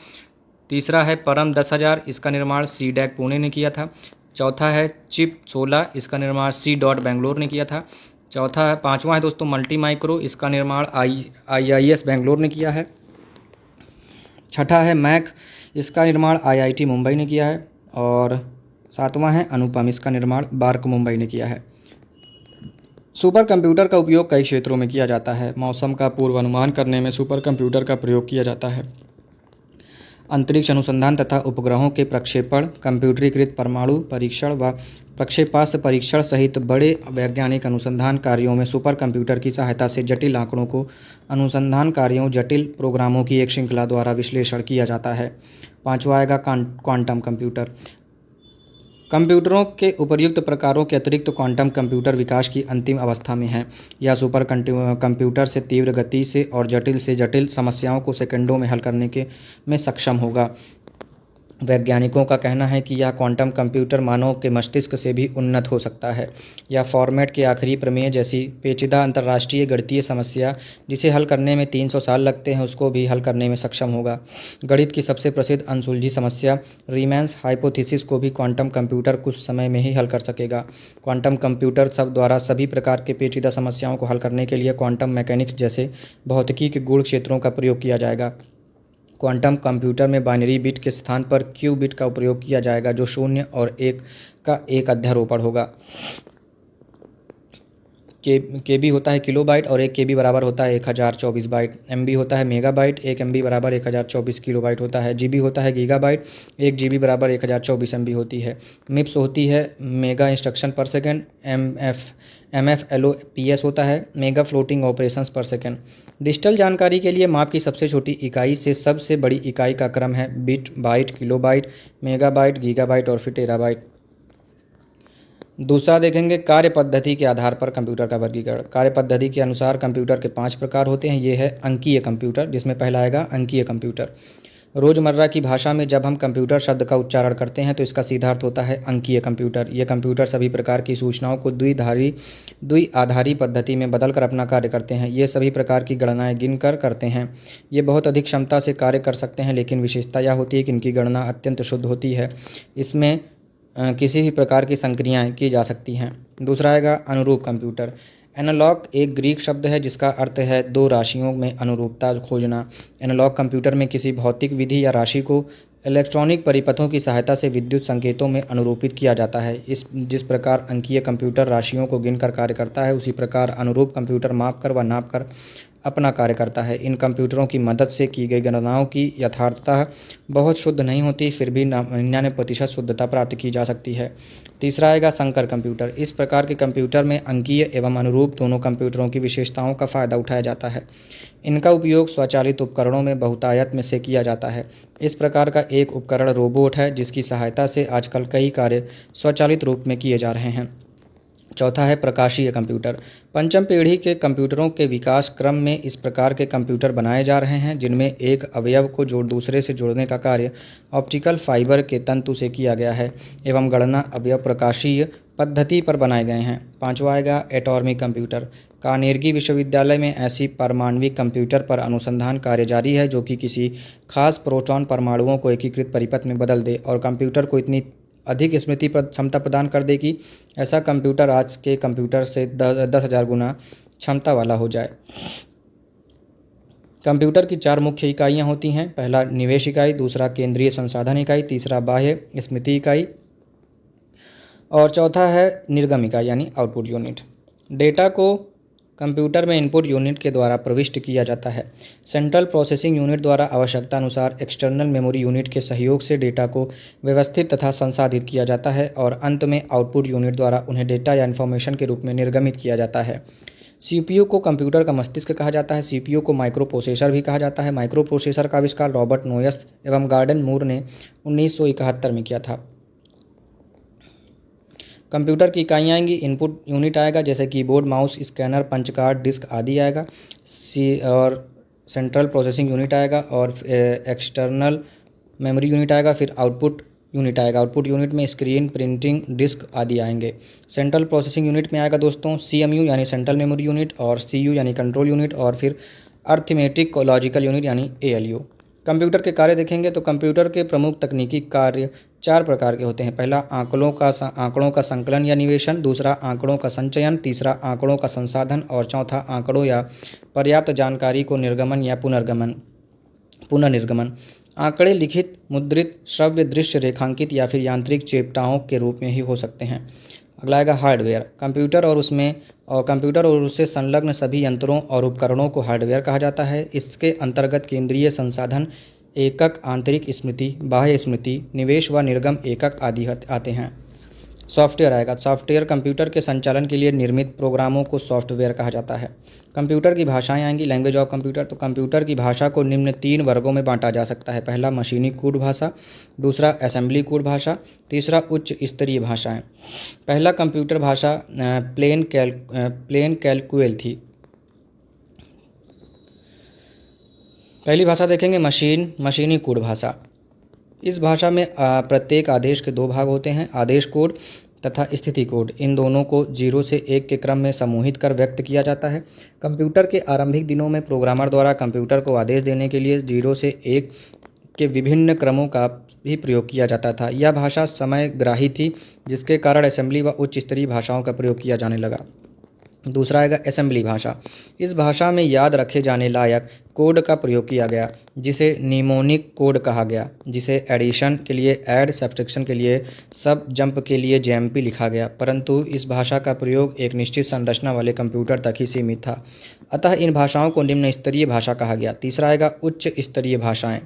तीसरा है परम 10,000, इसका निर्माण सीडैक पुणे ने किया था। चौथा है चिप 16, इसका निर्माण सी डॉट बेंगलोर ने किया था। पांचवा है दोस्तों मल्टी माइक्रो, इसका निर्माण आईआईएस बेंगलोर ने किया है। छठा है मैक, इसका निर्माण आईआईटी मुंबई ने किया है। और सातवां है अनुपम, इसका निर्माण बार्क मुंबई ने किया है। सुपर कंप्यूटर का उपयोग कई क्षेत्रों में किया जाता है। मौसम का पूर्वानुमान करने में सुपर कंप्यूटर का प्रयोग किया जाता है। अंतरिक्ष अनुसंधान तथा उपग्रहों के प्रक्षेपण, कंप्यूटरीकृत परमाणु परीक्षण व प्रक्षेपास्त्र परीक्षण सहित बड़े वैज्ञानिक अनुसंधान कार्यों में सुपर कंप्यूटर की सहायता से जटिल आंकड़ों को अनुसंधान कार्यों, जटिल प्रोग्रामों की एक श्रृंखला द्वारा विश्लेषण किया जाता है। पांचवा आएगा क्वांटम कंप्यूटर। कंप्यूटरों के उपर्युक्त प्रकारों के अतिरिक्त क्वांटम कंप्यूटर विकास की अंतिम अवस्था में है। यह सुपर कंप्यूटर से तीव्र गति से और जटिल से जटिल समस्याओं को सेकंडों में हल करने में सक्षम होगा। वैज्ञानिकों का कहना है कि यह क्वांटम कंप्यूटर मानव के मस्तिष्क से भी उन्नत हो सकता है। यह फॉर्मेट के आखिरी प्रमेय जैसी पेचीदा अंतर्राष्ट्रीय गणितीय समस्या जिसे हल करने में 300 साल लगते हैं उसको भी हल करने में सक्षम होगा। गणित की सबसे प्रसिद्ध अनसुलझी समस्या रीमैन्स हाइपोथेसिस को भी क्वांटम कंप्यूटर कुछ समय में ही हल कर सकेगा। क्वांटम कंप्यूटर द्वारा सभी प्रकार के पेचीदा समस्याओं को हल करने के लिए क्वांटम मैकेनिक्स जैसे भौतिकी के गूढ़ क्षेत्रों का प्रयोग किया जाएगा। क्वांटम कंप्यूटर में बाइनरी बिट के स्थान पर क्यू बिट का प्रयोग किया जाएगा, जो 0 और 1 का एक अध्यारोपण होगा। केबी होता है किलोबाइट और 1 केबी बराबर होता है 1024 बाइट। एमबी होता है मेगाबाइट, 1 एमबी बराबर 1024 किलोबाइट होता है। जीबी होता है गीगाबाइट, 1 जीबी बराबर 1024 एमबी होती है। मिप्स होती है मेगा इंस्ट्रक्शन पर सेकेंड। एमएफएलओपीएस होता है मेगा फ्लोटिंग ऑपरेशंस पर सेकेंड। डिजिटल जानकारी के लिए माप की सबसे छोटी इकाई से सबसे बड़ी इकाई का क्रम है bit, byte, kilobyte, megabyte, gigabyte और फिर टेराबाइट। दूसरा देखेंगे कार्य पद्धति के आधार पर कंप्यूटर का वर्गीकरण। कार्य पद्धति के अनुसार कंप्यूटर के 5 प्रकार होते हैं। ये है अंकीय कंप्यूटर, जिसमें पहला आएगा अंकीय कंप्यूटर। रोज़मर्रा की भाषा में जब हम कंप्यूटर शब्द का उच्चारण करते हैं तो इसका सीधा अर्थ होता है अंकीय कंप्यूटर। ये कंप्यूटर सभी प्रकार की सूचनाओं को द्विआधारी पद्धति में बदलकर अपना कार्य करते हैं। ये सभी प्रकार की गणनाएं गिनकर करते हैं। ये बहुत अधिक क्षमता से कार्य कर सकते हैं, लेकिन विशेषता यह होती है कि इनकी गणना अत्यंत शुद्ध होती है। इसमें किसी भी प्रकार की संक्रियाएँ की जा सकती हैं। दूसरा आएगा अनुरूप कंप्यूटर। एनालॉग एक ग्रीक शब्द है जिसका अर्थ है दो राशियों में अनुरूपता खोजना। एनालॉग कंप्यूटर में किसी भौतिक विधि या राशि को इलेक्ट्रॉनिक परिपथों की सहायता से विद्युत संकेतों में अनुरूपित किया जाता है। जिस प्रकार अंकीय कंप्यूटर राशियों को गिनकर कार्य करता है, उसी प्रकार अनुरूप कंप्यूटर मापकर व नापकर अपना कार्य करता है। इन कंप्यूटरों की मदद से की गई गणनाओं की यथार्थता बहुत शुद्ध नहीं होती, फिर भी 99% शुद्धता प्राप्त की जा सकती है। तीसरा आएगा संकर कंप्यूटर। इस प्रकार के कंप्यूटर में अंकीय एवं अनुरूप दोनों कंप्यूटरों की विशेषताओं का फ़ायदा उठाया जाता है। इनका उपयोग स्वचालित उपकरणों में बहुतायत में से किया जाता है। इस प्रकार का एक उपकरण रोबोट है, जिसकी सहायता से आजकल कई कार्य स्वचालित रूप में किए जा रहे हैं। चौथा है प्रकाशीय कंप्यूटर। पंचम पीढ़ी के कंप्यूटरों के विकास क्रम में इस प्रकार के कंप्यूटर बनाए जा रहे हैं जिनमें एक अवयव को दूसरे से जोड़ने का कार्य ऑप्टिकल फाइबर के तंतु से किया गया है एवं गणना अवयव प्रकाशीय पद्धति पर बनाए गए हैं। पांचवा आएगा एटॉमिक कंप्यूटर। कार्नेगी विश्वविद्यालय में ऐसी परमाणविक कंप्यूटर पर अनुसंधान कार्य जारी है जो कि किसी खास प्रोटॉन परमाणुओं को एकीकृत परिपथ में बदल दे और कंप्यूटर को इतनी अधिक स्मृति क्षमता प्रदान कर दे कि ऐसा कंप्यूटर आज के कंप्यूटर से 10,000 गुना क्षमता वाला हो जाए। कंप्यूटर की 4 मुख्य इकाइयां होती हैं। पहला निवेश इकाई, दूसरा केंद्रीय संसाधन इकाई, तीसरा बाह्य स्मृति इकाई और चौथा है निर्गम इकाई यानी आउटपुट यूनिट। डेटा को कंप्यूटर में इनपुट यूनिट के द्वारा प्रविष्ट किया जाता है। सेंट्रल प्रोसेसिंग यूनिट द्वारा आवश्यकता अनुसार एक्सटर्नल मेमोरी यूनिट के सहयोग से डेटा को व्यवस्थित तथा संसाधित किया जाता है और अंत में आउटपुट यूनिट द्वारा उन्हें डेटा या इन्फॉर्मेशन के रूप में निर्गमित किया जाता है। सीपीयू को कंप्यूटर का मस्तिष्क कहा जाता है। सीपीयू को माइक्रो प्रोसेसर भी कहा जाता है। माइक्रो प्रोसेसर का आविष्कार रॉबर्ट नोयस एवं गॉर्डन मूर ने 1971 में किया था। कंप्यूटर की इकाइयाँ आएंगी। इनपुट यूनिट आएगा जैसे keyboard, mouse, scanner, punch card, disk आदि आएगा। और सेंट्रल प्रोसेसिंग यूनिट आएगा और एक्सटर्नल मेमोरी यूनिट आएगा। फिर आउटपुट यूनिट आएगा। आउटपुट यूनिट में स्क्रीन, प्रिंटिंग, डिस्क आदि आएंगे। सेंट्रल प्रोसेसिंग यूनिट में आएगा दोस्तों सीएमयू यानी सेंट्रल मेमोरी यूनिट और सीयू यानी कंट्रोल यूनिट और फिर अर्थमेटिक लॉजिकल यूनिट यानी एएलयू। कंप्यूटर के कार्य देखेंगे तो कंप्यूटर के प्रमुख तकनीकी कार्य 4 प्रकार के होते हैं। पहला आंकड़ों का संकलन या निवेशन, दूसरा आंकड़ों का संचयन, तीसरा आंकड़ों का संसाधन और चौथा आंकड़ों या पर्याप्त जानकारी को निर्गमन या पुनर्निर्गमन। आंकड़े लिखित, मुद्रित, श्रव्य, दृश्य, रेखांकित या फिर यांत्रिक चेष्टाओं के रूप में ही हो सकते हैं। अगला आएगा हार्डवेयर। कंप्यूटर और उससे संलग्न सभी यंत्रों और उपकरणों को हार्डवेयर कहा जाता है। इसके अंतर्गत केंद्रीय संसाधन एकक, आंतरिक स्मृति, बाह्य स्मृति, निवेश व निर्गम एकक आदि आते हैं। सॉफ्टवेयर आएगा। सॉफ्टवेयर कंप्यूटर के संचालन के लिए निर्मित प्रोग्रामों को सॉफ्टवेयर कहा जाता है। कंप्यूटर की भाषाएं आएंगी। Language of computer. तो कंप्यूटर की भाषा को निम्न 3 वर्गों में बांटा जा सकता है। पहला मशीनी कोड भाषा, दूसरा असेंबली कोड भाषा, तीसरा उच्च स्तरीय भाषाएं। पहला कंप्यूटर भाषा प्लेन कैलकुलेट थी। पहली भाषा देखेंगे मशीनी कोड भाषा। इस भाषा में प्रत्येक आदेश के 2 भाग होते हैं, आदेश कोड तथा स्थिति कोड। इन दोनों को 0 से 1 के क्रम में समूहित कर व्यक्त किया जाता है। कंप्यूटर के आरंभिक दिनों में प्रोग्रामर द्वारा कंप्यूटर को आदेश देने के लिए 0 से 1 के विभिन्न क्रमों का भी प्रयोग किया जाता था। यह भाषा समयग्राही थी, जिसके कारण असेंबली व उच्च स्तरीय भाषाओं का प्रयोग किया जाने लगा। दूसरा आएगा असेंबली भाषा। इस भाषा में याद रखे जाने लायक कोड का प्रयोग किया गया, जिसे निमोनिक कोड कहा गया, जिसे एडिशन के लिए ऐड, सब्ट्रैक्शन के लिए सब, जंप के लिए जेएमपी लिखा गया। परंतु इस भाषा का प्रयोग एक निश्चित संरचना वाले कंप्यूटर तक ही सीमित था, अतः इन भाषाओं को निम्न स्तरीय भाषा कहा गया। तीसरा आएगा उच्च स्तरीय भाषाएं।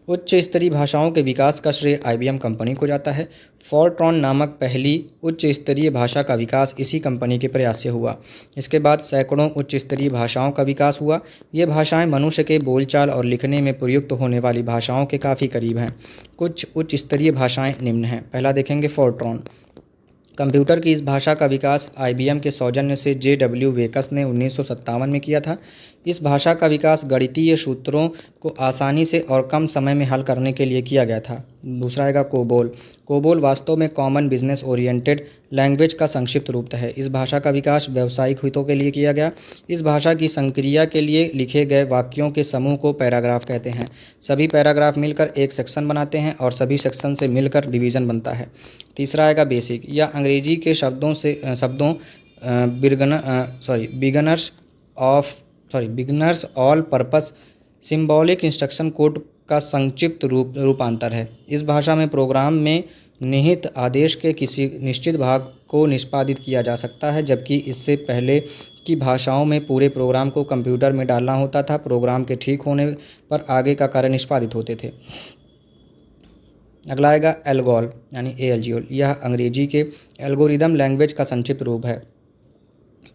उच्च स्तरीय भाषाओं के विकास का श्रेय आईबीएम कंपनी को जाता है। फोर्ट्रॉन नामक पहली उच्च स्तरीय भाषा का विकास इसी कंपनी के प्रयास से हुआ। इसके बाद सैकड़ों उच्च स्तरीय भाषाओं का विकास हुआ। ये भाषाएं मनुष्य के बोलचाल और लिखने में प्रयुक्त होने वाली भाषाओं के काफ़ी करीब हैं। कुछ उच्च स्तरीय भाषाएं निम्न हैं। पहला देखेंगे फोर्ट्रॉन। कंप्यूटर की इस भाषा का विकास आईबीएम के सौजन्य से जे.डब्ल्यू. वेकस ने 1957 में किया था। इस भाषा का विकास गणितीय सूत्रों को आसानी से और कम समय में हल करने के लिए किया गया था। दूसरा आएगा कोबोल। कोबोल वास्तव में कॉमन बिजनेस ओरिएंटेड लैंग्वेज का संक्षिप्त रूप है। इस भाषा का विकास व्यावसायिक हितों के लिए किया गया। इस भाषा की संक्रिया के लिए लिखे गए वाक्यों के समूह को पैराग्राफ कहते हैं। सभी पैराग्राफ मिलकर एक सेक्शन बनाते हैं और सभी सेक्शन से मिलकर डिवीज़न बनता है। तीसरा आएगा बेसिक। यह अंग्रेजी के शब्दों beginners all purpose symbolic instruction code का संक्षिप्त रूपांतर है। इस भाषा में प्रोग्राम में निहित आदेश के किसी निश्चित भाग को निष्पादित किया जा सकता है, जबकि इससे पहले की भाषाओं में पूरे प्रोग्राम को कंप्यूटर में डालना होता था। प्रोग्राम के ठीक होने पर आगे का कार्य निष्पादित होते थे। अगला आएगा एल्गोल यानी ALGOL। यह अंग्रेजी के एल्गोरिदम लैंग्वेज का संक्षिप्त रूप है।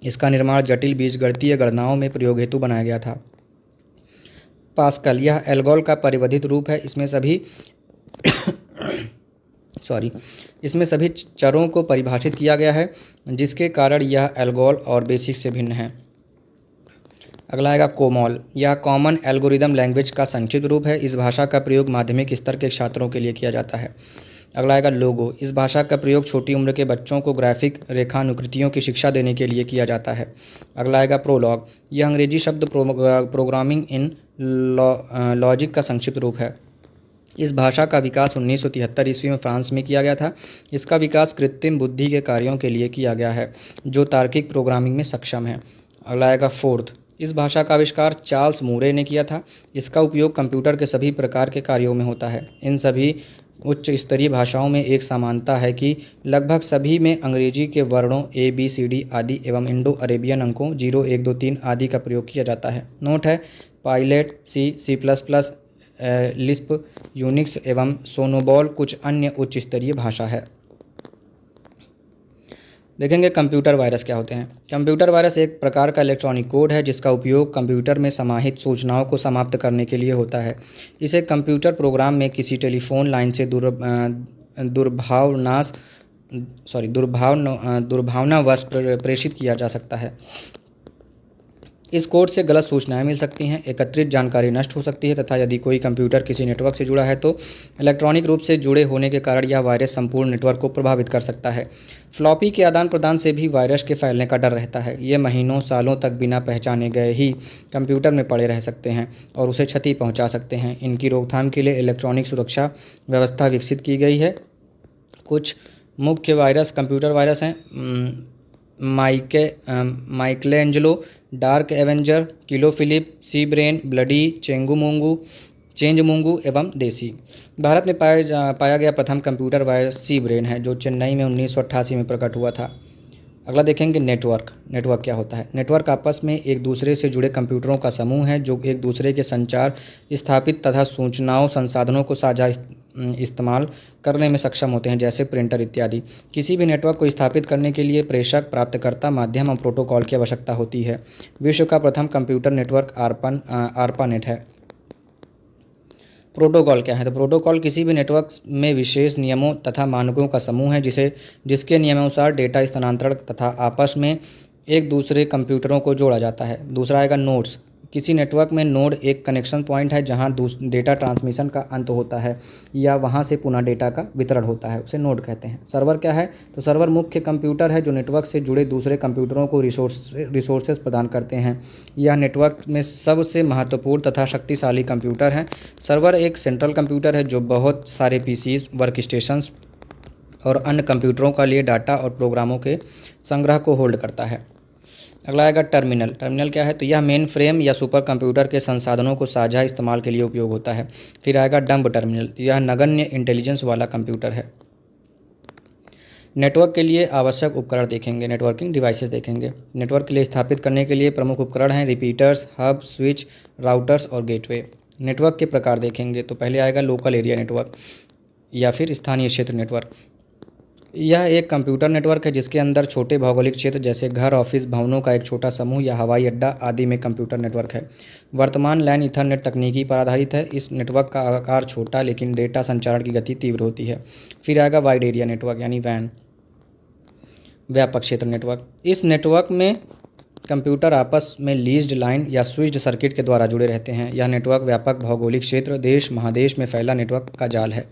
इसका निर्माण जटिल बीजगणितीय गणनाओं में प्रयोग हेतु बनाया गया था। पास्कल। यह एल्गोल का परिवर्धित रूप है। इसमें सभी चरों को परिभाषित किया गया है, जिसके कारण यह एल्गोल और बेसिक से भिन्न है। अगला आएगा कोमोल। यह कॉमन एल्गोरिदम लैंग्वेज का संक्षिप्त रूप है। इस भाषा का प्रयोग माध्यमिक स्तर के छात्रों के लिए किया जाता है। अगला आएगा लोगो। इस भाषा का प्रयोग छोटी उम्र के बच्चों को ग्राफिक रेखानुकृतियों की शिक्षा देने के लिए किया जाता है। अगला आएगा प्रोलॉग। यह अंग्रेजी शब्द प्रोग्रामिंग इन लॉजिक का संक्षिप्त रूप है। इस भाषा का विकास 1973 ईस्वी में फ्रांस में किया गया था। इसका विकास कृत्रिम बुद्धि के कार्यों के लिए किया गया है जो तार्किक प्रोग्रामिंग में सक्षम है। अगला आएगा फोर्थ। इस भाषा का आविष्कार चार्ल्स मूरे ने किया था। इसका उपयोग कंप्यूटर के सभी प्रकार के कार्यों में होता है। इन सभी उच्च स्तरीय भाषाओं में एक समानता है कि लगभग सभी में अंग्रेजी के वर्णों ABCD आदि एवं इंडो अरेबियन अंकों 0 1 2 3 आदि का प्रयोग किया जाता है। नोट है, पायलट, C++, लिस्प, यूनिक्स एवं सोनोबॉल कुछ अन्य उच्च स्तरीय भाषा है। देखेंगे कंप्यूटर वायरस क्या होते हैं। कंप्यूटर वायरस एक प्रकार का इलेक्ट्रॉनिक कोड है जिसका उपयोग कंप्यूटर में समाहित सूचनाओं को समाप्त करने के लिए होता है। इसे कंप्यूटर प्रोग्राम में किसी टेलीफोन लाइन से दुर्भावनावश प्रेषित किया जा सकता है। इस कोड से गलत सूचनाएं मिल सकती हैं, एकत्रित जानकारी नष्ट हो सकती है तथा यदि कोई कंप्यूटर किसी नेटवर्क से जुड़ा है तो इलेक्ट्रॉनिक रूप से जुड़े होने के कारण यह वायरस संपूर्ण नेटवर्क को प्रभावित कर सकता है। फ्लॉपी के आदान प्रदान से भी वायरस के फैलने का डर रहता है। ये महीनों सालों तक बिना पहचाने गए ही कंप्यूटर में पड़े रह सकते हैं और उसे क्षति पहुँचा सकते हैं। इनकी रोकथाम के लिए इलेक्ट्रॉनिक सुरक्षा व्यवस्था विकसित की गई है। कुछ मुख्य वायरस कंप्यूटर वायरस हैं। Michelangelo, dark Avenger, kilo Philip, सी ब्रेन, ब्लडी, चेंजमूंगू एवं देसी। भारत में पाया गया प्रथम कंप्यूटर वायरस सी ब्रेन है जो चेन्नई में 1988 में प्रकट हुआ था। अगला देखेंगे नेटवर्क। नेटवर्क क्या होता है। नेटवर्क आपस में एक दूसरे से जुड़े कंप्यूटरों का समूह है जो एक दूसरे के संचार स्थापित तथा सूचनाओं संसाधनों को साझा इस्तेमाल करने में सक्षम होते हैं, जैसे प्रिंटर इत्यादि। किसी भी नेटवर्क को स्थापित करने के लिए प्रेषक, प्राप्तकर्ता, माध्यम और प्रोटोकॉल की आवश्यकता होती है। विश्व का प्रथम कंप्यूटर नेटवर्क ARPANET है। प्रोटोकॉल क्या है। तो प्रोटोकॉल किसी भी नेटवर्क में विशेष नियमों तथा मानकों का समूह है जिसके नियमानुसार डेटा स्थानांतरण तथा आपस में एक दूसरे कंप्यूटरों को जोड़ा जाता है। दूसरा आएगा नोड्स। किसी नेटवर्क में नोड एक कनेक्शन पॉइंट है जहां डेटा ट्रांसमिशन का अंत होता है या वहां से पुनः डेटा का वितरण होता है, उसे नोड कहते हैं। सर्वर क्या है। तो सर्वर मुख्य कंप्यूटर है जो नेटवर्क से जुड़े दूसरे कंप्यूटरों को रिसोर्सेज प्रदान करते हैं। यह नेटवर्क में सबसे महत्वपूर्ण तथा शक्तिशाली कंप्यूटर है। सर्वर एक सेंट्रल कंप्यूटर है जो बहुत सारे PCs, वर्क स्टेशंस और अन्य कंप्यूटरों के लिए डाटा और प्रोग्रामों के संग्रह को होल्ड करता है। अगला आएगा टर्मिनल। टर्मिनल क्या है। तो यह मेन फ्रेम या सुपर कंप्यूटर के संसाधनों को साझा इस्तेमाल के लिए उपयोग होता है। फिर आएगा डंब टर्मिनल। यह नगण्य इंटेलिजेंस वाला कंप्यूटर है। नेटवर्क के लिए आवश्यक उपकरण देखेंगे, नेटवर्किंग डिवाइसेस देखेंगे। नेटवर्क के लिए स्थापित करने के लिए प्रमुख उपकरण हैं रिपीटर्स, हब, स्विच, राउटर्स और गेटवे। नेटवर्क के प्रकार देखेंगे तो पहले आएगा लोकल एरिया नेटवर्क या फिर स्थानीय क्षेत्र नेटवर्क। यह एक कंप्यूटर नेटवर्क है जिसके अंदर छोटे भौगोलिक क्षेत्र जैसे घर, ऑफिस, भवनों का एक छोटा समूह या हवाई अड्डा आदि में कंप्यूटर नेटवर्क है। वर्तमान लैन ईथरनेट तकनीकी पर आधारित है। इस नेटवर्क का आकार छोटा लेकिन डेटा संचारण की गति तीव्र होती है। फिर आएगा वाइड एरिया नेटवर्क यानी वैन, व्यापक क्षेत्र नेटवर्क। इस नेटवर्क में कंप्यूटर आपस में लीज्ड लाइन या स्विच्ड सर्किट के द्वारा जुड़े रहते हैं। यह नेटवर्क व्यापक भौगोलिक क्षेत्र, देश, महादेश में फैला नेटवर्क का जाल है।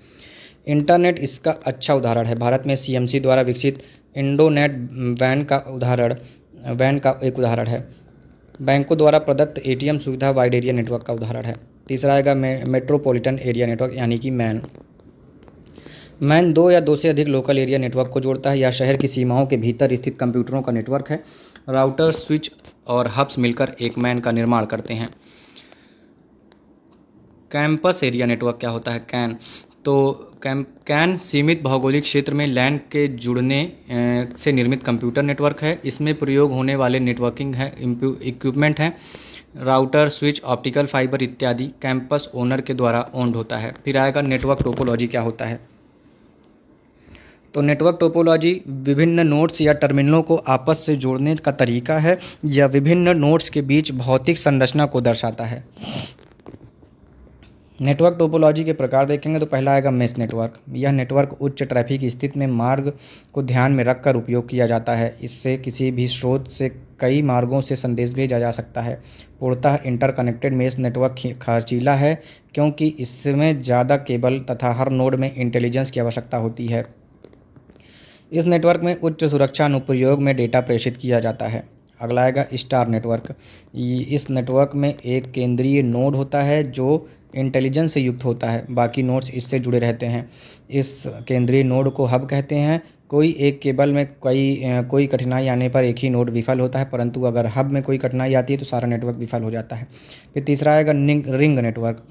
इंटरनेट इसका अच्छा उदाहरण है। भारत में सीएमसी द्वारा विकसित इंडोनेट वैन का एक उदाहरण है। बैंकों द्वारा प्रदत्त एटीएम सुविधा वाइड एरिया नेटवर्क का उदाहरण है। तीसरा आएगा मेट्रोपॉलिटन एरिया नेटवर्क यानी कि मैन। मैन दो या दो से अधिक लोकल एरिया नेटवर्क को जोड़ता है। यह शहर की सीमाओं के भीतर स्थित कंप्यूटरों का नेटवर्क है। राउटर, स्विच और हब्स मिलकर एक मैन का निर्माण करते हैं। कैंपस एरिया नेटवर्क क्या होता है? कैन कैन सीमित भौगोलिक क्षेत्र में लैन के जुड़ने से निर्मित कंप्यूटर नेटवर्क है। इसमें प्रयोग होने वाले नेटवर्किंग है इक्विपमेंट हैं राउटर, स्विच, ऑप्टिकल फाइबर इत्यादि कैंपस ओनर के द्वारा ओन्ड होता है। फिर आएगा नेटवर्क टोपोलॉजी क्या होता है? तो नेटवर्क टोपोलॉजी विभिन्न नोड्स या टर्मिनलों को आपस से जोड़ने का तरीका है या विभिन्न नोड्स के बीच भौतिक संरचना को दर्शाता है। नेटवर्क टोपोलॉजी के प्रकार देखेंगे तो पहला आएगा मेश नेटवर्क। यह नेटवर्क उच्च ट्रैफिक स्थिति में मार्ग को ध्यान में रखकर उपयोग किया जाता है। इससे किसी भी स्रोत से कई मार्गों से संदेश भेजा जा सकता है। पूर्णतः इंटरकनेक्टेड मेश नेटवर्क खर्चीला है क्योंकि इसमें ज़्यादा केबल तथा हर नोड में इंटेलिजेंस की आवश्यकता होती है। इस नेटवर्क में उच्च सुरक्षा अनुप्रयोग में डेटा प्रेषित किया जाता है। अगला आएगा स्टार नेटवर्क। इस नेटवर्क में एक केंद्रीय नोड होता है जो इंटेलिजेंस से युक्त होता है। बाकी नोड्स इससे जुड़े रहते हैं। इस केंद्रीय नोड को हब कहते हैं। कोई एक केबल में कोई कठिनाई आने पर एक ही नोड विफल होता है, परंतु अगर हब में कोई कठिनाई आती है तो सारा नेटवर्क विफल हो जाता है। फिर तीसरा आएगा रिंग नेटवर्क।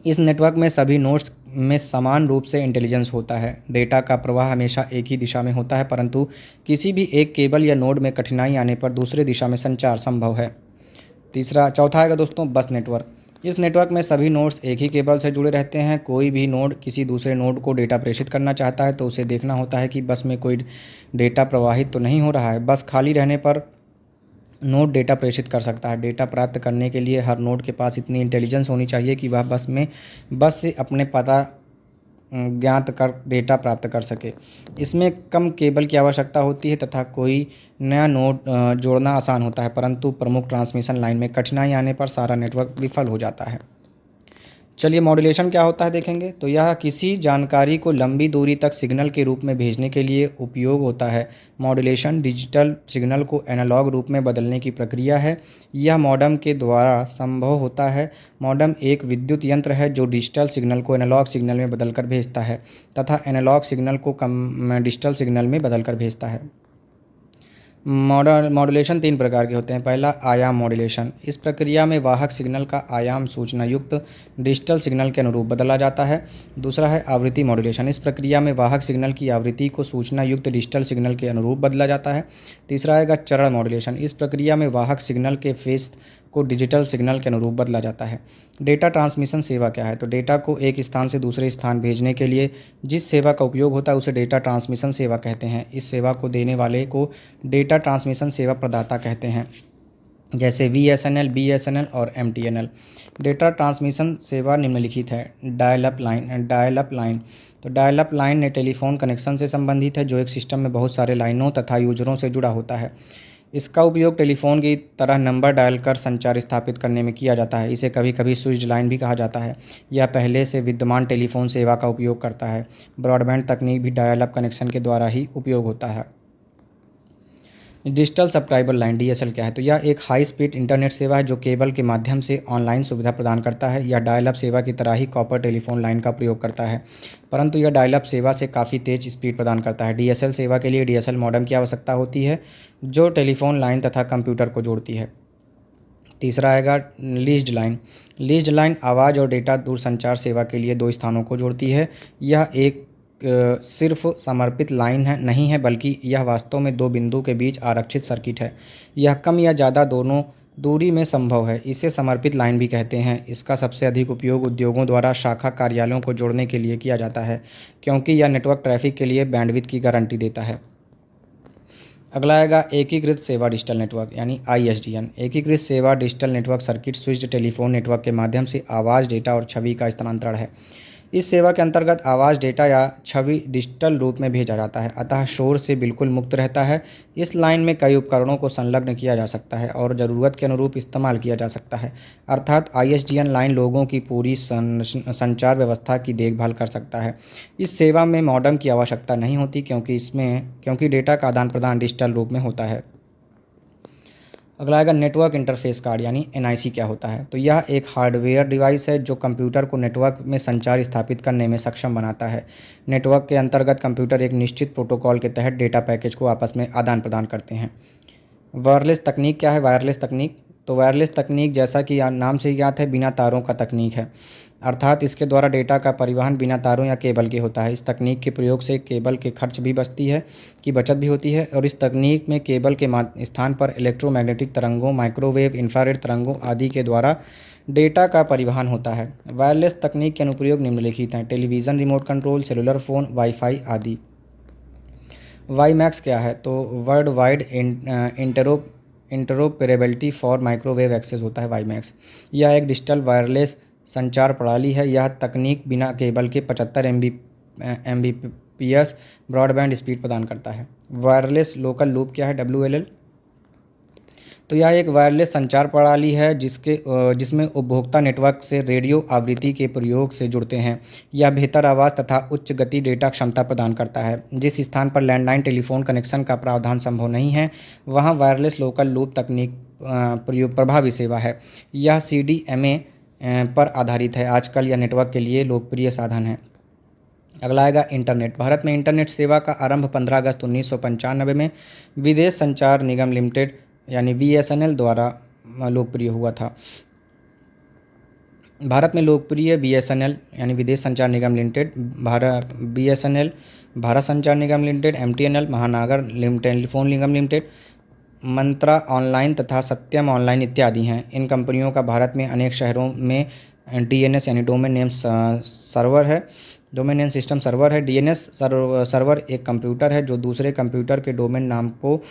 इस नेटवर्क में सभी नोड्स में समान रूप से इंटेलिजेंस होता है। डेटा का प्रवाह हमेशा एक ही दिशा में होता है, परंतु किसी भी एक केबल या नोड में कठिनाई आने पर दूसरे दिशा में संचार संभव है। चौथा आएगा दोस्तों बस नेटवर्क। इस नेटवर्क में सभी नोड्स एक ही केबल से जुड़े रहते हैं। कोई भी नोड किसी दूसरे नोड को डेटा प्रेषित करना चाहता है तो उसे देखना होता है कि बस में कोई डेटा प्रवाहित तो नहीं हो रहा है। बस खाली रहने पर नोड डेटा प्रेषित कर सकता है। डेटा प्राप्त करने के लिए हर नोड के पास इतनी इंटेलिजेंस होनी चाहिए कि वह बस से अपने पता ज्ञात कर डेटा प्राप्त कर सके। इसमें कम केबल की आवश्यकता होती है तथा कोई नया नोड जोड़ना आसान होता है, परंतु प्रमुख ट्रांसमिशन लाइन में कठिनाई आने पर सारा नेटवर्क विफल हो जाता है। चलिए मॉड्यूलेशन क्या होता है देखेंगे। तो यह किसी जानकारी को लंबी दूरी तक सिग्नल के रूप में भेजने के लिए उपयोग होता है। मॉड्यूलेशन डिजिटल सिग्नल को एनालॉग रूप में बदलने की प्रक्रिया है। यह मॉडेम के द्वारा संभव होता है। मॉडेम एक विद्युत यंत्र है जो डिजिटल सिग्नल को एनालॉग सिग्नल में बदलकर भेजता है तथा एनालॉग सिग्नल को डिजिटल सिग्नल में बदलकर भेजता है। मॉड्यूलेशन तीन प्रकार के होते हैं। पहला आयाम मॉड्यूलेशन। इस प्रक्रिया में वाहक सिग्नल का आयाम सूचना युक्त डिजिटल सिग्नल के अनुरूप बदला जाता है। दूसरा है आवृत्ति मॉड्यूलेशन। इस प्रक्रिया में वाहक सिग्नल की आवृत्ति को सूचना युक्त डिजिटल सिग्नल के अनुरूप बदला जाता है। तीसरा आएगा चरण मॉड्यूलेशन। इस प्रक्रिया में वाहक सिग्नल के फेज को डिजिटल सिग्नल के अनुरूप बदला जाता है। डेटा ट्रांसमिशन सेवा क्या है? तो डेटा को एक स्थान से दूसरे स्थान भेजने के लिए जिस सेवा का उपयोग होता है उसे डेटा ट्रांसमिशन सेवा कहते हैं। इस सेवा को देने वाले को डेटा ट्रांसमिशन सेवा प्रदाता कहते हैं, जैसे VSNL, BSNL और MTNL। डेटा ट्रांसमिशन सेवा निम्नलिखित है। Dial up line. तो dial up line telephone connection से संबंधित है जो एक सिस्टम में बहुत सारे लाइनों तथा यूजरों से जुड़ा होता है। इसका उपयोग टेलीफोन की तरह नंबर डायल कर संचार स्थापित करने में किया जाता है। इसे कभी कभी स्विच्ड लाइन भी कहा जाता है। यह पहले से विद्यमान टेलीफोन सेवा का उपयोग करता है। ब्रॉडबैंड तकनीक भी डायल अप कनेक्शन के द्वारा ही उपयोग होता है। डिजिटल सब्सक्राइबर लाइन DSL क्या है? तो यह एक हाई स्पीड इंटरनेट सेवा है जो केबल के माध्यम से ऑनलाइन सुविधा प्रदान करता है। यह डायल अप सेवा की तरह ही कॉपर टेलीफोन लाइन का प्रयोग करता है, परंतु यह डायल अप सेवा से काफ़ी तेज स्पीड प्रदान करता है। DSL सेवा के लिए DSL मॉडेम की आवश्यकता होती है जो टेलीफोन लाइन तथा कंप्यूटर को जोड़ती है। तीसरा आएगा लीज्ड लाइन। लीज्ड लाइन आवाज़ और डेटा दूरसंचार सेवा के लिए दो स्थानों को जोड़ती है। यह एक सिर्फ समर्पित लाइन नहीं है, बल्कि यह वास्तव में दो बिंदु के बीच आरक्षित सर्किट है। यह कम या ज़्यादा दोनों दूरी में संभव है। इसे समर्पित लाइन भी कहते हैं। इसका सबसे अधिक उपयोग उद्योगों द्वारा शाखा कार्यालयों को जोड़ने के लिए किया जाता है, क्योंकि यह नेटवर्क ट्रैफिक के लिए बैंडविड्थ की गारंटी देता है। अगला आएगा एकीकृत सेवा डिजिटल नेटवर्क यानी ISDN। एकीकृत सेवा digital network circuit switched telephone network के माध्यम से आवाज़, डेटा और छवि का स्थानांतरण है। इस सेवा के अंतर्गत आवाज़, डेटा या छवि डिजिटल रूप में भेजा जाता है, अतः शोर से बिल्कुल मुक्त रहता है। इस लाइन में कई उपकरणों को संलग्न किया जा सकता है और ज़रूरत के अनुरूप इस्तेमाल किया जा सकता है। अर्थात ISDN लाइन लोगों की पूरी संचार व्यवस्था की देखभाल कर सकता है। इस सेवा में मॉडेम की आवश्यकता नहीं होती क्योंकि डेटा का आदान प्रदान डिजिटल रूप में होता है। अगला आएगा नेटवर्क इंटरफेस कार्ड यानी NIC क्या होता है। तो यह एक हार्डवेयर डिवाइस है जो कंप्यूटर को नेटवर्क में संचार स्थापित करने में सक्षम बनाता है। नेटवर्क के अंतर्गत कंप्यूटर एक निश्चित प्रोटोकॉल के तहत डेटा पैकेज को आपस में आदान प्रदान करते हैं। वायरलेस तकनीक क्या है? वायरलेस तकनीक तो वायरलेस तकनीक जैसा कि नाम से ही ज्ञात है, बिना तारों का तकनीक है, अर्थात इसके द्वारा डेटा का परिवहन बिना तारों या केबल के होता है। इस तकनीक के प्रयोग से केबल के खर्च भी बचत भी होती है और इस तकनीक में केबल के स्थान पर इलेक्ट्रोमैग्नेटिक तरंगों, माइक्रोवेव, इंफ्रारेड तरंगों आदि के द्वारा डेटा का परिवहन होता है। वायरलेस तकनीक के अनुप्रयोग निम्नलिखित हैं: television remote control, cellular phone, wifi आदि। वाईमैक्स क्या है? तो world wide interoperability for microwave access होता है वाईमैक्स। यह एक डिजिटल वायरलेस संचार प्रणाली है। यह तकनीक बिना केबल के 75 Mbps ब्रॉडबैंड स्पीड प्रदान करता है। वायरलेस लोकल लूप क्या है? WLL तो यह एक वायरलेस संचार प्रणाली है जिसमें उपभोक्ता नेटवर्क से रेडियो आवृत्ति के प्रयोग से जुड़ते हैं। यह बेहतर आवाज़ तथा उच्च गति डेटा क्षमता प्रदान करता है। जिस स्थान पर लैंडलाइन टेलीफोन कनेक्शन का प्रावधान संभव नहीं है, वहाँ वायरलेस लोकल लूप तकनीक प्रभावी सेवा है। यह CDMA पर आधारित है। आजकल यह नेटवर्क के लिए लोकप्रिय साधन है। अगला आएगा इंटरनेट। भारत में इंटरनेट सेवा का आरंभ 15 अगस्त 1995 में विदेश संचार निगम लिमिटेड यानी BSNL द्वारा लोकप्रिय हुआ था। भारत में लोकप्रिय BSNL यानी विदेश संचार निगम लिमिटेड, BSNL भारत संचार निगम लिमिटेड, MTNL महानगर टेलीफोन निगम लिमिटेड, मंत्रा ऑनलाइन तथा सत्यम ऑनलाइन इत्यादि हैं। इन कंपनियों का भारत में अनेक शहरों में DNS यानी डोमेन नेम सर्वर है, डोमेन नेम सिस्टम सर्वर है। DNS सर्वर एक कंप्यूटर है जो दूसरे कंप्यूटर के डोमेन नाम को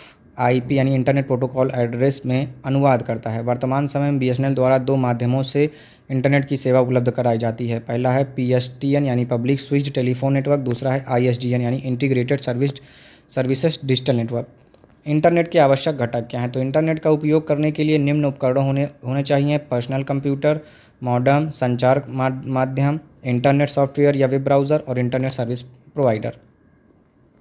IP यानी इंटरनेट प्रोटोकॉल एड्रेस में अनुवाद करता है। वर्तमान समय में BSNL द्वारा 2 माध्यमों से इंटरनेट की सेवा उपलब्ध कराई जाती है। पहला है PSTN यानी पब्लिक स्विच्ड टेलीफोन नेटवर्क, दूसरा है ISDN यानी integrated services digital network. Internet के आवश्यक घटक क्या हैं? तो इंटरनेट का उपयोग करने के लिए निम्न उपकरण होने चाहिए: पर्सनल कंप्यूटर, मॉडेम, संचार माध्यम, इंटरनेट सॉफ्टवेयर या वेब ब्राउज़र और इंटरनेट सर्विस प्रोवाइडर।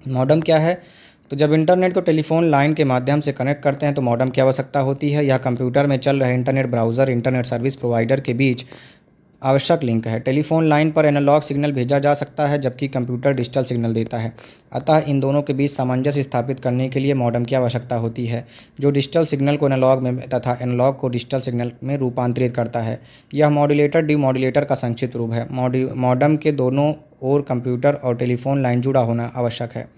मॉडेम क्या है? तो जब इंटरनेट को टेलीफोन लाइन के माध्यम से कनेक्ट करते हैं तो मॉडेम की आवश्यकता होती है। यह कंप्यूटर में चल रहे internet browser, internet service provider के बीच आवश्यक लिंक है। टेलीफोन लाइन पर एनालॉग सिग्नल भेजा जा सकता है जबकि कंप्यूटर डिजिटल सिग्नल देता है, अतः इन दोनों के बीच सामंजस्य स्थापित करने के लिए मॉडेम की आवश्यकता होती है, जो डिजिटल सिग्नल को एनालॉग में तथा एनालॉग को डिजिटल सिग्नल में रूपांतरित करता है। यह मॉड्यूलेटर डिमॉड्यूलेटर का संक्षिप्त रूप है। मॉडेम के दोनों ओर कंप्यूटर और टेलीफोन लाइन जुड़ा होना आवश्यक है।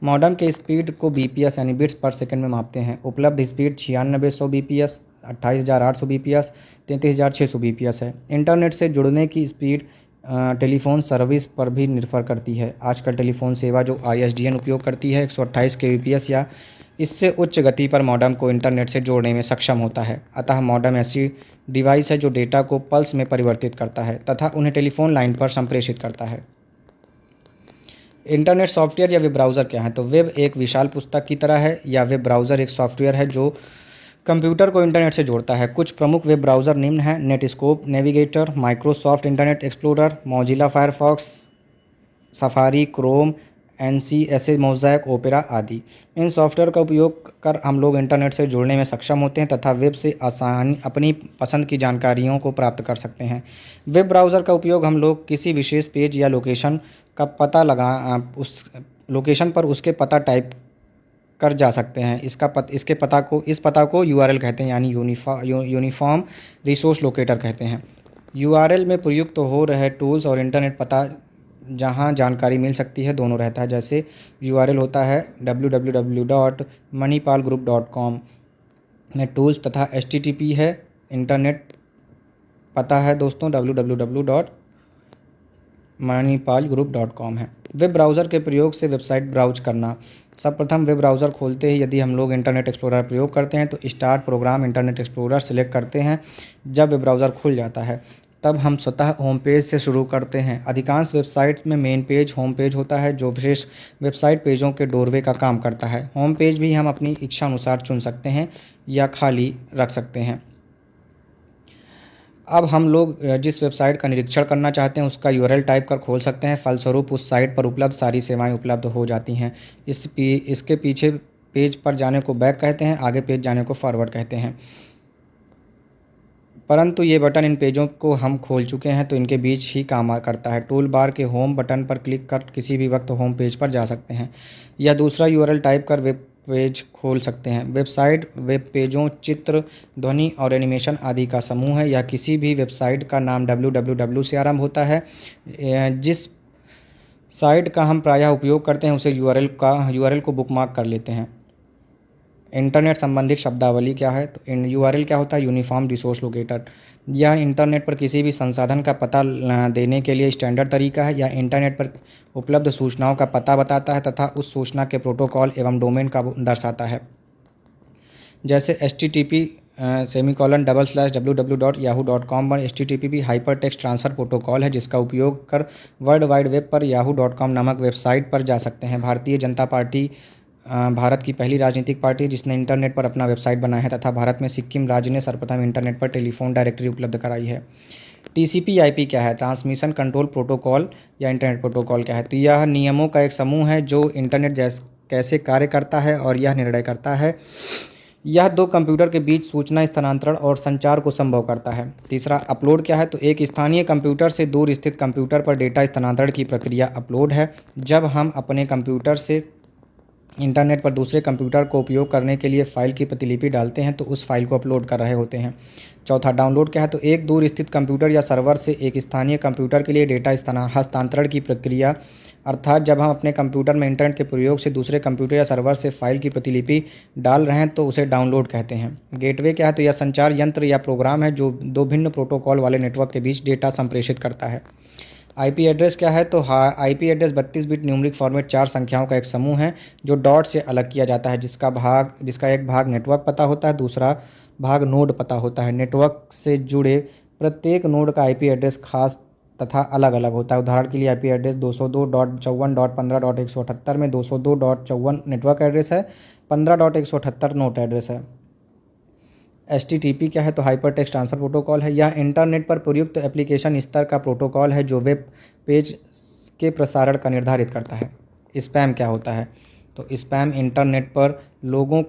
मॉडेम के स्पीड को BPS यानी बिट्स पर सेकंड में मापते हैं। उपलब्ध स्पीड 9600 BPS, 28800 BPS, 33600 BPS है। इंटरनेट से जुड़ने की स्पीड टेलीफोन सर्विस पर भी निर्भर करती है। आजकल टेलीफोन सेवा जो ISDN उपयोग करती है 128 kbps या इससे उच्च गति पर मॉडेम को इंटरनेट से जोड़ने में सक्षम होता है। अतः मॉडेम ऐसी डिवाइस है जो डेटा को पल्स में परिवर्तित करता है तथा उन्हें टेलीफोन लाइन पर संप्रेषित करता है। इंटरनेट सॉफ्टवेयर या वेब ब्राउज़र क्या है? तो वेब एक विशाल पुस्तक की तरह है या वेब ब्राउज़र एक सॉफ्टवेयर है जो कंप्यूटर को इंटरनेट से जोड़ता है। कुछ प्रमुख वेब ब्राउज़र निम्न हैं: Netscape, navigator, Microsoft internet explorer, Mozilla Firefox, Safari, Chrome, NCSA, Mosaic, Opera आदि। इन सॉफ्टवेयर का उपयोग कर हम लोग इंटरनेट से जुड़ने में सक्षम होते हैं तथा वेब से आसानी अपनी पसंद की जानकारियों को प्राप्त कर सकते हैं। वेब ब्राउज़र का उपयोग हम लोग किसी विशेष पेज या लोकेशन का पता उस लोकेशन पर उसके पता टाइप कर जा सकते हैं। इस पता को URL कहते हैं यानी यूनिफॉर्म रिसोर्स लोकेटर कहते हैं। URL में प्रयुक्त हो रहे टूल्स और इंटरनेट पता जहां जानकारी मिल सकती है दोनों रहता है। जैसे URL होता है www.manipalgroup.com में टूल्स तथा HTTP है इंटरनेट पता है दोस्तों www.manipalgroup.com है। वेब ब्राउज़र के प्रयोग से वेबसाइट ब्राउज करना। सर्वप्रथम वेब ब्राउज़र खोलते ही यदि हम लोग इंटरनेट एक्सप्लोरर प्रयोग करते हैं तो start programme internet explorer select करते हैं। जब वेब ब्राउज़र खुल जाता है तब हम स्वतः होम पेज से शुरू करते हैं। अधिकांश वेबसाइट में मेन पेज होम पेज होता है, जो विशेष वेबसाइट पेजों के डोरवे का काम करता है। होम पेज भी हम अपनी इच्छा अनुसार चुन सकते हैं या खाली रख सकते हैं। अब हम लोग जिस वेबसाइट का निरीक्षण करना चाहते हैं उसका यूआरएल टाइप कर खोल सकते हैं। फलस्वरूप उस साइट पर उपलब्ध सारी सेवाएं उपलब्ध हो जाती हैं। इसके पीछे पेज पर जाने को बैक कहते हैं, आगे पेज जाने को फॉरवर्ड कहते हैं। परंतु ये बटन इन पेजों को हम खोल चुके हैं तो इनके बीच ही काम करता है। टूल बार के होम बटन पर क्लिक कर किसी भी वक्त होम पेज पर जा सकते हैं या दूसरा यूआरएल टाइप कर वेब पेज खोल सकते हैं। वेबसाइट वेब पेजों, चित्र, ध्वनि और एनिमेशन आदि का समूह है। या किसी भी वेबसाइट का नाम www से आरंभ होता है। जिस साइट का हम प्रायः उपयोग करते हैं उसे यूआरएल को बुकमार्क कर लेते हैं। इंटरनेट संबंधित शब्दावली क्या है? तो यूआरएल क्या होता है? Uniform resource locator. यह इंटरनेट पर किसी भी संसाधन का पता देने के लिए स्टैंडर्ड तरीका है। या इंटरनेट पर उपलब्ध सूचनाओं का पता बताता है तथा उस सूचना के प्रोटोकॉल एवं डोमेन का दर्शाता है। जैसे http://www.yahoo.com पर HTTP hyper text transfer protocol है, जिसका उपयोग कर वर्ल्ड वाइड वेब पर yahoo.com नामक वेबसाइट पर जा सकते हैं। भारतीय जनता पार्टी भारत की पहली राजनीतिक पार्टी है जिसने इंटरनेट पर अपना वेबसाइट बनाया है तथा भारत में सिक्किम राज्य ने सर्वप्रथम इंटरनेट पर टेलीफोन डायरेक्टरी उपलब्ध कराई है। TCP/IP क्या है? ट्रांसमिशन कंट्रोल प्रोटोकॉल या इंटरनेट प्रोटोकॉल क्या है? तो यह नियमों का एक समूह है जो इंटरनेट कैसे कार्य करता है और यह निर्णय करता है। यह दो कंप्यूटर के बीच सूचना स्थानांतरण और संचार को संभव करता है। तीसरा अपलोड क्या है? तो एक स्थानीय कंप्यूटर से दूर स्थित कंप्यूटर पर डेटा स्थानांतरण की प्रक्रिया अपलोड है। जब हम अपने कंप्यूटर से इंटरनेट पर दूसरे कंप्यूटर को उपयोग करने के लिए फ़ाइल की प्रतिलिपि डालते हैं तो उस फाइल को अपलोड कर रहे होते हैं। चौथा डाउनलोड क्या है? तो एक दूर स्थित कंप्यूटर या सर्वर से एक स्थानीय कंप्यूटर के लिए डेटा हस्तांतरण की प्रक्रिया, अर्थात जब हम अपने कंप्यूटर में इंटरनेट के प्रयोग से दूसरे कंप्यूटर या सर्वर से फाइल की प्रतिलिपि डाल रहे हैं तो उसे डाउनलोड कहते हैं। गेटवे क्या है? तो यह संचार यंत्र या प्रोग्राम है जो दो भिन्न प्रोटोकॉल वाले नेटवर्क के बीच डेटा संप्रेषित करता है। IP एड्रेस क्या है? तो IP address 32 bit numeric format 4 संख्याओं का एक समूह है जो डॉट से अलग किया जाता है, जिसका एक भाग नेटवर्क पता होता है, दूसरा भाग नोड पता होता है। नेटवर्क से जुड़े प्रत्येक नोड का IP एड्रेस खास तथा अलग अलग होता है। उदाहरण के लिए IP एड्रेस 202.54.15.178 में 202.54 नेटवर्क एड्रेस है, 15.178 नोड एड्रेस है। HTTP क्या है? तो हाइपर टेक्स्ट ट्रांसफ़र प्रोटोकॉल है। यह इंटरनेट पर प्रयुक्त एप्लीकेशन स्तर का प्रोटोकॉल है जो वेब पेज के प्रसारण का निर्धारित करता है। स्पैम क्या होता है? तो स्पैम इंटरनेट पर लोगों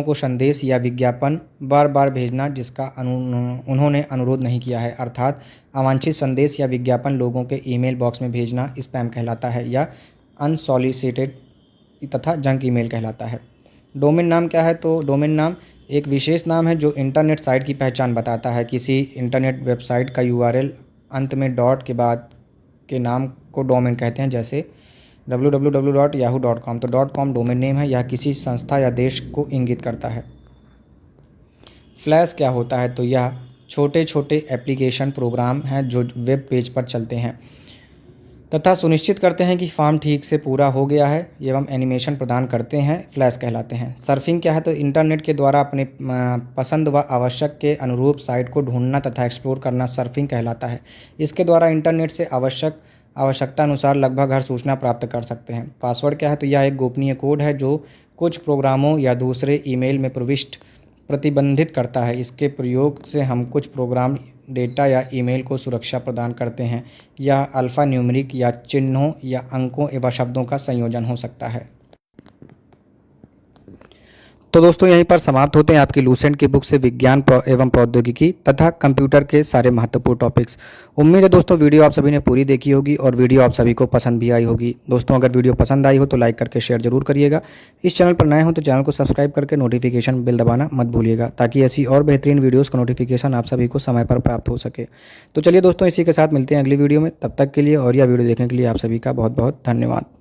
को संदेश या विज्ञापन बार बार भेजना जिसका उन्होंने अनुरोध नहीं किया है, अर्थात अवांछित संदेश या विज्ञापन लोगों के ईमेल बॉक्स में भेजना स्पैम कहलाता है या अनसॉलिसिटेड तथा जंक ईमेल कहलाता है। डोमेन नाम क्या है? तो डोमेन नाम एक विशेष नाम है जो इंटरनेट साइट की पहचान बताता है। किसी इंटरनेट वेबसाइट का यूआरएल अंत में डॉट के बाद के नाम को डोमेन कहते हैं, जैसे www.yahoo.com। तो .com डोमेन नेम है, यह किसी संस्था या देश को इंगित करता है। फ्लैश क्या होता है? तो यह छोटे छोटे एप्लीकेशन प्रोग्राम हैं जो वेब पेज पर चलते हैं तथा सुनिश्चित करते हैं कि फॉर्म ठीक से पूरा हो गया है एवं एनिमेशन प्रदान करते हैं, फ्लैश कहलाते हैं। सर्फिंग क्या है? तो इंटरनेट के द्वारा अपने पसंद व आवश्यक के अनुरूप साइट को ढूंढना तथा एक्सप्लोर करना सर्फिंग कहलाता है। इसके द्वारा इंटरनेट से आवश्यकता अनुसार लगभग हर सूचना प्राप्त कर सकते हैं। पासवर्ड क्या है? तो यह एक गोपनीय कोड है जो कुछ प्रोग्रामों या दूसरे ईमेल में प्रविष्ट प्रतिबंधित करता है। इसके प्रयोग से हम कुछ प्रोग्राम डेटा या ईमेल को सुरक्षा प्रदान करते हैं। यह अल्फ़ा न्यूमेरिक या चिन्हों या अंकों एवं शब्दों का संयोजन हो सकता है। तो दोस्तों यहीं पर समाप्त होते हैं आपकी लूसेंट की बुक से विज्ञान एवं प्रौद्योगिकी तथा कंप्यूटर के सारे महत्वपूर्ण टॉपिक्स। उम्मीद है दोस्तों वीडियो आप सभी ने पूरी देखी होगी और वीडियो आप सभी को पसंद भी आई होगी। दोस्तों अगर वीडियो पसंद आई हो तो लाइक करके शेयर जरूर करिएगा। इस चैनल पर नए हो तो चैनल को सब्सक्राइब करके नोटिफिकेशन बिल दबाना मत भूलिएगा ताकि ऐसी और बेहतरीन वीडियोज़ का नोटिफिकेशन आप सभी को समय पर प्राप्त हो सके। तो चलिए दोस्तों इसी के साथ मिलते हैं अगली वीडियो में, तब तक के लिए और यह वीडियो देखने के लिए आप सभी का बहुत बहुत धन्यवाद।